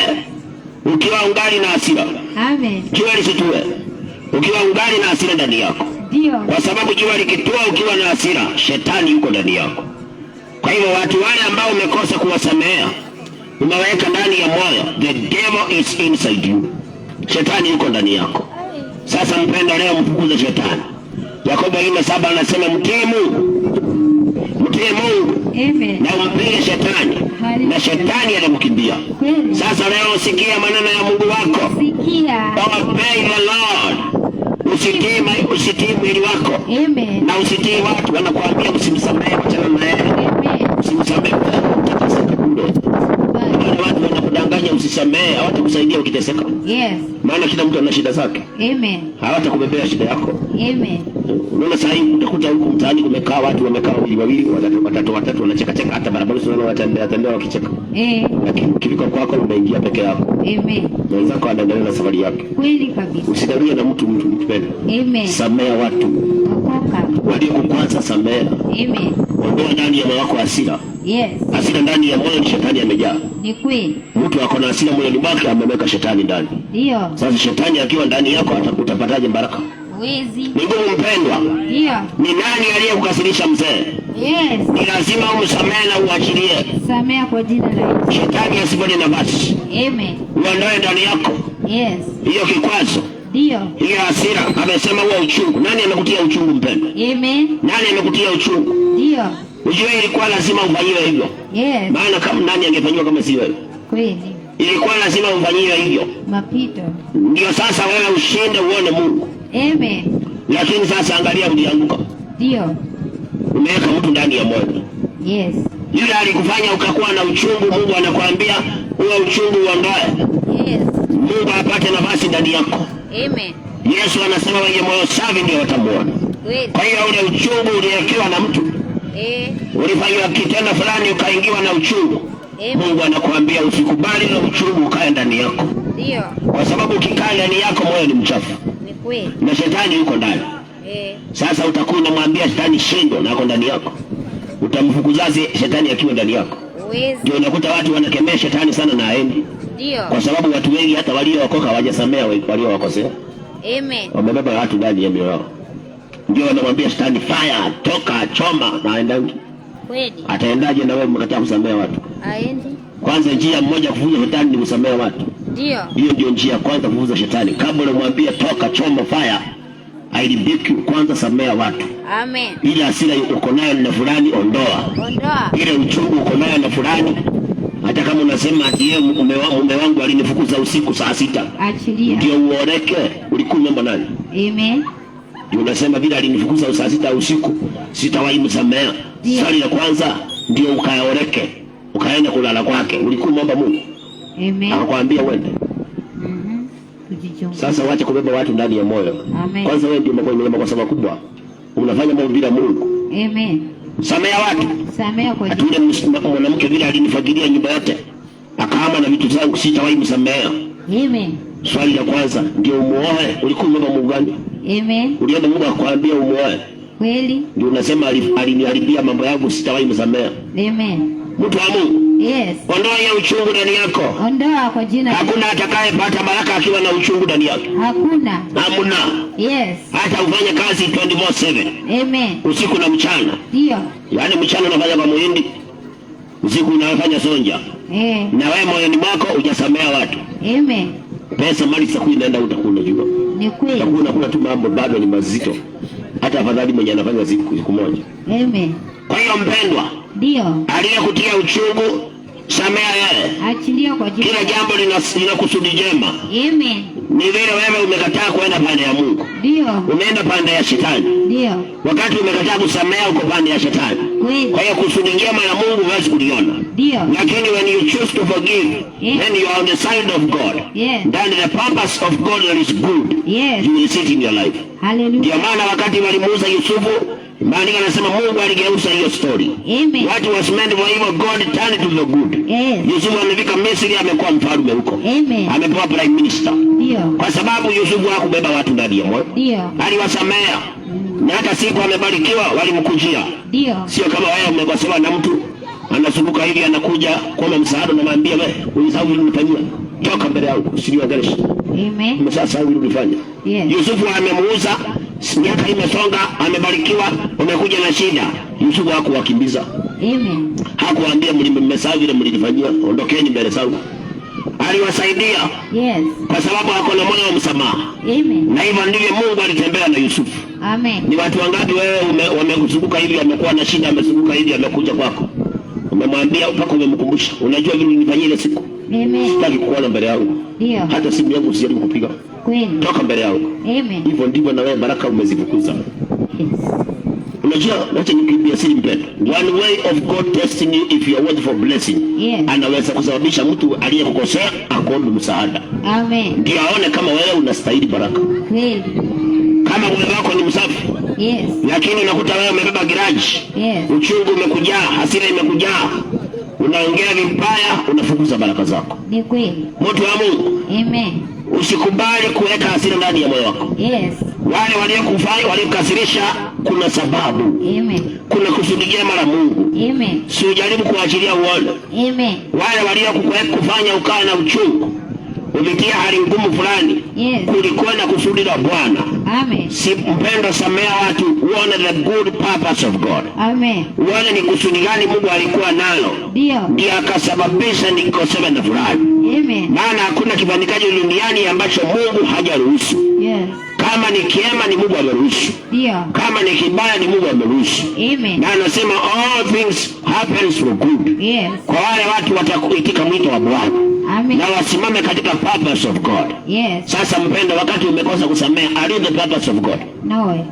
ukiwa ungali na hasira. Amen. Jua lisitue ukiwa ungali na hasira ndani yako. Ndio. Kwa sababu jua likitua ukiwa na hasira, shetani yuko ndani yako. Kwa hivyo watu wale ambao umekosa kuwasamea, umeweka ndani ya moyo, the devil is inside you. Shetani yuko ndani yako. Sasa mpenda, leo mfukuze shetani. Yakobo 4:7 anasema mtii Mungu. Mtii Mungu. Amen. Na umpige shetani. Na shetani atakukimbia. Sasa leo sikia maneno ya Mungu wako. Sikia. Obey the Lord. Usitii mwili wako. Amen. Na usitii watu wanakuambia usimsamehe, achana naye. Amen. Usimsamehe, utateseka bure. Watu wanakudanganya usisamehe, hawatakusaidia ukiteseka. Yes. Maana kila mtu ana shida zake. Amen. Hawatakubebea shida yako. Amen. Unaona sasa hivi utakuta huko mtaani kumekaa watu wamekaa wawili, watatu wanacheka cheka, hata barabarani unaona watembea wakicheka. Lakini ukifika kwako umeingia peke yako. Amen. Mwenzako anaendelea na safari yake. Kweli kabisa. Usidanganye na mtu mpende. Amen. Samea watu. Waliokukwaza samea. Amen. Ondoa ndani ya moyo wako hasira. Yes. Hasira ndani ya moyo ni shetani amejaa. Ni kweli. Mtu ako na hasira moyoni mwake ameweka shetani ndani. Ndio. Sasa shetani akiwa ndani yako utapataje baraka? Wezi. Ni ngumu mpendwa. Ndio. Ni nani aliyekukasirisha mzee? Yes. Ni lazima umsamehe na uachilie. Samea kwa jina la Yesu. Shetani asipone nafasi. Amen. Uondoe ndani yako. Yes. Hiyo kikwazo. Ndio. Hiyo hasira, amesema huwa uchungu. Nani amekutia uchungu mpendwa? Amen. Nani amekutia uchungu? Ndio. Ujue ilikuwa lazima ufanyiwe hivyo. Yes. Maana kama nani angefanywa kama si wewe? Kweli. Ilikuwa lazima ufanyiwe hivyo. Mapito. Ndio sasa wewe ushinde uone Mungu. Amen. Lakini sasa angalia ulianguka. Ndio. Umeweka mtu ndani ya moyo. Yes. Yule alikufanya ukakuwa na uchungu, Mungu anakuambia huo uchungu uondoe. Yes. Mungu apate nafasi ndani yako. Amen. Yesu anasema wenye moyo safi ndio watamuona. Kwa hiyo ule uchungu uliwekewa na mtu, ulifanywa kitendo fulani ukaingiwa na uchungu, Mungu anakuambia usikubali na uchungu ukae ndani yako. Ndio. Kwa sababu ukikaa ndani yako moyo ni mchafu. Ni kweli. Na shetani yuko ndani. Sasa utakuwa unamwambia shetani shindo na yuko ndani yako. Utamfukuzaje shetani akiwa ndani yako? Ndio unakuta watu wanakemea shetani sana na haendi. Ndio. Kwa sababu watu wengi hata waliookoka hawajasamea waliowakosea. Amen. Wamebeba watu ndani ya mioyo yao. Ndio wanamwambia shetani fire, toka, choma, na aendangi. Kweli. Ataendaje na wewe mkataa kusamea watu? Aendi. Kwanza njia moja kufuza shetani ni kusamea watu. Ndio. Hiyo ndio njia kwanza kufuza shetani. Kabla unamwambia toka, choma, fire, aidibiki kwanza samea watu. Amen. Ile hasira uko nayo na fulani ondoa. Ondoa. Ile uchungu uko nayo na fulani Hata kama unasema ati yeye mume wangu alinifukuza usiku saa 6. Achilia. Ndio uoreke, ulikuwa mambo nani? Amen. Ndio unasema bila alinifukuza saa 6 usiku, sitawahi msamea. Swali la kwanza ndio ukaoreke. Ukaenda kulala kwake, ulikuwa mambo Mungu. Amen. Akakwambia uende. Sasa wacha kubeba watu ndani ya moyo. Amen. Kwanza wewe ndio makosa makubwa. Unafanya mambo bila Mungu. Amen. Samea watu. Samea kwa Atule mwanamke vile alinifagilia nyumba yote. Akaama na vitu zangu, sitawahi msamea. Amen. Swali la kwanza ndio umuoe, ulikuwa mbeba Mungu gani? Amen. Ulienda Mungu akwambia umuoe. Kweli. Ndio unasema aliniharibia mambo yangu, sitawahi msamea. Amen. Mtu wa Mungu. Yes. Ondoa ya uchungu ndani yako. Ondoa kwa jina. Hakuna atakayepata baraka akiwa na uchungu ndani yake. Hakuna. Hamna. Yes. Hata ufanye kazi 24/7. Amen. Usiku na mchana. Ndio. Yaani mchana unafanya kwa muhindi, usiku unafanya sonja. Na wewe moyoni mwako hujasamea watu. Amen. Pesa mali za kuinaenda utakuna jua. Ni kweli. Kuna tu mambo bado ni mazito. Hata afadhali mwenye anafanya siku moja. Amen. Kwa hiyo mpendwa, ndio aliyekutia uchungu, samea yeye. Achilia kwa jina. Kila jambo lina kusudi jema. Amen. Ni vile wewe umekataa kwenda pande ya Mungu. Ndio. Umeenda pande ya shetani. Ndio. Wakati umekataa kusamea uko pande ya shetani. Kweli. Kwa hiyo kusudi jema la Mungu huwezi kuliona. Ndio. Lakini when you choose to forgive, then you are on the side of God. Yes. Then the purpose of God that is good. Yes. You will see it in your life. Hallelujah. Ndio maana wakati walimuuza Yusufu, maandiko yanasema Mungu aligeuza hiyo story. Amen. What was meant for evil, God turned to the good. Yes. Yusufu amefika Misri, amekuwa mfalme huko. Amen. Amepewa prime minister. Ndio. Kwa sababu Yusufu hakubeba watu ndani ya moyo. Ndio. Aliwasamea. Na hata siku amebarikiwa walimkujia. Ndio. Sio kama wewe umekosewa na mtu anazunguka hivi anakuja kwa msaada na mwambie wewe ulisahau ulinifanyia. Toka mbele yangu usiniangalie. Amen. Umesahau ulifanya. Yes. Yusufu amemuuza, miaka imesonga, amebarikiwa, umekuja na shida. Yusufu hakuwakimbiza. Amen. Hakuambia mmesahau vile mlinifanyia, ondokeni mbele zangu. Aliwasaidia. Yes. Kwa sababu hako na moyo wa msamaha. Amen. Na hivyo ndivyo Mungu alitembea na Yusufu. Amen. Ni watu wangapi wewe wamekuzunguka hivi, amekuwa na shida, amezunguka hivi, amekuja kwako. Umemwambia mpaka umemkumbusha. Unajua vile nilifanyia ile siku. Amen. Sitaki kuona mbele yangu. Ndio. Hata simu yangu usijaribu kupiga. Kweli. Toka mbele yangu. Amen. Hivyo ndivyo na wewe baraka umezifukuza. Yes. Unajua wacha nikwambie siri mpendwa. One way of God testing you if you are worthy for blessing. Yes. Anaweza kusababisha mtu aliyekukosea akuombe msaada. Amen. Ndio aone kama wewe unastahili baraka. Kweli. Kama moyo wako ni msafi. Yes. Lakini unakuta wewe umebeba giraji. Yes. Uchungu umekujaa, hasira imekujaa. Unaongea vibaya, unafukuza baraka zako. Ni kweli. Mtu wa Mungu. Amen. Usikubali kuweka hasira ndani ya moyo wako. Yes. Wale waliokufanya, waliokasirisha, kuna sababu. Amen. Kuna kusudi jema la Mungu. Amen. Si ujaribu kuachilia uone. Amen. Wale waliokufanya ukae na uchungu, umetia hali ngumu fulani. Yes. Kulikuwa na kusudi la Bwana. Amen. Si mpendo, samea watu, uone the good purpose of God. Amen. Uone ni kusudi gani Mungu alikuwa nalo. Ndio. Ndio akasababisha nikosewe na fulani. Amen. Maana hakuna kifanyikacho duniani ambacho Mungu hajaruhusu. Yes. Kama ni kiema ni Mungu ameruhusu. Ndio. Kama ni kibaya ni Mungu ameruhusu. Amen. Na anasema all things happens for good. Yes. Kwa wale watu watakuitika mwito wa Bwana. Amen. Na wasimame katika purpose of God. Yes. Sasa mpendo, wakati umekosa kusamea, are you the purpose of God? No.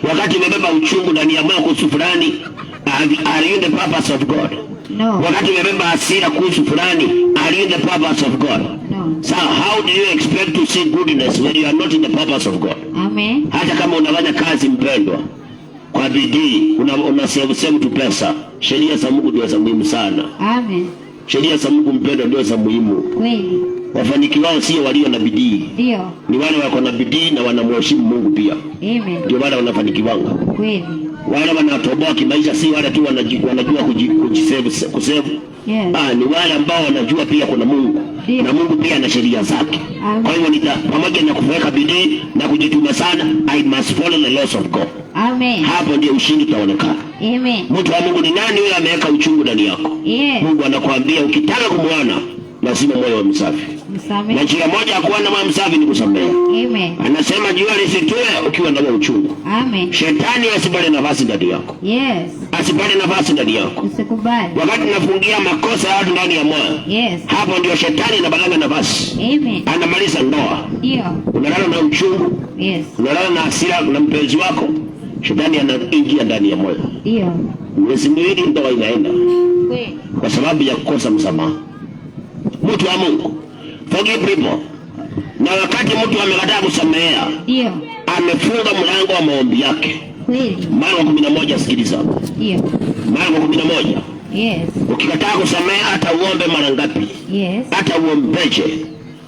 Wakati umebeba uchungu ndani ya moyo kuhusu fulani, are you the purpose of God? No. Wakati umebeba hasira kuhusu fulani, are you the purpose of God? No. So how do you expect to see goodness when you are not in the purpose of God? Amen. Hata kama unafanya kazi mpendwa kwa bidii, una save tu pesa, sheria za Mungu ndio za muhimu sana. Amen. Sheria za Mungu mpendwa ndio za muhimu. Kweli. Wafanikiwao sio walio na bidii. Ndio. Ni wale wako na bidii na wanamheshimu Mungu pia. Amen. Ndio wale wanafanikiwanga. Kweli. Wale wanatoboa kimaisha si wale tu wanajua kusave. Yes. Ni wale ambao wanajua pia kuna Mungu. Dio. Na Mungu pia ana sheria zake. Kwa hiyo pamoja na kuweka bidii na kujituma sana, I must follow the laws of God. Amen. Hapo ndio ushindi utaonekana. Amen. Mtu wa Mungu ni nani yule ameweka uchungu ndani yako? Yes. Mungu anakuambia ukitaka kumwona lazima moyo wa msafi. Na njia moja ya kuwa na moyo msafi ni kusamehe. Amen. Anasema jua lisitue ukiwa na uchungu. Amen. Shetani asipate nafasi ndani yako. Yes. Asipate nafasi ndani yako. Usikubali. Wakati unafungia makosa ya watu ndani ya moyo. Yes. Hapo ndio shetani anapata nafasi. Amen. Anamaliza ndoa. Ndio. Unalala na uchungu. Yes. Unalala na hasira na mpenzi wako. Shetani anaingia ndani ya moyo. Ndio. Mwezi miwili ndoa inaenda. Kweli. Kwa sababu ya kukosa msamaha. Mtu wa Mungu, forgive people. Na wakati mtu amekataa kusamehea, ndio amefunga mlango wa maombi yake. Kweli. Marko 11, sikiliza. Ndio. Marko 11. Yes. Ukikataa kusamehea hata uombe mara ngapi? Yes. Hata uombeje,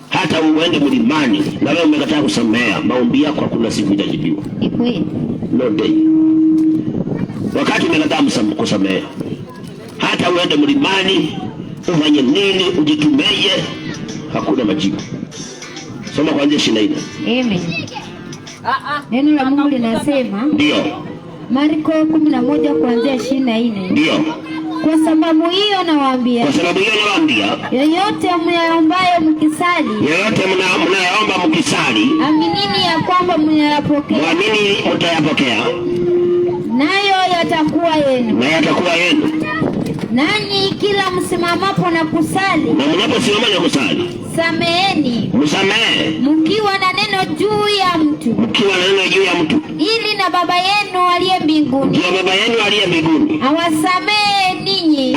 hata uende mlimani, na wewe umekataa kusamehea, maombi yako hakuna siku itajibiwa. Ni kweli. No day. Wakati umekataa kusamehea, hata uende mlimani, ufanye nini, ujitumeje, hakuna majibu. Soma kuanzia 24. Amen. Neno la Mungu linasema, ndio. Marko 11 kuanzia 24. Ndio. Kwa sababu hiyo nawaambia, yoyote mnayaombayo mkisali, aminini ya kwamba mnayapokea, muamini mtayapokea, nayo yatakuwa yenu. Nanyi kila msimamapo na kusali, na mnaposimama na kusali, sameheni, msamehe mkiwa na neno juu ya mtu, ili na Baba yenu aliye mbinguni, awasamehe ninyi.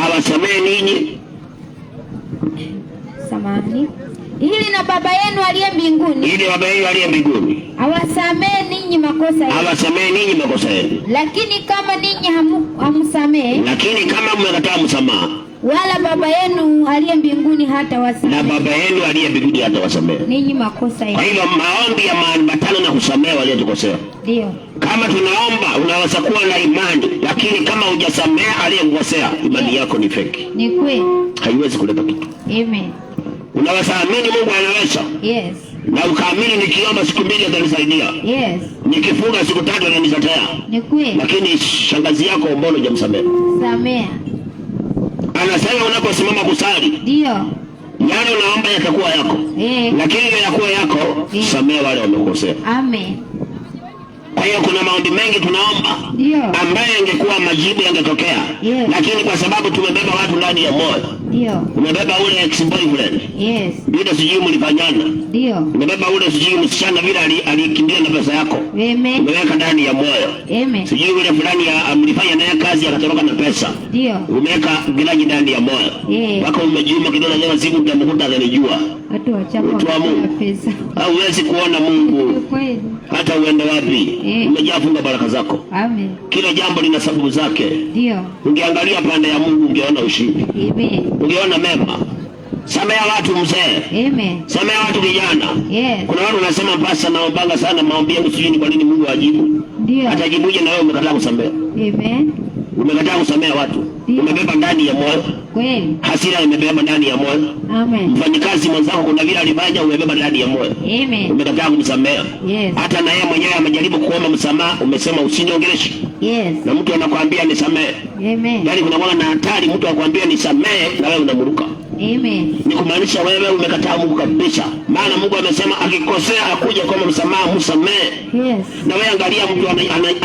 Samahani. Ili na Baba yenu aliye mbinguni, awasamehe ninyi makosa yenu. Lakini kama ninyi hamsamehe, mmekataa msamaha, wala Baba yenu aliye mbinguni hata wasamehe, ninyi makosa yenu. Kwa hivyo maombi yameambatana na kusamehe waliotukosea. Ndio. Kama tunaomba, unaweza kuwa na imani, lakini kama hujasamehe aliyekukosea, imani yako ni fake. Ni kweli. Haiwezi kuleta kitu. Amen. Unaweza amini Mungu anaweza. Yes. Na ukaamini nikiomba siku 2 atanisaidia. Yes. Nikifunga siku 3 ananisatea. Ni kweli. Lakini shangazi yako mbona hujamsamehe? Samea. Anasema unaposimama kusali, ndio, yale unaomba yatakuwa yako. Lakini ile yakuwa yako, samehe wale wamekosea. Amen. Kwa hiyo kuna maombi mengi tunaomba ambayo yangekuwa majibu yangetokea. Lakini kwa sababu tumebeba watu ndani ya moyo. Umebeba ule ex-boyfriend. Bila sijui mlifanyana. Umebeba ule sijui msichana vile alikimbia na pesa yako. Umeweka ndani ya moyo. Sijui ule fulani mlifanya naye kazi akatoroka na pesa. Umeweka gilaji ndani ya moyo. Wako umejuma kidogo leo siku utamkuta ananijua. Watu wa Mungu. Hauwezi kuona Mungu. Hata uende wapi. Umejaa funga baraka zako. Amen. Kila jambo lina sababu zake. Ndio. Ungeangalia pande ya Mungu ungeona ushindi. Amen. Ungeona mema. Samea watu mzee. Amen. Samea watu vijana. Yes. Kuna watu wanasema pasa naombanga sana maombi yangu sijui kwa nini Mungu ajibu. Ndio. Atajibuje na wewe umekataa kusamea? Amen. Umekataa kusamea watu. Umebeba ndani ya moyo. Kweli. Hasira imebeba ndani ya moyo. Amen. Mfanyikazi mwenzako kuna vile alifanya umebeba ndani ya moyo. Amen. Umekataa kumsamea. Yes. Hata na yeye mwenyewe amejaribu kuomba msamaha, umesema usiniongeleshe. Yes. Na mtu anakuambia nisamee. Amen. Yaani kuna mwana na hatari mtu akwambia nisamee na wewe unamruka. Amen. Ni kumaanisha wewe umekataa Mungu kabisa. Maana Mungu amesema akikosea akuja kwa msamaha msamee. Yes. Na wewe angalia mtu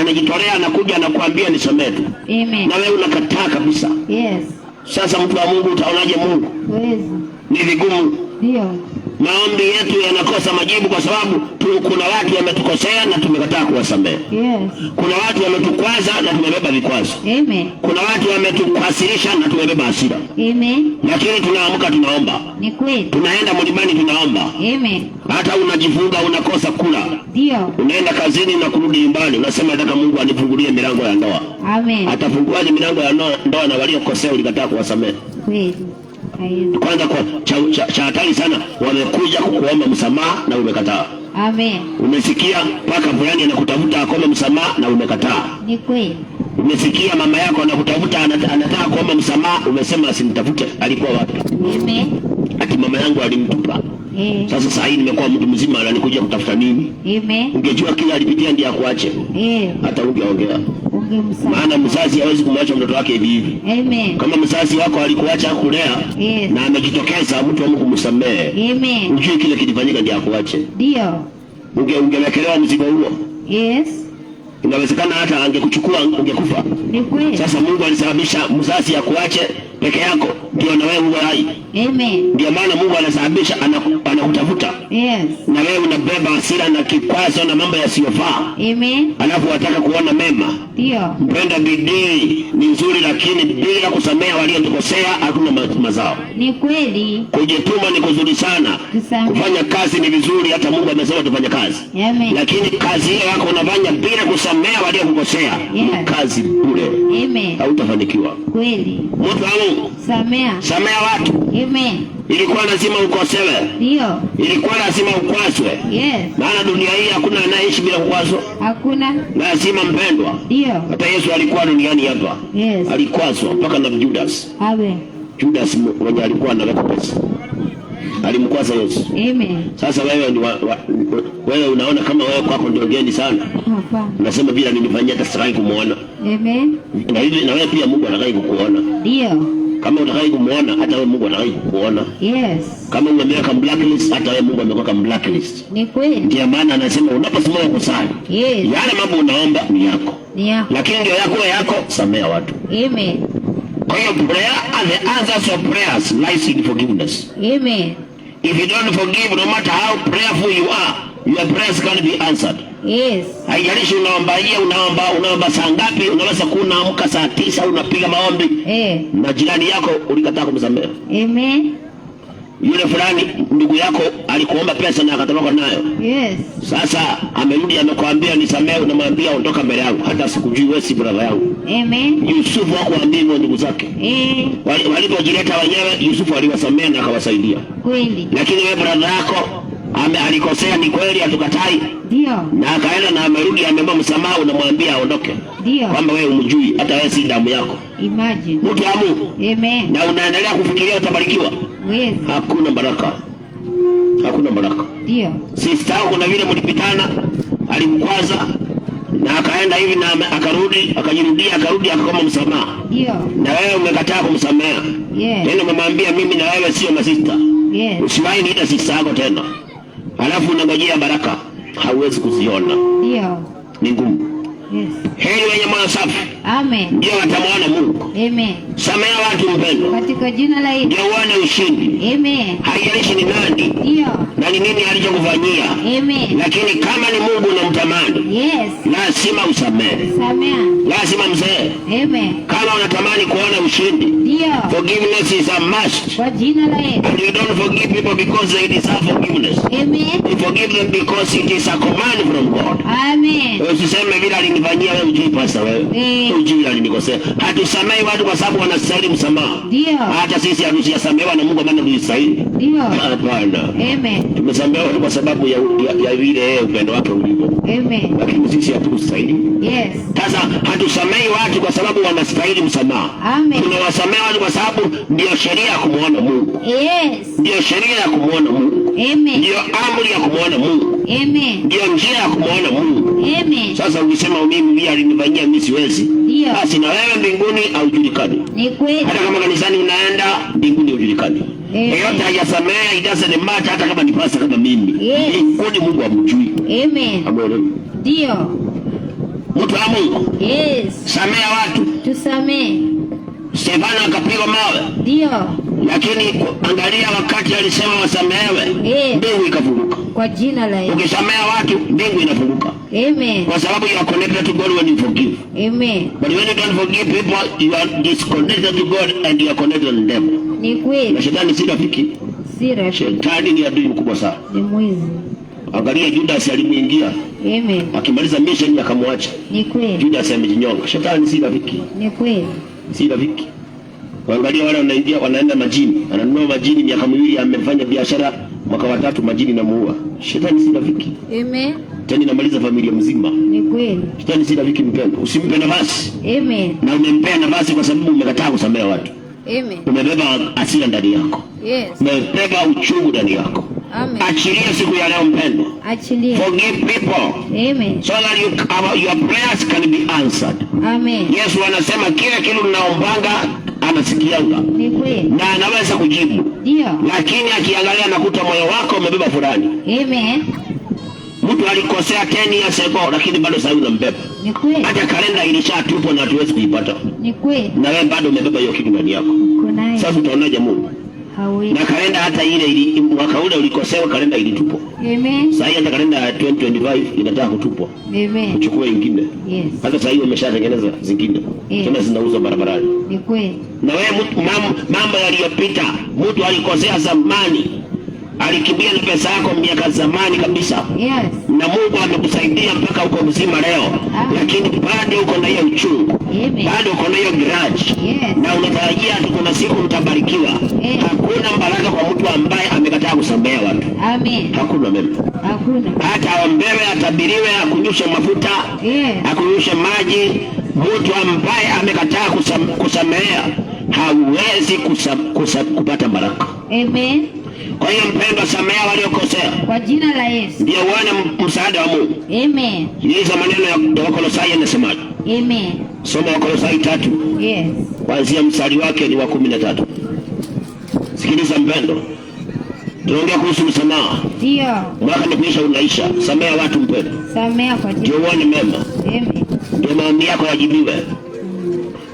anajitolea anakuja anakuambia nisamee tu. Amen. Na wewe unakataa kabisa. Yes. Sasa mtu wa Mungu utaonaje Mungu? Wezi. Ni vigumu. Ndio. Maombi yetu yanakosa majibu kwa sababu kuna watu wametukosea na tumekataa kuwasamehe. Yes. Kuna watu wametukwaza na tumebeba vikwazo. Amen. Kuna watu wametukasirisha na tumebeba hasira. Amen. Lakini tunaamka tunaomba. Ni kweli. Tunaenda mlimani tunaomba. Amen. Hata unajifunga unakosa kula. Ndio. Unaenda kazini na kurudi nyumbani unasema nataka Mungu anifungulie milango ya ndoa. Amen. Atafunguaje milango ya ndoa na waliokosea ulikataa kuwasamehe? Kweli. Kwanza kwa cha hatari sana wamekuja kukuomba msamaha na umekataa. Amen. Umesikia paka fulani anakutafuta akome msamaha na umekataa. Ni kweli. Umesikia mama yako anakutafuta anataka kuomba msamaha umesema asinitafute, alikuwa wapi? Amen. Ati mama yangu alimtupa. Sasa sasa hivi nimekuwa mtu mzima ananikuja kutafuta nini? Amen. Ungejua kila alipitia ndiye akuache. Hata ungeongea. Maana mzazi hawezi kumwacha mtoto wake hivi hivi. Amen. Kama mzazi wako alikuacha kulea, yes, na amejitokeza mtu wa Mungu kumsamehe. Amen. Ujue kile kilifanyika ndio akuache. Ndio. Ungewekelewa mzigo huo. Yes. Inawezekana hata angekuchukua ungekufa. Ni kweli. Sasa Mungu alisababisha mzazi akuache peke yako ndio na wewe uwe hai. Amen. Ndio maana Mungu anasababisha anakutafuta. Yes. Na wewe unabeba hasira na kikwazo na mambo yasiyofaa. Amen. Alafu wataka kuona mema. Ndio. Mpenda bidii ni nzuri, lakini bila kusamea waliotukosea hakuna mazao. Ni kweli. Kujituma ni kuzuri sana. Kufanya kazi ni vizuri, hata Mungu amesema tufanye kazi. Amen. Lakini kazi hiyo yako unafanya bila kusamea waliokukosea, yes, kazi bure. Amen. Hautafanikiwa. Kweli. Mtu wa Mungu, samea watu. Amen. Ilikuwa lazima ukosewe. Ndio. Ilikuwa lazima ukwazwe. Yes. Maana dunia hii hakuna anayeishi bila kukwazwa. Hakuna. Lazima mpendwa. Ndio. Hata Yesu alikuwa duniani hapa. Yes. Alikwazwa mpaka na Judas. Amen. Judas mwenye alikuwa analeta pesa alimkwaza Yesu. Amen. Sasa wewe unaona kama wewe kwako ndio geni sana. Hapana. Unasema bila nilifanyia hata sitaki kumuona. Amen. Na wewe pia Mungu anataka kukuona. Ndio. Kama unataka kumuona hata wewe Mungu anataka kukuona. Yes. Kama umeweka blacklist hata wewe Mungu ameweka blacklist. Ni kweli. Ndio maana anasema unaposimama kusali, yes, yale mambo unaomba ni yako. Ni yako. Lakini ndio yako samea watu. Amen. Kwa hiyo prayer and the answers of prayers lies in forgiveness. Amen. If you don't forgive, no matter how prayerful you are, your prayers can't be answered. Yes. Haijalishi unaomba saa ngapi, unaweza kuamka saa 9 unapiga maombi. Na jirani yako ulikataa kumsamehe. Amen. Yule fulani ndugu yako alikuomba pesa na akatoroka nayo. Yes. Sasa amerudi amekwambia nisamehe, unamwambia ondoka mbele yangu, hata sikujui wewe si brother yangu. Amen. Yusufu hakuambia hivyo ndugu zake. Walipojileta wenyewe Yusufu aliwasamehe na akawasaidia. Kweli. Lakini wewe brother yako alikosea, ni kweli, hatukatai. Ndio. Na akaenda na amerudi ameomba msamaha, unamwambia aondoke. Ndio. Kwamba wewe umjui, hata wewe si damu yako. Imagine. Mtu wa Mungu. Amen. Na unaendelea kufikiria utabarikiwa. Yes. Hakuna baraka. Hakuna baraka. Ndio. Sister yako kuna vile mlipitana, alimkwaza na akaenda hivi na akarudi, akajirudia, akarudi akaomba msamaha. Ndio. Na wewe umekataa kumsamehe. Yes. Tena umemwambia mimi na wewe sio masista. Yes. Usiwahi niita sister yako tena. Alafu unangojea baraka, hauwezi kuziona. Ndio. Ni ngumu. Yes. Heri wenye moyo safi. Amen. Ndio watamwona Mungu. Amen. Samea watu mpendwa. Katika jina la Yesu. Ndio uone ushindi. Amen. Haijalishi ni nani. Ndio. Na ni nini alichokufanyia. Amen. Lakini kama ni Mungu unamtamani. Yes. Lazima usamehe. Samea. Lazima mzee. Amen. Kama unatamani kuona ushindi. Ndio. Forgiveness is a must. Kwa jina la Yesu. And you don't forgive people because they deserve forgiveness. Amen. You forgive them because it is a command from God. Amen. Usiseme vile alinifanyia wewe ujui pasa wewe. Ujui alinikosea. Hatusamei watu kwa sababu wanastahili msamaha. Ndio. Hata sisi hatusamehewa na Mungu maana tulistahili. Ndio. Hapana. Amen. Tumesamehewa kwa sababu ya vile upendo wake ulivyo. Amen. Lakini sisi hatukustahili. Yes. Sasa hatusamei watu kwa sababu wanastahili msamaha. Amen. Tunawasamea watu kwa sababu ndio sheria ya kumuona Mungu. Yes. Ndio sheria ya kumuona Mungu. Amen. Ndio amri ya kumuona Mungu. Amen. Ndio njia ya kumuona Mungu. Amen. Sasa ukisema mimi alinifanyia mimi siwezi. Ndio. Basi na wewe mbinguni haujulikani. Ni kweli. Hata kama kanisani unaenda mbinguni haujulikani. Yeyote hajasamea it doesn't matter, hata kama ni pasta kama mimi. Yes. Mbinguni Mungu hamjui. Amen. Amen. Ndio. Mtu wa Mungu. Yes. Samea watu. Tusamee. Stefano akapigwa mawe. Ndio. Lakini angalia wakati alisema wasamehewe, mbingu ikafunguka. Kwa jina la Yesu. Ukisamea watu mbingu inafunguka. Amen. Kwa sababu you are connected to God when you forgive. Amen. But when you don't forgive people, you are disconnected to God and you are connected to them. Ni kweli. Na shetani si rafiki. Si rafiki. Shetani ni adui mkubwa sana. Ni mwizi. Angalia Judas alimuingia. Amen. Akimaliza mission akamwacha. Ni kweli. Judas amejinyonga. Shetani si rafiki. Ni kweli. Si rafiki. Angalia wale wanaenda majini. Ananunua majini miaka miwili, amefanya biashara mwaka wa 3 majini na muua. Shetani si rafiki. Amen. Tena inamaliza familia mzima. Ni kweli. Shetani si rafiki mpendwa. Usimpe nafasi. Amen. Na umempea nafasi kwa sababu umekataa kusamehe watu. Amen. Umebeba hasira ndani yako. Yes. Umebeba uchungu ndani yako. Amen. Achilia siku ya leo mpendwa. Achilia. Forgive people. Amen. So that your prayers can be answered. Amen. Yesu anasema kile kitu mnaombanga anasikianga. Ni kweli. Na anaweza kujibu. Ndio. Lakini akiangalia nakuta moyo wako umebeba fulani. Amen. Mtu alikosea 10 years ago lakini bado sasa unambeba. Ni kweli. Hata kalenda ilishatupwa na hatuwezi kuipata. Ni kweli. Na wewe bado umebeba hiyo kitu ndani yako. Kuna sasa utaonaje Mungu? Hawezi. Na kalenda hata ile mwaka ule ulikosewa kalenda ilitupwa. Amen. Sasa hata kalenda ya 2025 inataka kutupwa. Amen. Uchukue nyingine. Yes. Hata sasa hiyo umeshatengeneza zingine. Tena zinauzwa barabarani. Ni kweli. Na wewe mambo yaliyopita, mtu alikosea zamani, alikimbia na pesa yako miaka zamani kabisa. Yes. Na Mungu amekusaidia mpaka uko mzima leo. Lakini bado uko na hiyo uchungu. Bado uko na hiyo grudge. Yes. Na unatarajia tu kuna siku mtabarikiwa. Hakuna baraka kwa mtu ambaye amekataa kusamehe watu. Amen. Hakuna mema. Hakuna. Hata aombewe, atabiriwe, akunyushe mafuta, akunyushe maji, mtu ambaye amekataa kusamehea hawezi kupata baraka. Amen. Kwa hiyo mpendwa, samea waliokosea kwa jina la Yesu, ndio uone msaada wa Mungu. Amen. Hizo maneno ya Wakolosai yanasemaje? Amen. Soma Wakolosai 3. Yes. Kuanzia mstari wake ni wa 13. Sikiliza mpendwa. Tunaongea kuhusu msamaha. Ndio. Mwaka ni kuisha unaisha. Samea watu mpendwa. Samea kwa jina. Ndio uone mema. Amen. Ndio maombi yako yajibiwe.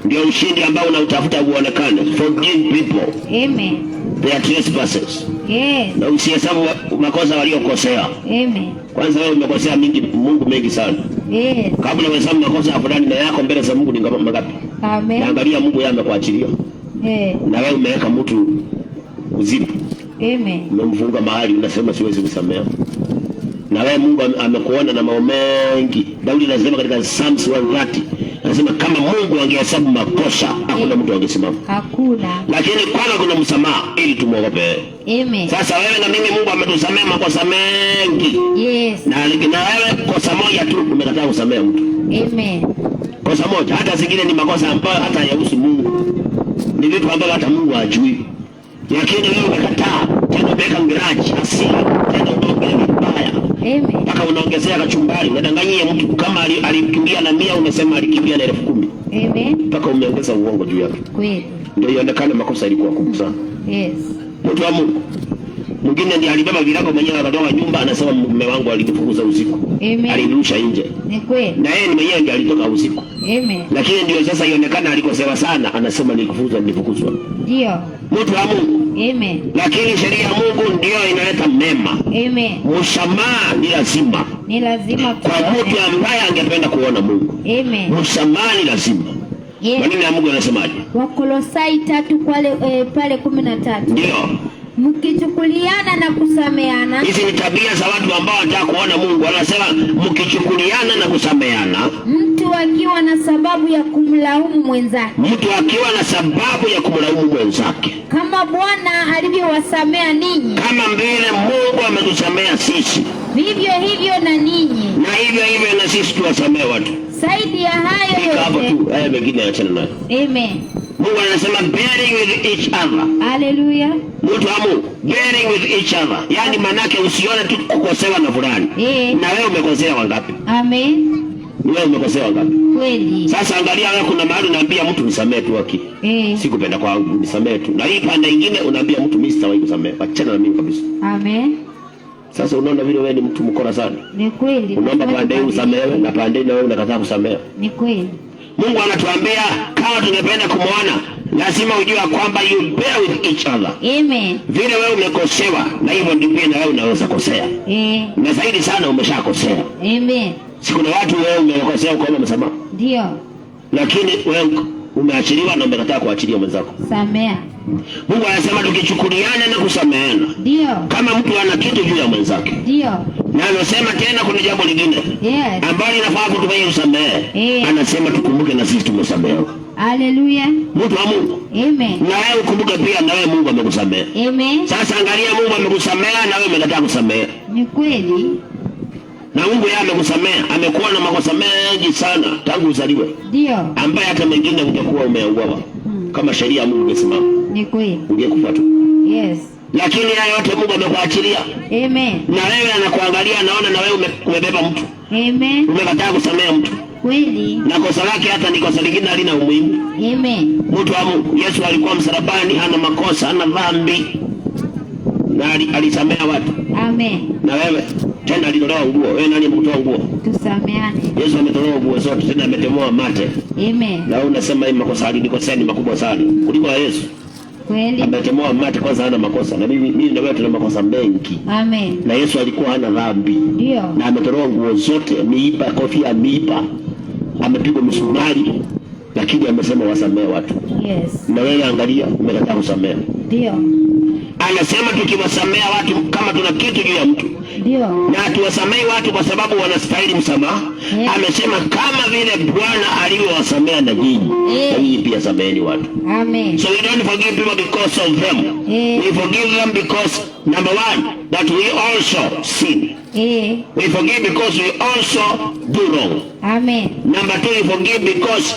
Ndio ushindi ambao unautafuta uonekane. Forgive people. Amen. Their trespasses. Yes. Na usihesabu makosa waliokosea. Amen. Kwanza wewe umekosea Mungu mengi sana. Yes. Kabla uhesabu makosa ya fulani na yako mbele za Mungu ni ngapi? Amen. Angalia Mungu yeye amekuachilia. Na wewe umeweka mtu uzipu. Amen. Umemfunga mahali unasema siwezi kusamea. Na wewe Mungu amekuona na mambo mengi. Daudi anasema katika Psalms 130, anasema kama Mungu angehesabu makosa hakuna mtu angesimama. Hakuna. Lakini kwanza kuna msamaha ili tumuogope. Amen. Sasa wewe na mimi Mungu ametusamea makosa mengi. Yes. Na wewe kosa moja tu umekataa kusamea mtu. Amen. Kosa moja, hata zingine ni makosa ambayo hata hayahusu Mungu. Ni vitu ambavyo hata Mungu hajui. Lakini wewe umekataa, tena umeweka ngiraji, hasira, tena unaongea vibaya. Amen. Mpaka unaongezea kachumbari, unadanganyia mtu kama alikimbia na 100 umesema alikimbia na 10,000. Amen. Mpaka umeongeza uongo juu yake. Kweli. Ndio ionekane makosa ilikuwa kubwa sana. Yes. Mtu wa Mungu. Mwingine ndiye alibeba virago mwenyewe akatoka nyumba anasema mume wangu alinifukuza usiku. Amen. Alinirusha nje. Ni kweli. Na yeye mwenyewe ndiye alitoka usiku. Amen. Lakini ndio sasa ionekana alikosewa sana, anasema nilifukuzwa. Ndio. Mtu wa Mungu. Amen. Lakini sheria ya Mungu ndio inaleta mema. Amen. Msamaha ni lazima. Ni lazima kwa mtu ambaye angependa kuona Mungu. Amen. Msamaha ni lazima. Yes. Maneno ya Mungu yanasemaje? Wakolosai 3 pale 13. Ndio. Mkichukuliana na kusameana. Hizi ni tabia za watu ambao wanataka kuona Mungu. Wanasema mkichukuliana na kusameana. Mtu akiwa na sababu ya kumlaumu mwenzake. Mtu akiwa na sababu ya kumlaumu mwenzake. Kama Bwana alivyowasamea ninyi. Kama vile Mungu ametusamea sisi. Vivyo hivyo na ninyi. Na hivyo na sisi tuwasamee watu. Zaidi ya hayo yote. Hapo tu haya mengine achana nayo. Amen. Mungu anasema bearing with each other. Hallelujah. Mtu wa Mungu, bearing with each other. Yaani manake usione tu kukosewa na fulani. Na wewe umekosea wangapi? Amen. Wewe umekosea wangapi? Kweli. Sasa angalia wewe, kuna mahali unaambia mtu nisamee tu haki. Sikupenda kwangu, nisamee tu. Na hii pande nyingine unaambia mtu mimi sitawahi kusamee. Achana na mimi kabisa. Amen. Sasa unaona vile wewe ni mtu mkora sana. Ni kweli. Unaomba pande hii usamehewe na pande na wewe unakataa kusamea. Ni kweli. Mungu anatuambia kama tungependa kumuona lazima ujue kwamba you bear with each other. Amen. Vile wewe umekosewa na hivyo ndivyo na wewe unaweza kosea. Na zaidi sana umeshakosea. Amen. Sikuna watu wewe umekosea ukaomba msamaha. Ndio. Lakini wewe umeachiliwa na umekataa kuachilia mwenzako. Samea. Mungu anasema tukichukuliana na kusameheana. Ndio. Kama mtu ana kitu juu ya mwenzake. Ndio. Na anasema tena kuna jambo lingine. Yes. Ambalo inafaa kutufanya usamehe. Anasema tukumbuke na sisi tumesamehewa. Hallelujah. Mtu wa Mungu. Amen. Na wewe ukumbuke pia na wewe Mungu amekusamehe. Amen. Sasa angalia Mungu amekusamehe na wewe umekataa kusamehe. Ni kweli. Na Mungu yeye amekusamea, amekuwa na makosa mengi sana tangu uzaliwe. Ndio. Ambaye hata mengine ungekuwa umeauawa. Kama sheria ya Mungu ingesimama. Ni kweli. Ungekufa tu. Yes. lakini haya yote Mungu amekuachilia. Amen. Na wewe anakuangalia, anaona na wewe umebeba mtu. Amen. Umekataa kusamea mtu. Kweli. Na kosa lake hata ni kosa lingine halina umuhimu. Amen. Mtu wa Mungu, Yesu alikuwa msalabani, hana makosa, hana dhambi. Na alisamea watu. Amen. Na wewe tena alitoa nguo. Wewe nani amekutoa nguo? Tusameane. Yesu ametoa nguo zote, tena ametemoa mate. Amen. Na unasema hii makosa alikosea ni makubwa sana kuliko Yesu. Kweli. Ametemoa mate, kwanza hana makosa. Na mimi na wewe tuna makosa mengi. Amen. Na Yesu alikuwa hana dhambi. Ndio. Na ametoa nguo zote, ameipa kofia, ameipa. Amepigwa msumari, lakini amesema wasamee watu. Yes. Na wewe angalia, umekataa kusamea. Ndio. Anasema tukiwasamea watu kama tuna kitu juu ya mtu. Ndio. Na tuwasamee watu kwa sababu wanastahili msamaha. Yeah. Amesema kama vile Bwana alivyowasamea na nyinyi, na nyinyi pia sameeni watu. Amen. So we don't forgive people because of them. We forgive them because, number one, that we also sin. We forgive because we also do wrong. Amen. Number two, we forgive because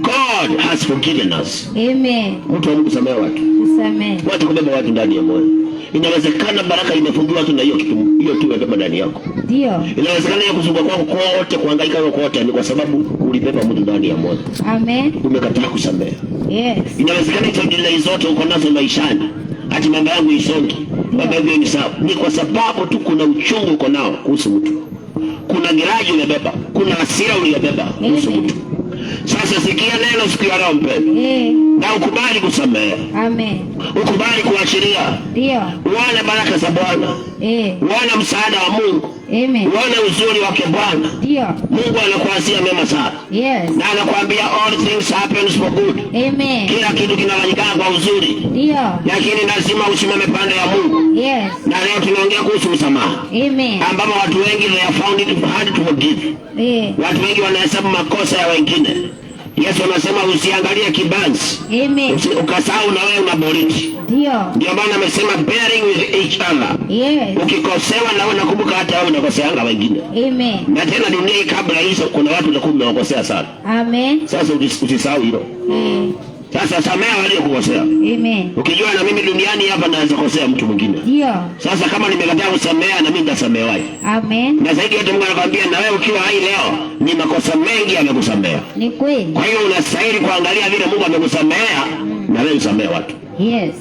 God has forgiven us. Amen. Mtu wa Mungu samea watu. Tusamee. Watu kubeba watu ndani ya moyo. Inawezekana baraka imefungiwa watu na hiyo kitu, hiyo tu imebeba ndani yako. Ndio. Inawezekana ya kuzunguka kwako kote, kuhangaika kwako kote ni kwa sababu ulibeba mtu ndani ya moyo. Amen. Umekataa kusamea. Yes. Inawezekana hizo delay zote uko nazo maishani, ati mambo yangu isongi, mambo yangu ni sawa, ni kwa sababu tu kuna uchungu uko nao kuhusu mtu. Kuna giraji umebeba, kuna hasira uliyobeba kuhusu mtu. Sasa sikia neno siku ya leo mpendwa. Na ukubali kusamehe. Amen. Ukubali kuachilia. Ndio. Uone baraka za Bwana. Uone msaada wa Mungu. Amen. Uone uzuri wake Bwana. Ndio. Mungu anakuazia mema sana. Yes. Na anakuambia all things happens for good. Amen. Kila kitu kinafanyika kwa uzuri. Ndio. Lakini lazima usimame pande ya Mungu. Yes. Na leo tunaongea kuhusu msamaha. Amen. Ambapo watu wengi they have found it hard to forgive. Watu wengi wanahesabu makosa ya wengine. Yesu anasema usiangalie kibanzi. Amen. Ukasahau na wewe unaboriti. Ndio maana amesema bearing with each other. Yes. Ukikosewa na wewe unakumbuka hata wewe unakoseanga wengine. Amen. Na tena dunia hii kabla hizo kuna watu walikuwa wamewakosea sana. Amen. Sasa usisahau hilo. Sasa samea waliokukosea. Amen. Ukijua na mimi duniani hapa naweza kukosea mtu mwingine. Ndio. Sasa kama nimekataa kusamea na mimi nitasamehewaje? Amen. Na zaidi yote Mungu anakuambia na wewe ukiwa hai leo ni makosa mengi amekusamea. Ni kweli. Kwa hiyo unastahili kuangalia vile Mungu amekusamea na wewe usamee watu. Yes.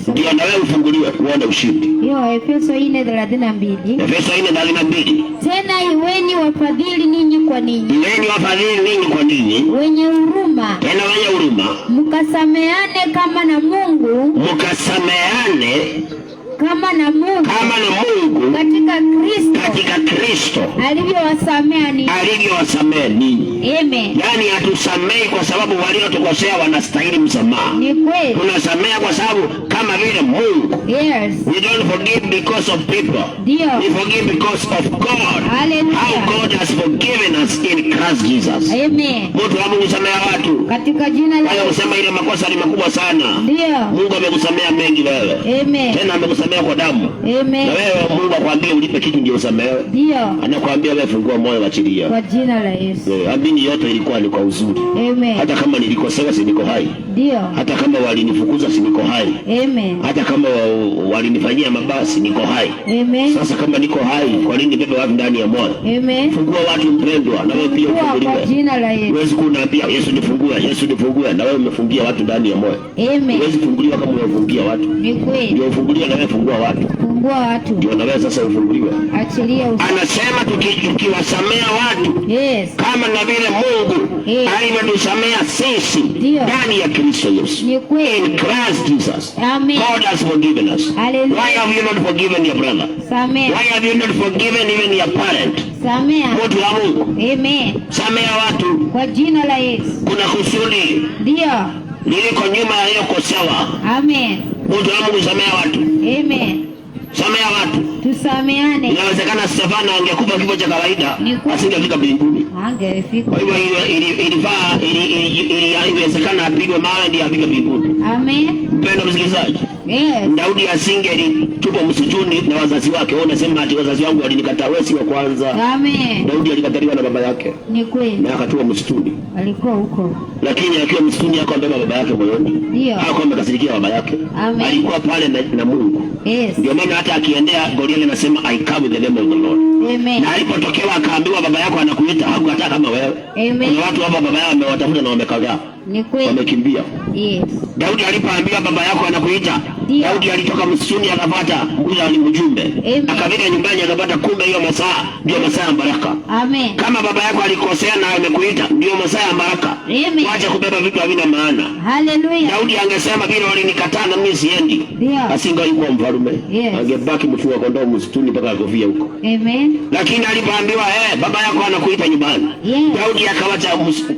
Ndio na wewe ufunguliwe uone ushindi. Hiyo Efeso 4:32. Efeso 4:32. Tena iweni wafadhili ninyi kwa ninyi. Iweni wafadhili ninyi kwa ninyi. Wenye huruma. Tena wenye huruma. Mkasameane kama na Mungu. Mkasameane kama na Mungu katika Kristo alivyowasamea ninyi. Amen. Yani hatusamei kwa sababu waliotukosea wanastahili msamaha. Ni kweli. Tunasamea kwa sababu kama vile Mungu. Yes. We don't forgive because of people. Ndio. We forgive because of God. Hallelujah. How God has forgiven us in Christ Jesus. Amen. Mtu wa Mungu samea watu. Katika jina la Yesu. Usema ile makosa ni makubwa sana. Ndio. Mungu amekusamea mengi wewe. Amen. Tena amekusamea kwa damu. Amen. Na wewe Mungu akwambia ulipe kitu ndio usamehewe. Ndio. Anakuambia wewe fungua moyo achilia. Kwa jina la Yesu. Amini yote ilikuwa ni kwa uzuri. Amen. Hata kama nilikosewa si niko hai. Ndio. Hata kama walinifukuza si niko hai. Amen. Hata kama walinifanyia mabasi niko hai. Amen. Sasa kama niko hai, kwa nini bebe watu ndani ya moyo? Amen. Fungua watu mpendwa, na wewe pia ufunguliwe. Kwa jina la Yesu. Huwezi kunaambia Yesu nifungue, Yesu nifungue, na wewe umefungia watu ndani ya moyo. Amen. Huwezi kufunguliwa kama umefungia watu. Ni kweli. Ndio ufunguliwe na wewe fungua watu. Fungua watu. Ndio na wewe sasa ufunguliwe. Achilia usamehe. Anasema tukiwasamea watu. Yes. Kama na vile Mungu alivyotusamea sisi ndani ya Kristo Yesu. Ni kweli. In Christ Jesus. Amen. God has forgiven us. Hallelujah. Why have you not forgiven your brother? Samea. Why have you not forgiven even your parent? Samea. Mtu wa Mungu. Amen. Samea watu. Kwa jina la Yesu. Kuna kusudi. Ndio. Niliko nyuma ya hiyo kosewa. Amen. Mtu wa Mungu samea watu. Amen. Samea watu. Tusameane. Inawezekana Stefano angekufa kifo cha kawaida asingefika mbinguni. Angefika. Kwa hivyo inawezekana apigwe mawe ndiye afike mbinguni. Amen. Mpendwa msikilizaji. Yes. Daudi asingelitupwa msituni na wazazi wake. Wao wanasema ati wazazi wangu walinikataa, wewe si wa kwanza. Amen. Daudi alikataliwa na baba yake. Ni kweli. Na akatupwa msituni. Alikuwa huko. Lakini akiwa msituni akambeba baba yake moyoni. Ndio. Hakuwa amekasirikia baba yake. Amen. Alikuwa pale na Mungu. Yes. Ndio maana hata akiendea Goliath anasema I come in the name of the Lord. Amen. Na alipotokewa akaambiwa baba yako anakuita, hakukataa kama wewe. Amen. Kuna watu hapa baba yao amewatafuta na wamekataa. Ni kweli. Wamekimbia. Yes. Daudi alipoambiwa baba yako anakuita, Daudi alitoka msituni akapata mjumbe. Akafika nyumbani akapata kumbe hiyo masaa ndio masaa ya baraka. Amen. Kama baba yako alikosea na amekuita ndio masaa ya baraka. Amen. Acha kubeba vitu havina maana. Hallelujah. Daudi angesema bila walinikataa na mimi siendi. Asingekuwa mfalme. Yes. Angebaki mtu wa kondoo msituni mpaka akofia huko. Amen. Lakini alipoambiwa baba yako anakuita nyumbani. Yes. Daudi akawacha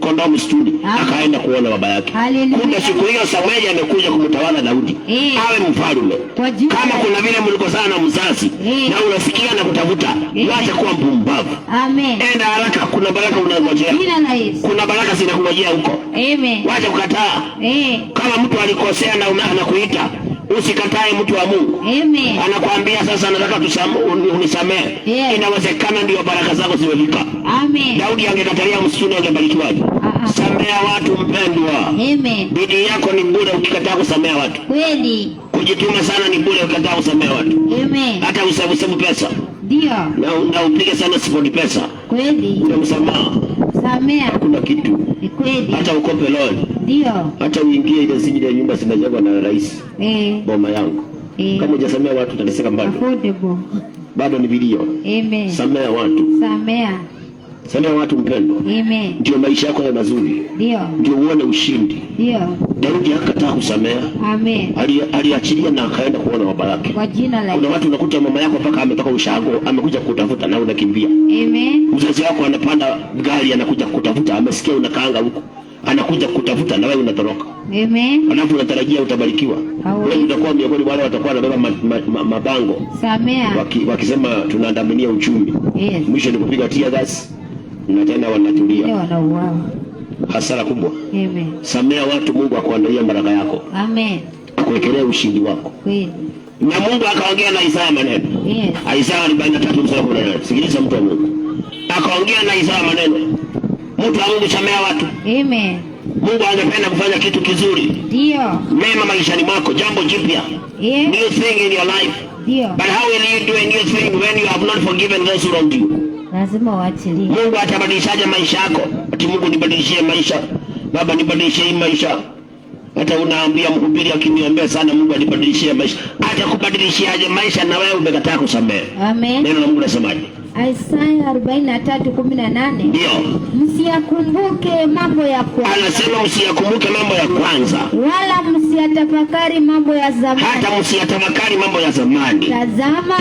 kondoo msituni akaenda kuona baba yake. Kumbe siku hiyo Samueli amekuja kumtawala Daudi. Awe mfalme. Kama kuna vile mlikosana na mzazi na unasikia na kutafuta, acha kuwa mpumbavu. Amen. Enda haraka, kuna baraka unangojea. Kuna baraka zinakungojea huko. Amen. Acha kukataa. Kama mtu alikosea na anakuita, usikatae mtu wa Mungu. Amen. Anakuambia sasa nataka unisamehe. Inawezekana ndio baraka zako zimefika. Amen. Daudi angekatalia msituni angebarikiwaje? Samea watu mpendwa. Amen. Bidii yako ni bure ukikataa kusamea watu. Kweli. Kujituma sana ni bure ukikataa kusamea watu. Amen. Hata usabu pesa. Ndio. Na upige sana sipoti pesa. Kweli. Ule msamaha. Samea. Kuna kitu. Ni kweli. Hata ukope loan. Ndio. Hata uingie ile sijida ya nyumba sinajengwa na rais. Boma yangu. Kama hujasamea watu utateseka bado. Affordable. Bado ni video. Amen. Samea watu. Samea watu mpendwa. Amen. Ndio maisha yako ya mazuri. Ndio uone ushindi. Daudi hakataa kusamea. Amen. Aliachilia na akaenda kuona baba yake. Kwa jina la Kuna watu unakuta mama yako mpaka ametoka ushago amekuja kutafuta na unakimbia. Amen. Mzazi wako anapanda gari anakuja kutafuta, amesikia unakaanga huko. Anakuja kutafuta na wewe unatoroka. Amen. Alafu unatarajia utabarikiwa. Wewe utakuwa miongoni wale watakuwa wanabeba mabango. Samea. Wakisema tunaandaminia uchumi. Yes. Mwisho ni kupiga tear gas na tena wanatulia. Wanauawa. Hasara kubwa. Amen. Samea watu, Mungu akuandalia baraka yako. Amen. Akuwekelea ushindi wako. Kweli. Na Mungu akaongea na Isaya maneno. Yes. Isaya 43:18. Sikiliza mtu wa Mungu. Akaongea na Isaya maneno. Mtu wa Mungu, samea watu. Amen. Mungu angependa kufanya kitu kizuri. Ndio. Mema maishani mwako, jambo jipya. Yes. New thing in your life. Ndio. But how will you do a new thing when you have not forgiven those who wronged you? Lazima uachilie. Mungu atabadilishaje maisha yako? Ati Mungu nibadilishie maisha. Baba nibadilishie hii maisha. Hata unaambia mhubiri akiniombea sana Mungu anibadilishie maisha. Atakubadilishiaje maisha na wewe umekataa kusamehe? Amen. Neno la Mungu linasemaje? Isaya 43:18. Ndio. Msiyakumbuke mambo ya kwanza. Anasema msiyakumbuke mambo ya kwanza. Wala msiyatafakari mambo ya zamani. Hata msiyatafakari mambo ya zamani. Tazama.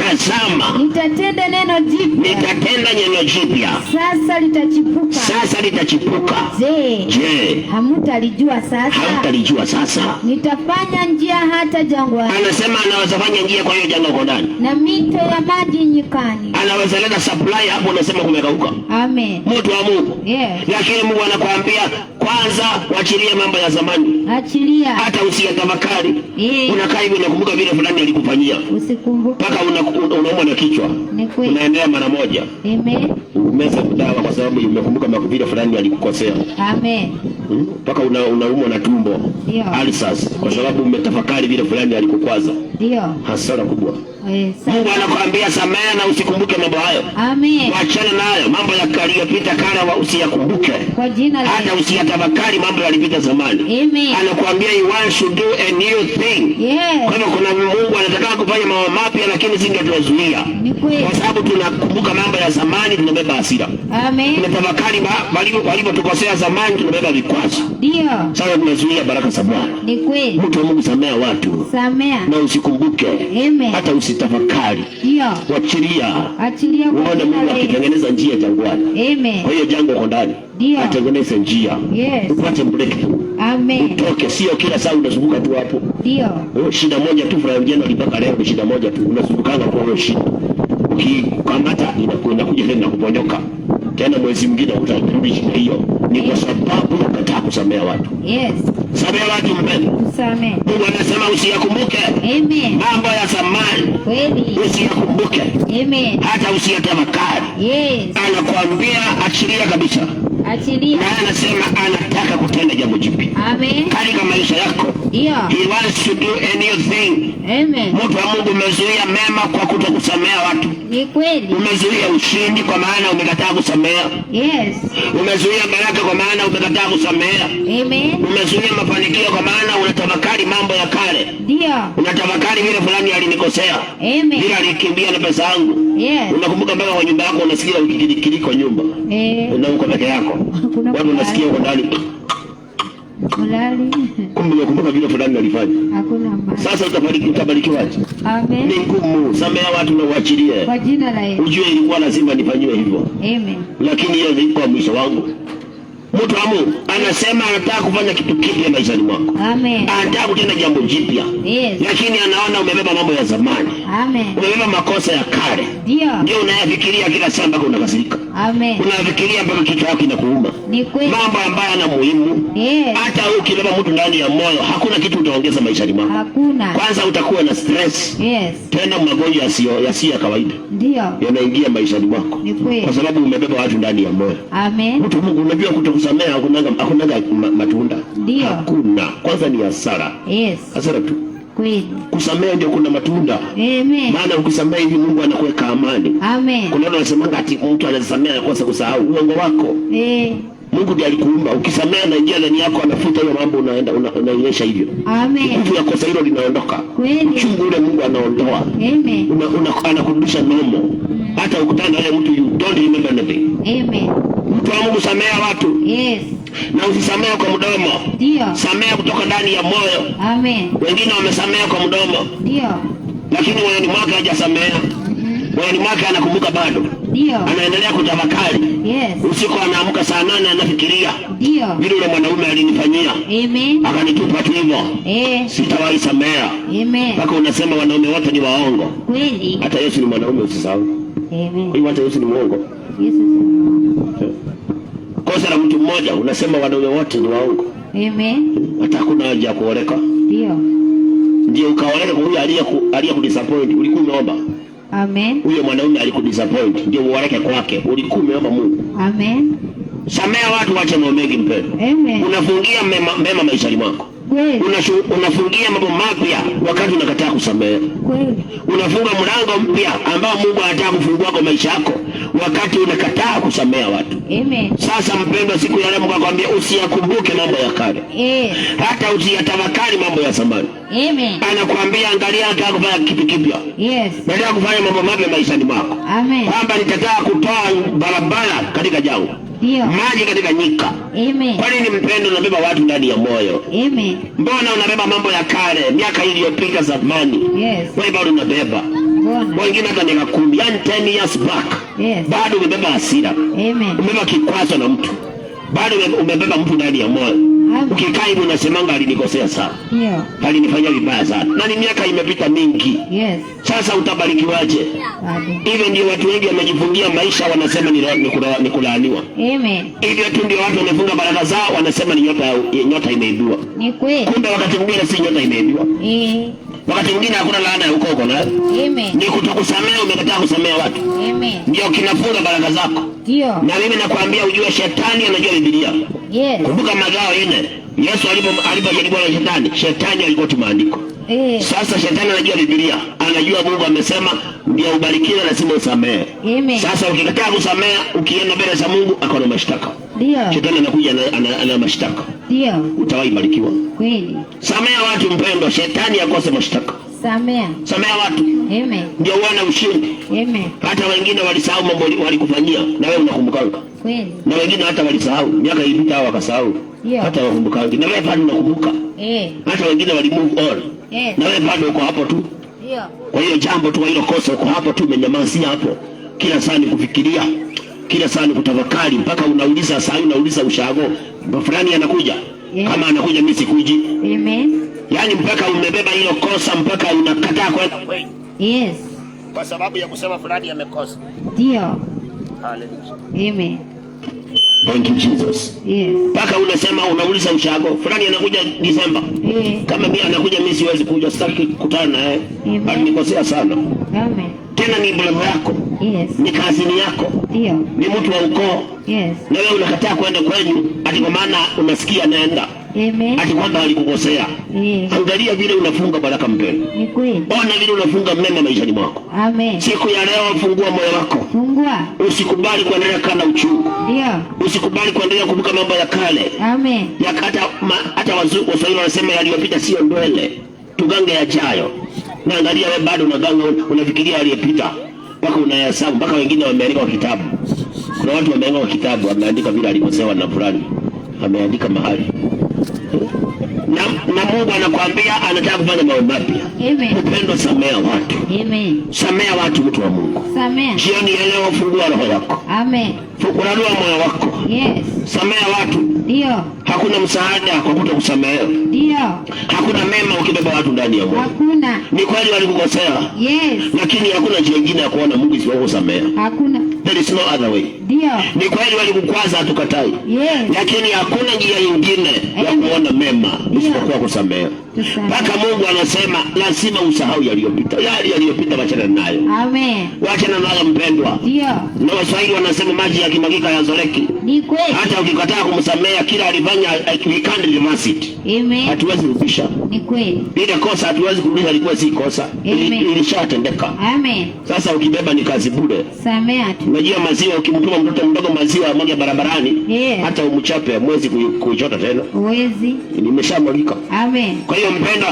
Nitatenda neno jipya. Sasa litachipuka. Je, hamtalijua sasa? Nitafanya njia hata jangwani. Anasema anaweza fanya njia kwa hiyo jangwa ndani. Na mito ya maji nyikani. Anaweza leta supply hapo, unasema kumekauka. Amen. Mtu wa Mungu. Yes. Lakini Mungu anakuambia kwanza waachilie mambo ya zamani. Achilia. Hata usiyatafakari. Unakaa hivi unakumbuka vile fulani alikufanyia. Usikumbuke. Paka unaumwa na kichwa. Unaendea mara moja. Amen. Umeza dawa kwa sababu umekumbuka vile fulani alikukosea. Amen. Paka unaumwa na tumbo. Ulcers kwa sababu umetafakari vile fulani alikukwaza. Ndio. Hasara kubwa. Mungu anakuambia samehe na usikumbuke mambo hayo. Amen. Waachane nayo. Mambo yaliyopita kale usiyakumbuke. Kwa jina la hata usiyatafakari mambo yalipita zamani. Amen. Anakuambia you want to do a new thing. Yes. Kwa hivyo kuna Mungu anataka kufanya mambo mapya lakini singetuzuia. Kwa sababu tunakumbuka mambo ya zamani tunabeba hasira. Amen. Tunatafakari walipotukosea zamani tunabeba vikwazo. Ndio. Sasa tunazuia baraka za Bwana. Ni kweli. Mtu wa Mungu, samea watu. Samea. Na usikumbuke. Amen. Hata usitafakari. Ndio. Achilia. Uone Mungu akitengeneza njia jangwani. Amen. Kwa hiyo jangwa uko ndani. Ndio. Atengeneze njia. Yes. Upate breakthrough. Amen. Utoke, sio kila saa unazunguka tu hapo. Ndio. Shida moja tu from January mpaka leo ni shida moja tu. Unazungukana kwa hiyo shida. Ukikamata inakuja tena kuponyoka. Tena mwezi mwingine utarudi shida hiyo. Ni kwa sababu unakataa kusamea watu. Yes. Samea watu mpendwa. Tusamee. Mungu anasema usiyakumbuke. Amen. Mambo ya zamani. Kweli. Usiyakumbuke. Amen. Hata usiyatafakari. Yes. Anakuambia achilia kabisa. Achilia. Na anasema anataka kutenda jambo jipya. Amen. Katika maisha yako. Yeah. He wants to do a new thing. Amen. Mtu wa Mungu umezuia mema kwa kutokusamea watu. Ni kweli. Umezuia ushindi kwa maana umekataa kusamea. Yes. Umezuia baraka kwa maana umekataa kusamea. Amen. Umezuia mafanikio kwa maana unatafakari mambo ya kale. Ndio. Unatafakari vile fulani alinikosea. Amen. Vile alikimbia na pesa yangu. Yes. Unakumbuka mpaka kwa nyumba yako unasikia ukikiliko nyumba. Uko peke yako. Watu unasikia uko ndani. Kulali. Kumbe unakumbuka vile fulani alifanya. Hakuna mbaya. Sasa utabarikiwaje? Amen. Ni ngumu. Samea watu na uachilie. Kwa jina la Yesu. Ujue ilikuwa lazima nifanywe hivyo. Amen. Lakini hiyo ilikuwa mwisho wangu. Mtu wa Mungu anasema anataka kufanya kitu kipya maishani mwako. Amen. Anataka kutenda jambo jipya. Yes. Lakini anaona umebeba mambo ya zamani. Amen. Umebeba makosa ya kale. Ndio unayafikiria kila saa mpaka unakasirika. Amen. Unayafikiria mpaka kichwa chako kinakuuma. Ni kweli. Mambo ambayo yana muhimu. Yes. Hata ukibeba mtu ndani ya moyo, hakuna kitu utaongeza maishani mwako. Hakuna. Kwanza utakuwa na stress. Yes. Tena magonjwa yasiyo ya kawaida. Ndio. Yanaingia maishani mwako. Ni kweli. Kwa sababu umebeba watu ndani ya moyo. Amen. Mtu wa Mungu unajua kutokusamea hakuna matunda. Ndio. Hakuna. Kwanza ni hasara. Yes. Hasara tu. Kweli. Kusamea ndio kuna matunda. Amen. Maana ukisamea hivi Mungu anakuweka amani. Amen. Kuna watu wanasema ati mtu anasamea anakosa kusahau. Uongo wako. Mungu ndiye alikuumba. Ukisamea na ingia ndani yako anafuta hiyo mambo unainyesha hivyo. Amen. Nguvu ya kosa hilo linaondoka. Kweli. Uchungu ule Mungu anaondoa. Amen. Anakurudisha nomo. Hata ukutana na yule mtu you don't remember anything. Amen. Mtu wa Mungu samea watu. Yes. Na usisamea kwa mdomo. Ndio. Samea kutoka ndani ya moyo. Amen. Wengine wamesamea kwa mdomo. Ndio. Lakini moyoni mwake hajasamea. Moyoni mwake anakumbuka bado. Ndio. Anaendelea kutafakari. Yes. Usiku anaamka saa 8 anafikiria. Ndio. Vile yule mwanaume alinifanyia. Amen. Akanitupa tu hivyo. Sitawahi samea. Amen. Mpaka unasema wanaume wote ni waongo. Kweli. Hata Yesu ni mwanaume usisahau. Amen. Hiyo hata Yesu ni muongo. Yesu ni muongo. Kosa la mtu mmoja unasema wanaume wote ni waongo. Amen. Hata hakuna haja ya kuoleka. Ndio. Ndio ukaoleka kwa huyo aliyekudisappoint. Ulikuwa umeomba. Amen. Huyo mwanaume alikudisappoint. Ndio uoleke kwake. Ulikuwa umeomba Mungu. Amen. Samea watu wache mambo mengi mpendwa. Amen. Unafungia mema maishani mwako. Kweli. Unafungia mambo mapya wakati unakataa kusamea. Kweli. Unafunga mlango mpya ambao Mungu anataka kufungua kwa maisha yako wakati unakataa kusamea watu. Amen. Sasa mpendwa, siku ya leo Mungu akwambia usiyakumbuke mambo ya kale. Hata usiyatafakari mambo ya zamani. Amen. Anakuambia angalia, nataka kufanya kitu kipya. Yes. Nataka kufanya mambo mapya maishani mwako. Amen. Kwamba nitataka kutoa barabara katika jangwa. Ndio. Maji katika nyika. Amen. Kwa nini mpendo unabeba watu ndani ya moyo? Amen. Mbona unabeba mambo ya kale, miaka iliyopita zamani? Yes. Wewe bado unabeba. Mbona? Wengine hata miaka 10, yani 10 years back. Yes. Bado umebeba hasira. Amen. Umebeba kikwazo na mtu. Bado umebeba mtu ndani ya moyo. Ukikaa hivi unasemanga alinikosea sana. Ndio. Alinifanyia vibaya sana. Na ni miaka imepita mingi. Yes. Sasa utabarikiwaje? Hivyo ndio watu wengi wamejifungia maisha, wanasema ni kulaaniwa. Amen. Hivyo tu ndio watu wamefunga baraka zao, wanasema ni nyota imeibiwa. Ni kweli. Kumbe wakati mwingine si nyota imeibiwa. Wakati mwingine hakuna laana ya ukoko na. Amen. Ni kutokusamea, umekataa kusamea watu. Amen. Ndio kinafunga baraka zako. Ndio. Na mimi nakwambia ujue shetani anajua Biblia. Yes. Kumbuka Mathayo 4. Yesu alipojaribiwa na shetani alikuwa tu maandiko. Sasa shetani anajua Biblia. Anajua Mungu amesema ndio ubarikiwe lazima usamee. Amen. Sasa ukikataa kusamea, ukienda mbele za Mungu akona mashtaka. Ndio. Shetani anakuja ana mashtaka. Ndio. Utawahi barikiwa. Kweli. Samea watu mpendwa, shetani akose mashtaka. Samea watu. Amen. Ndio uone ushindi. Amen. Hata wengine walisahau mambo walikufanyia na wewe unakumbukanga. Kweli. Na wengine hata walisahau, miaka ilipita hao wakasahau. Hata wakumbukangi. Na wewe bado unakumbuka. Hata wengine wali move on. Na wewe bado uko hapo tu. Ndio. Kwa hiyo jambo tu hilo kosa uko hapo tu, umenyamazia hapo. Kila saa ni kufikiria, kila saa ni kutafakari, mpaka unauliza ushago. Fulani anakuja. Kama anakuja mimi sikuji. Amen. Yaani mpaka umebeba hilo kosa mpaka unakataa kwenda kweli. Yes. Kwa sababu ya kusema fulani amekosa. Ndio. Hallelujah. Amen. Thank you Jesus. Yes. Mpaka unasema unauliza ushago fulani anakuja Disemba. Kama mimi anakuja mimi siwezi kuja, sitaki kukutana naye. Alikosea sana. Amen. Tena ni brother yako. Yes. Ni kazini yako. Ndio. Ni mtu wa ukoo. Yes. Na wewe unakataa kwenda kwenu ati kwa maana unasikia naenda. Amen. Ati kwamba alikukosea. Angalia vile unafunga baraka mpendo. Ni kweli. Ona vile unafunga mema maishani mwako. Amen. Siku ya leo fungua moyo wako. Fungua. Usikubali kuendelea kana uchungu. Ndio. Usikubali kuendelea kukumbuka mambo ya kale. Amen. Ya hata Waswahili wanasema yaliyopita sio ndwele. Tugange yajayo. Na angalia wewe bado unaganga, unafikiria aliyepita. Mpaka unayahesabu, mpaka wengine wameandika kwa kitabu. Kuna watu wameandika kwa kitabu, wameandika vile alikosewa na fulani. Ameandika mahali. Na Mungu anakuambia anataka kufanya mambo mapya. Amen. Upendo, samea watu. Amen. Samea watu, mtu wa Mungu. Samea. Jioni ya leo fungua roho yako. Amen. Fungua moyo wako. Yes. Samea watu. Ndio. Hakuna msaada kwa kutokusamea. Ndio. Hakuna mema ukibeba watu ndani ya moyo. Hakuna. Ni kweli walikukosea. Yes. Lakini hakuna njia nyingine ya kuona Mungu isipokuwa kusamea. Hakuna. There is no other way. Ndio. Ni kweli walikukwaza, hatukatai. Yes. Lakini hakuna njia nyingine ya kuona mema isipokuwa kusamea. Mpaka Mungu anasema lazima usahau yaliyopita. Yale yaliyopita wachana nayo. Amen. Wachana nayo mpendwa. Ndio. Na Waswahili wanasema maji yakimwagika yazoleki. Ni kweli. Hata ukikataa kumsamea kila alifanya, we can't reverse it. Amen. Hatuwezi kurudisha. Ni kweli. Ile kosa hatuwezi kurudisha, ilikuwa si kosa. Ilishatendeka. Amen. Sasa ukibeba ni kazi bure. Samea tu. Unajua maziwa, ukimtuma mtoto mdogo maziwa moja barabarani, hata umchape mwezi kuichota tena. Uwezi. Nimeshamwagika. Amen. Kwa hiyo mpenda,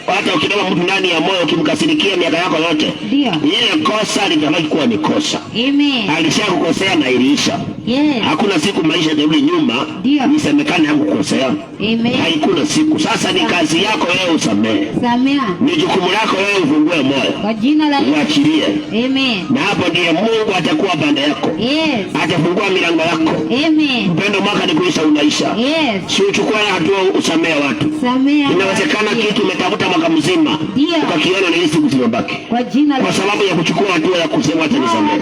hata ukibeba mtu ndani ya moyo ukimkasirikia miaka yako yote, ndio. Ile kosa litabaki kuwa ni kosa. Amen. Alishakukosea na iliisha. Yes. Hakuna siku maisha yarudi nyuma nisemekane hakukosea. Amen. Haikuna siku. Sasa ni kazi yako wewe usamehe. Samea. Ni jukumu lako wewe ufungue moyo. Kwa jina la Yesu. Uachilie. Amen. Na hapo ndiye Mungu atakuwa pande yako. Yes. Atafungua milango yako. Amen. Mpendo, mwaka ni kuisha unaisha. Yes. Si uchukue hatua usamehe watu. Samea. Inawezekana kitu umetafuta mwaka mzima. Ukakiona ni siku zimebaki. Kwa jina la Kwa sababu ya kuchukua hatua ya kusema acha nisamehe.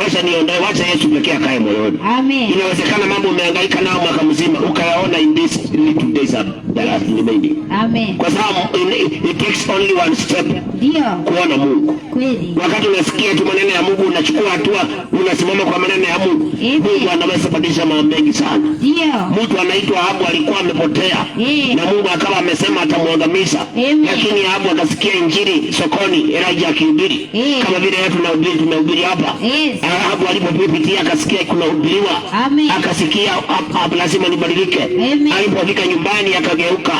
Wacha niondoe, wacha Yesu pekee akae moyoni. Amen. Inawezekana mambo umehangaika nao mwaka mzima ukayaona in this little days that are remaining. Amen. Kwa sababu it takes only one step. Ndio. Kuona Mungu. Kweli. Wakati unasikia tu maneno ya Mungu unachukua hatua, unasimama kwa maneno ya Mungu. Mungu anaweza kubadilisha mambo mengi sana. Ndio. Mtu anaitwa Ahabu alikuwa amepotea. Na Mungu akawa amesema atamwangamiza. Lakini Ahabu akasikia injili sokoni, Elijah akihubiri. Kama vile watu tunahubiri hapa. Ahabu alipopitia akasikia kuna hubiriwa. Akasikia lazima nibadilike. Alipofika nyumbani akageuka.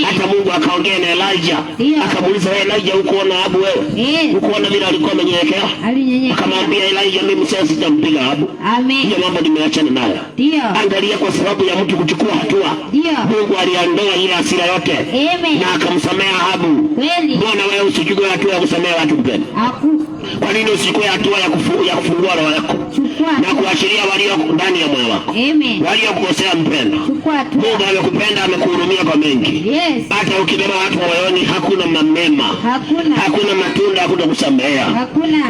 Hata Mungu akaongea na Elijah. Akamuuliza, wewe Elijah, ukoona Ahabu wewe? Ukoona vile alikuwa amenyenyekea? Akamwambia Elijah, mimi sasa sitampiga Ahabu. Hiyo mambo nimeachana nayo. Angalia, kwa sababu ya mtu kuchukua hatua, Mungu aliondoa ile hasira yote. Na akamsamea Ahabu. Mbona wewe usichukue hatua ya kusamea watu mpendwa? Kwa nini usichukue hatua ya kufungua roho yako na kuashiria walio ndani ya moyo wako, waliokukosea mpendwa? Mungu amekupenda, amekuhurumia kwa mengi. Hata ukibeba watu moyoni hakuna mamema, hakuna matunda ya kutokusamea.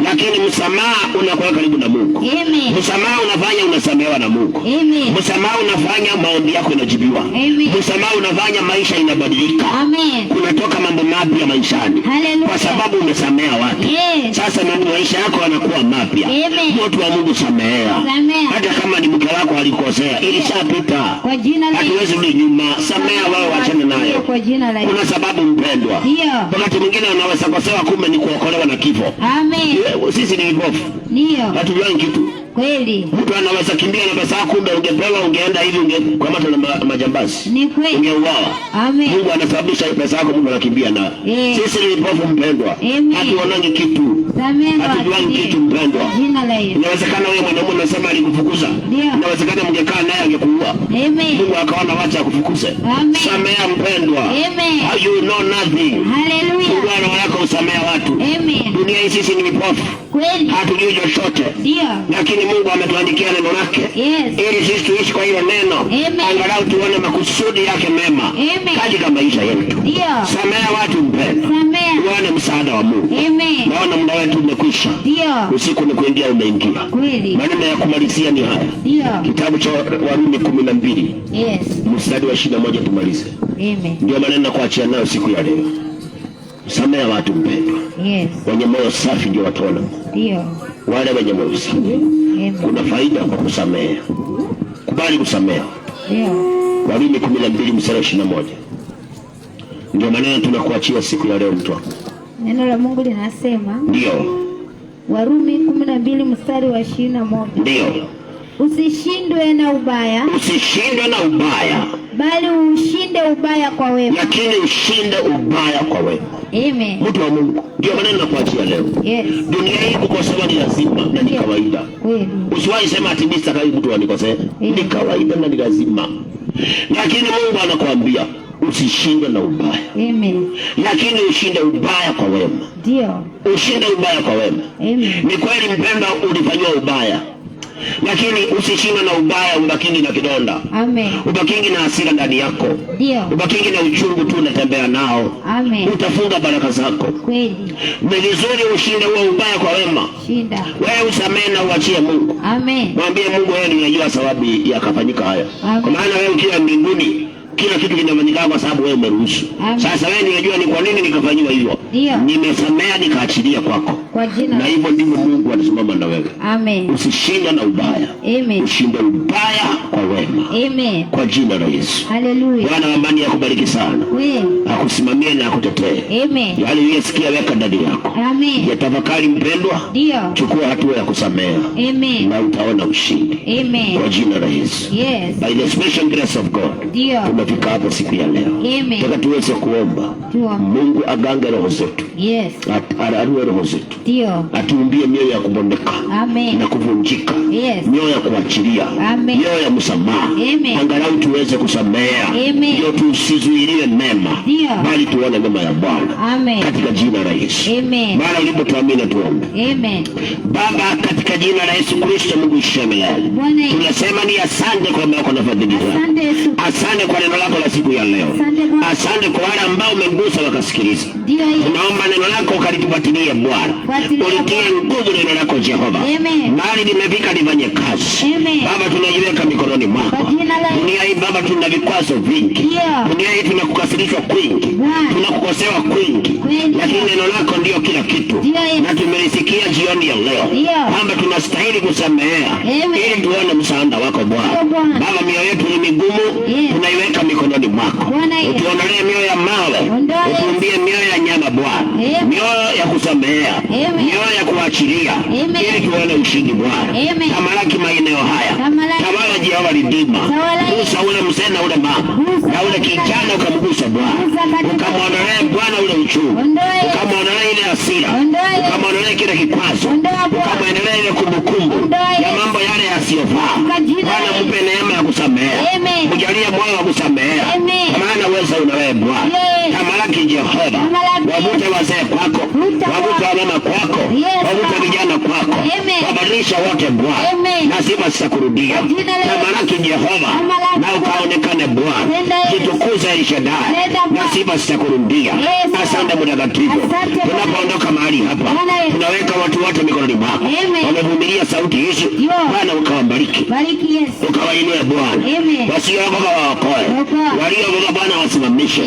Lakini msamaha unakuwa karibu na Mungu. Msamaha unafanya unasamehewa na Mungu. Msamaha unafanya maombi yako yanajibiwa. Msamaha unafanya maisha inabadilika. Kunatoka mambo mapya maishani kwa sababu umesamea watu. Sasa maisha yako yanakuwa mapya. Mtu wa Mungu, samehea. Hata kama ni mke wako alikosea, ilishapita. Hatuwezi rudi nyuma. Samehea wewe, achana nayo. Kuna sababu mpendwa. Wakati mwingine unaweza kosewa, kumbe ni kuokolewa na kifo. Sisi ni vipofu. Hatujui kitu. Kweli. Mtu anaweza kimbia na pesa yako, kumbe ungepewa, ungeenda hivi, ungekamata na majambazi. Ungeuawa. Mungu anasababisha pesa yako, Mungu anakimbia nayo. Sisi ni vipofu mpendwa. Hatuonani kitu. Hatujui kitu mpendwa. Inawezekana wewe mwanaume unasema alikufukuza. Inawezekana mngekaa naye angekuua. Mungu akaona wacha akufukuze. Samea mpendwa. You know nothing. Hallelujah. Mungu anaona usamea watu. Dunia hii sisi ni vipofu, hatujui chochote, lakini Mungu ametuandikia neno lake ili sisi tuishi kwa hilo neno, angalau tuone makusudi yake mema katika maisha yetu. Samea watu mpendwa, tuone msaada wa Mungu. Naona muda wetu umekwisha, usiku ni kuingia umeingia. Maneno ya kumalizia ni haya, kitabu cha Warumi 12 mstari wa 21 tumalize. Ndio maneno na kuachia nayo siku ya leo. Samea watu mpendwa, wenye moyo safi ndio wataona. Wale wenye moyo safi, kuna faida kwa kusamea. Kubali kusamea. Warumi 12 mstari wa 21 ndio maneno tunakuachia siku ya leo mtu. Neno la Mungu linasema, ndio Warumi 12 mstari wa 21, ndio usishindwe na ubaya, bali ushinde ubaya kwa wema. Lakini ushinde ubaya kwa wema. Mtu wa Mungu, ndio maneno nakuachia leo. Dunia hii kukosewa ni lazima na ni kawaida. Usiwahi sema ati Mr. Kai mtu anikosea. Ni kawaida na ni lazima. Lakini Mungu anakuambia usishinde na ubaya. Lakini ushinde ubaya kwa wema. Ushinde ubaya kwa wema. Ni kweli mpendwa, ulifanywa ubaya, lakini usishinde na ubaya, ubakingi na kidonda. Ubakingi na hasira ndani yako. Ubakingi na uchungu tu unatembea nao. Utafunga baraka zako. Ni vizuri ushinde huo ubaya kwa wema. Wewe usamehe na uachie Mungu. Mwambie Mungu, wewe unajua sababu yakafanyika haya. Kwa maana wewe ukiwa mbinguni kila kitu kinafanyika kwa sababu wewe umeruhusu. Sasa wewe unajua ni kwa nini nikafanywa hivyo. Nimesamea nikaachilia kwako. Na hivyo ndivyo Mungu anasimama na wewe. Usishinde na ubaya. Ushinde ubaya kwa wema. Kwa jina la Yesu. Bwana wa amani akubariki sana. Akusimamie na akutetee. Yale uliyosikia weka ndani yako. Yatafakari mpendwa. Chukua hatua ya kusamea. Na utaona ushindi. Kwa jina la Yesu. By the special grace of God. Tumefika hapo siku ya leo. Nataka tuweze kuomba. Mungu agange roho zetu. Ararue roho zetu. Atuumbie mioyo ya kubondeka na kuvunjika. Mioyo ya kuachilia. Mioyo ya msamaha. Angalau tuweze kusamea. Ndio tusizuiliwe mema, bali tuone mema ya Bwana. Katika jina la Yesu. Bwana ulipotuamini tuombe. Baba, katika jina la Yesu Kristo, Mungu ishemele. Tunasema ni asante kwa mema na fadhili zako. Asante kwa neno lako la siku ya leo. Asante kwa wale ambao umegusa wakasikiliza. Tunaomba neno lako ukalitufuatilie Bwana. Ulitie nguvu neno lako Jehova. Mali limefika lifanye kazi. Baba, tunajiweka mikononi mwako. Dunia hii Baba tuna vikwazo vingi. Dunia hii tunakukasirishwa kwingi. Tunakukosewa kwingi. Lakini neno lako ndio kila kitu. Na tumelisikia jioni ya leo. Baba, tunastahili kusamea ili tuone msaada wako Bwana. Baba, mioyo yetu ni migumu. Tunaiweka mikononi mwako. Utuondolee mioyo ya mawe. Utuumbie mioyo ya nyama Bwana. Mioyo ya kusamea. Mioyo ya kuachilia. Ili tuone ushindi Bwana. Tamalaki maeneo haya. Tawala Jehova Redeemer. Gusa ule mzee na ule mama. Na ule kijana ukamgusa Bwana. Ukamwondolee Bwana ule uchungu. Ukamwondolee ile hasira. Ukamwondolee kile kikwazo. Ukamwondolee ile kumbukumbu ya mambo yale yasiyofaa. Bwana, mpe neema ya kusamea. Kujalia moyo wa kusamea. Kwa maana uweza una wewe Bwana. Tamalaki Jehova. Wavute wazee kwako. Wavute wamama kwako. Wavute vijana kwako. Wabadilisha wote Bwana. Na sifa zitakurudia. Tamalaki Jehova. Na ukaonekane Bwana. Jitukuze El Shaddai. Na sifa zitakurudia. Asante mtakatifu. Tunapoondoka mahali hapa, tunaweka watu wote mikononi mwako. Wamevumilia sauti hizi. Bwana ukawabariki. Ukawainue Bwana. Wasiogopa waokoe. Waliogopa Bwana wasimamishe.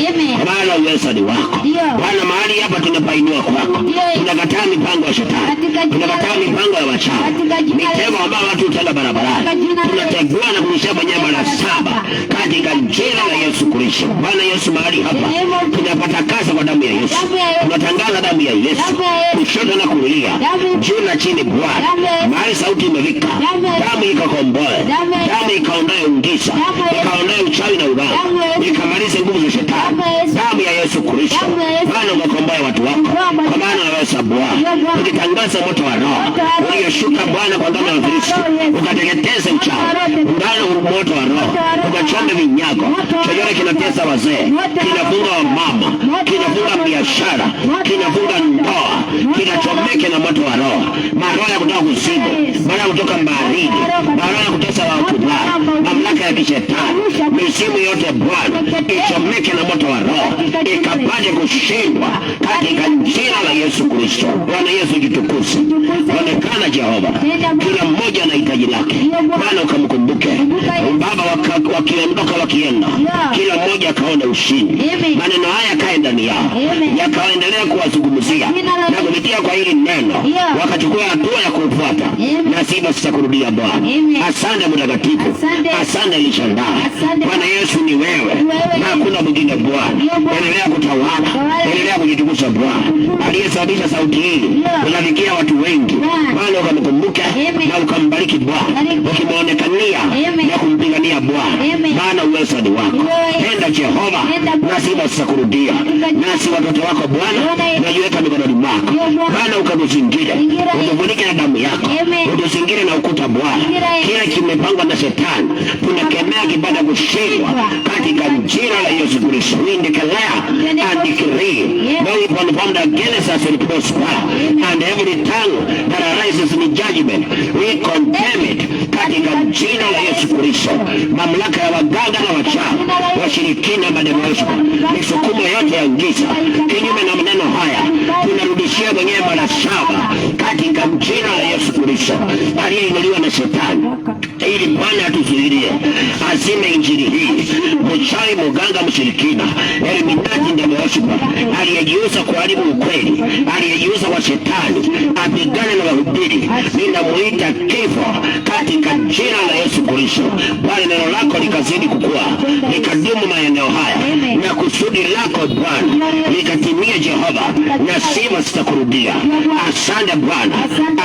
Maana uweza ni wako. Bwana, mahali hapa tunapainua kwako. Tunakataa mipango ya shetani. Tunakataa mipango ya wachawi. Mitego ambao watu utenda barabarani. Tunategua na kunisha nyama la saba katika jina la Yesu Kristo. Bwana Yesu, mahali hapa tunapata kaza kwa damu ya Yesu. Tunatangaza damu ya Yesu. Kushoto na kulia. Juu na chini Bwana. Mahali sauti imefika. Damu ikakomboe. Damu ikaondoe ungiza. Ikaondoe uchawi na ubaya. Ikamalize nguvu za shetani. Damu ya Yesu Kristo. Bwana, ukakomboe watu wako. Kwa maana unaweza Bwana. Ukitangaza moto wa Roho uliyoshuka Bwana kwa ngano ya Kristo. Ukateketeze uchawi. Ungana moto wa Roho. Ukachome vinyago. Chochote kinatesa wazee. Kinafunga wa mama. Kinafunga biashara. Kinafunga ndoa. Kinachomeke na moto wa Roho, maroho ya kutoka kuzimu, maroho kutoka baharini, maroho ya kutoka wakubwa, mamlaka ya kishetani, misimu yote Bwana ichomeke na moto wa Roho, ikapate kushindwa katika jina la Yesu Kristo. Bwana Yesu jitukuse, onekana Jehova, kila mmoja na hitaji lake Bwana, ukamkumbuke Baba, wakiondoka wakienda, kila mmoja akaona ushindi. Maneno haya kae ndani yao, yakaendelea kuwazungumzia na kupitia kwa hili neno wakachukua hatua ya kufuata, na siba sitakurudia Bwana. Asante Mtakatifu, asante Elishadai. Bwana Yesu ni wewe na hakuna mwingine Bwana. Endelea kutawala, endelea kujitukuza Bwana, aliyesababisha sauti hii unafikia watu wengi Bwana, ukamkumbuke na ukambariki Bwana, ukimwonekania na kumpigania Bwana, maana uwezo ni wako. Enda Jehova, na siba sitakurudia, nasi watoto wako Bwana najiweka mikononi mwako Bwana, ukamzingire, utufunike na damu yako, utuzingire na ukuta Bwana. Kila kimepangwa na shetani tunakemea kipata kushindwa katika jina la Yesu Kristo. We declare and decree no weapon formed against us will prosper, and every tongue that arises in judgment we condemn it katika jina la Yesu Kristo. Mamlaka ya waganga na wachawi, washirikina, mademonic, misukumo yote ya giza kinyume na maneno haya tunarudishia mwenyewe mara 7 katika jina la Yesu Kristo, aliyeinuliwa na shetani ili Bwana atuzuilie azime injili hii. Mchawi, muganga, mshirikina, eliminati, ndiye mwoshpa aliyejiuza kuharibu ukweli, aliyejiuza wa shetani, apigane na wahubiri, ninamuita kifo katika jina la Yesu Kristo. Bwana, neno lako likazidi kukua, likadumu maeneo haya, na kusudi lako Bwana likatimie Jehova, na sifa sitakurudia. Asante Bwana,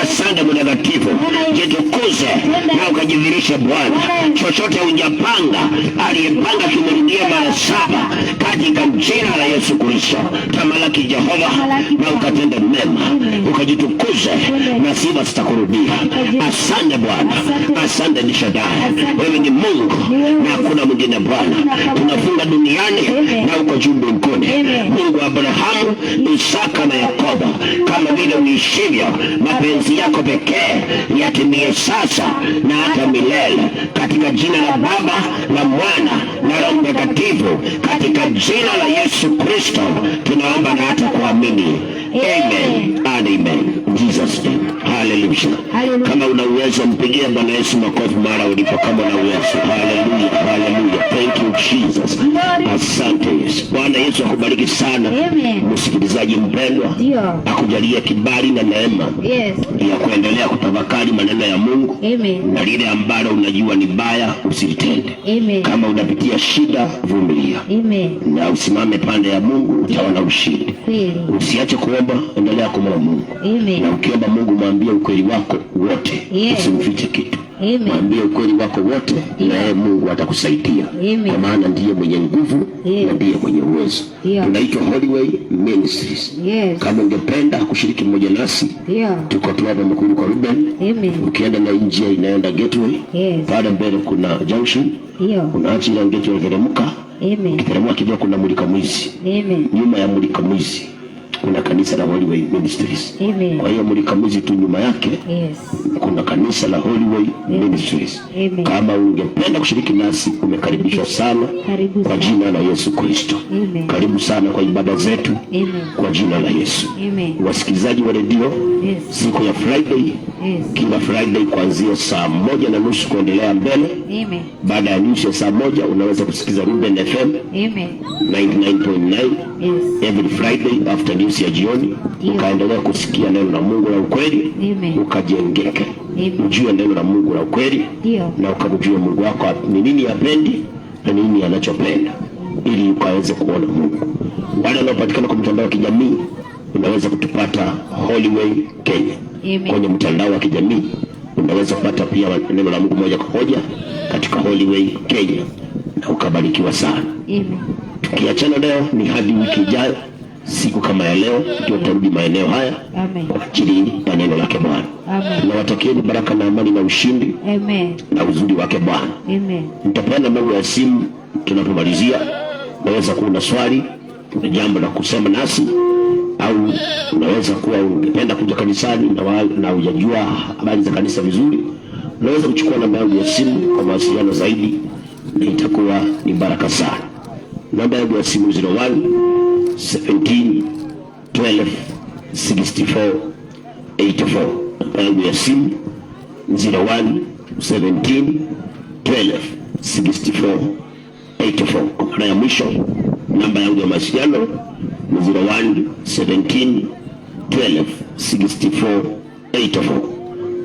asante Mtakatifu, jitukuze na ukajivirishe Bwana. Chochote unjapanga, aliyepanga kimurudia mara 7 katika jina la Yesu Kristo. Tamalaki Jehova, na ukatende mema, ukajitukuze, na sifa sitakurudia. Asante Bwana, asante Elishadai, wewe ni Mungu na hakuna mwingine Bwana. Tunafunga duniani na uko juu mbinguni, Mungu wa Abrahamu, Isaka na Yakobo. Kama vile uishivyo, mapenzi yako pekee yatimie sasa na hata milele, katika jina la Baba, la Mwana na Roho Mtakatifu, katika jina la Yesu Kristo tunaomba na hata kuamini. Amen and amen. Jesus name. Hallelujah. Kama una uwezo mpigie Bwana Yesu makofi mara ulipo, kama una uwezo. Hallelujah, hallelujah. Thank you Jesus. Asante Yesu. Bwana Yesu akubariki sana. Msikilizaji mpendwa, akujalie kibali na neema ya kuendelea kutafakari maneno ya Mungu. Na lile ambalo unajua ni baya usilitende. Kama unapitia shida, vumilia. Na usimame pande ya Mungu, utaona ushindi. Usiache kuomba, endelea kumwomba Mungu. Na ukiomba Mungu mwambie ukweli wako wote, usimfiche kitu. Mwambie ukweli wako wote, na yeye Mungu atakusaidia. Kwa maana ndiye mwenye nguvu na ndiye mwenye uwezo. Tunaitwa Holyway Ministries. Kama ungependa kushiriki mmoja nasi, tuko tu hapa Mkuru kwa Ruben. Ukienda na njia inaenda Gateway, pale mbele kuna junction, unaacha ile Gateway teremka. Ukiteremka kidogo kuna Mulika Mwizi. Nyuma ya Mulika Mwizi kuna kanisa la Holyway Ministries. Kwa hiyo Mulika Mwizi tu nyuma yake kuna kanisa la Holyway Ministries. Kama ungependa kushiriki nasi, umekaribishwa sana kwa jina la Yesu Kristo. Karibu sana kwa ibada zetu kwa jina la Yesu. Wasikilizaji wa redio, siku ya Friday, kila Friday kuanzia saa 1:30 kuendelea mbele. Baada ya nusu ya saa 1 unaweza kusikiza Ruben FM 99.9 every Friday after news ya jioni. Ukaendelea kusikia neno la Mungu la ukweli, ukajengeke, ujue neno la Mungu la ukweli, na ukamjue Mungu wako ni nini apendi na nini anachopenda, ili ukaweze kuona Mungu. Wale wanaopatikana kwa mtandao wa kijamii, unaweza kutupata Holyway Kenya. Kwenye mtandao wa kijamii unaweza kupata pia neno la Mungu moja kwa moja katika Holyway Kenya, na ukabarikiwa sana. Tukiachana leo, ni hadi wiki ijayo siku kama ya leo ndio tutarudi maeneo haya kwa ajili ya neno lake Bwana. Nawatakieni baraka na amani na ushindi na uzuri wake Bwana. Nitapeana namba ya simu tunapomalizia. Naweza kuwa na swali, kuna jambo la kusema nasi, au unaweza kuwa ungependa kuja kanisani na hujajua habari za kanisa vizuri, unaweza kuchukua namba yangu ya simu kwa mawasiliano zaidi, na itakuwa ni baraka sana. Namba yangu ya simu 01 17 12 64 84. Namba yangu ya simu 01 17 12 64 84. Kwa mara ya mwisho, namba yangu ya mawasiliano ni 01 17 12 64 84.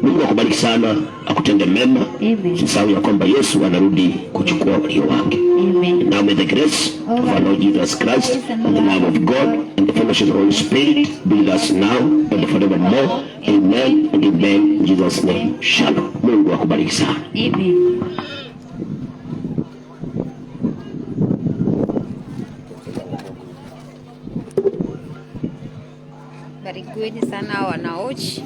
Mungu akubariki sana, akutende mema. Usisahau ya kwamba Yesu anarudi kuchukua walio wake. Amen. Now may the grace of our Lord Jesus Christ and the love of God and the fellowship of the Holy Spirit be with us now and forevermore. Amen and amen. In Jesus' name. Shalom. Mungu akubariki sana. Amen. Barikiweni sana wanaochi.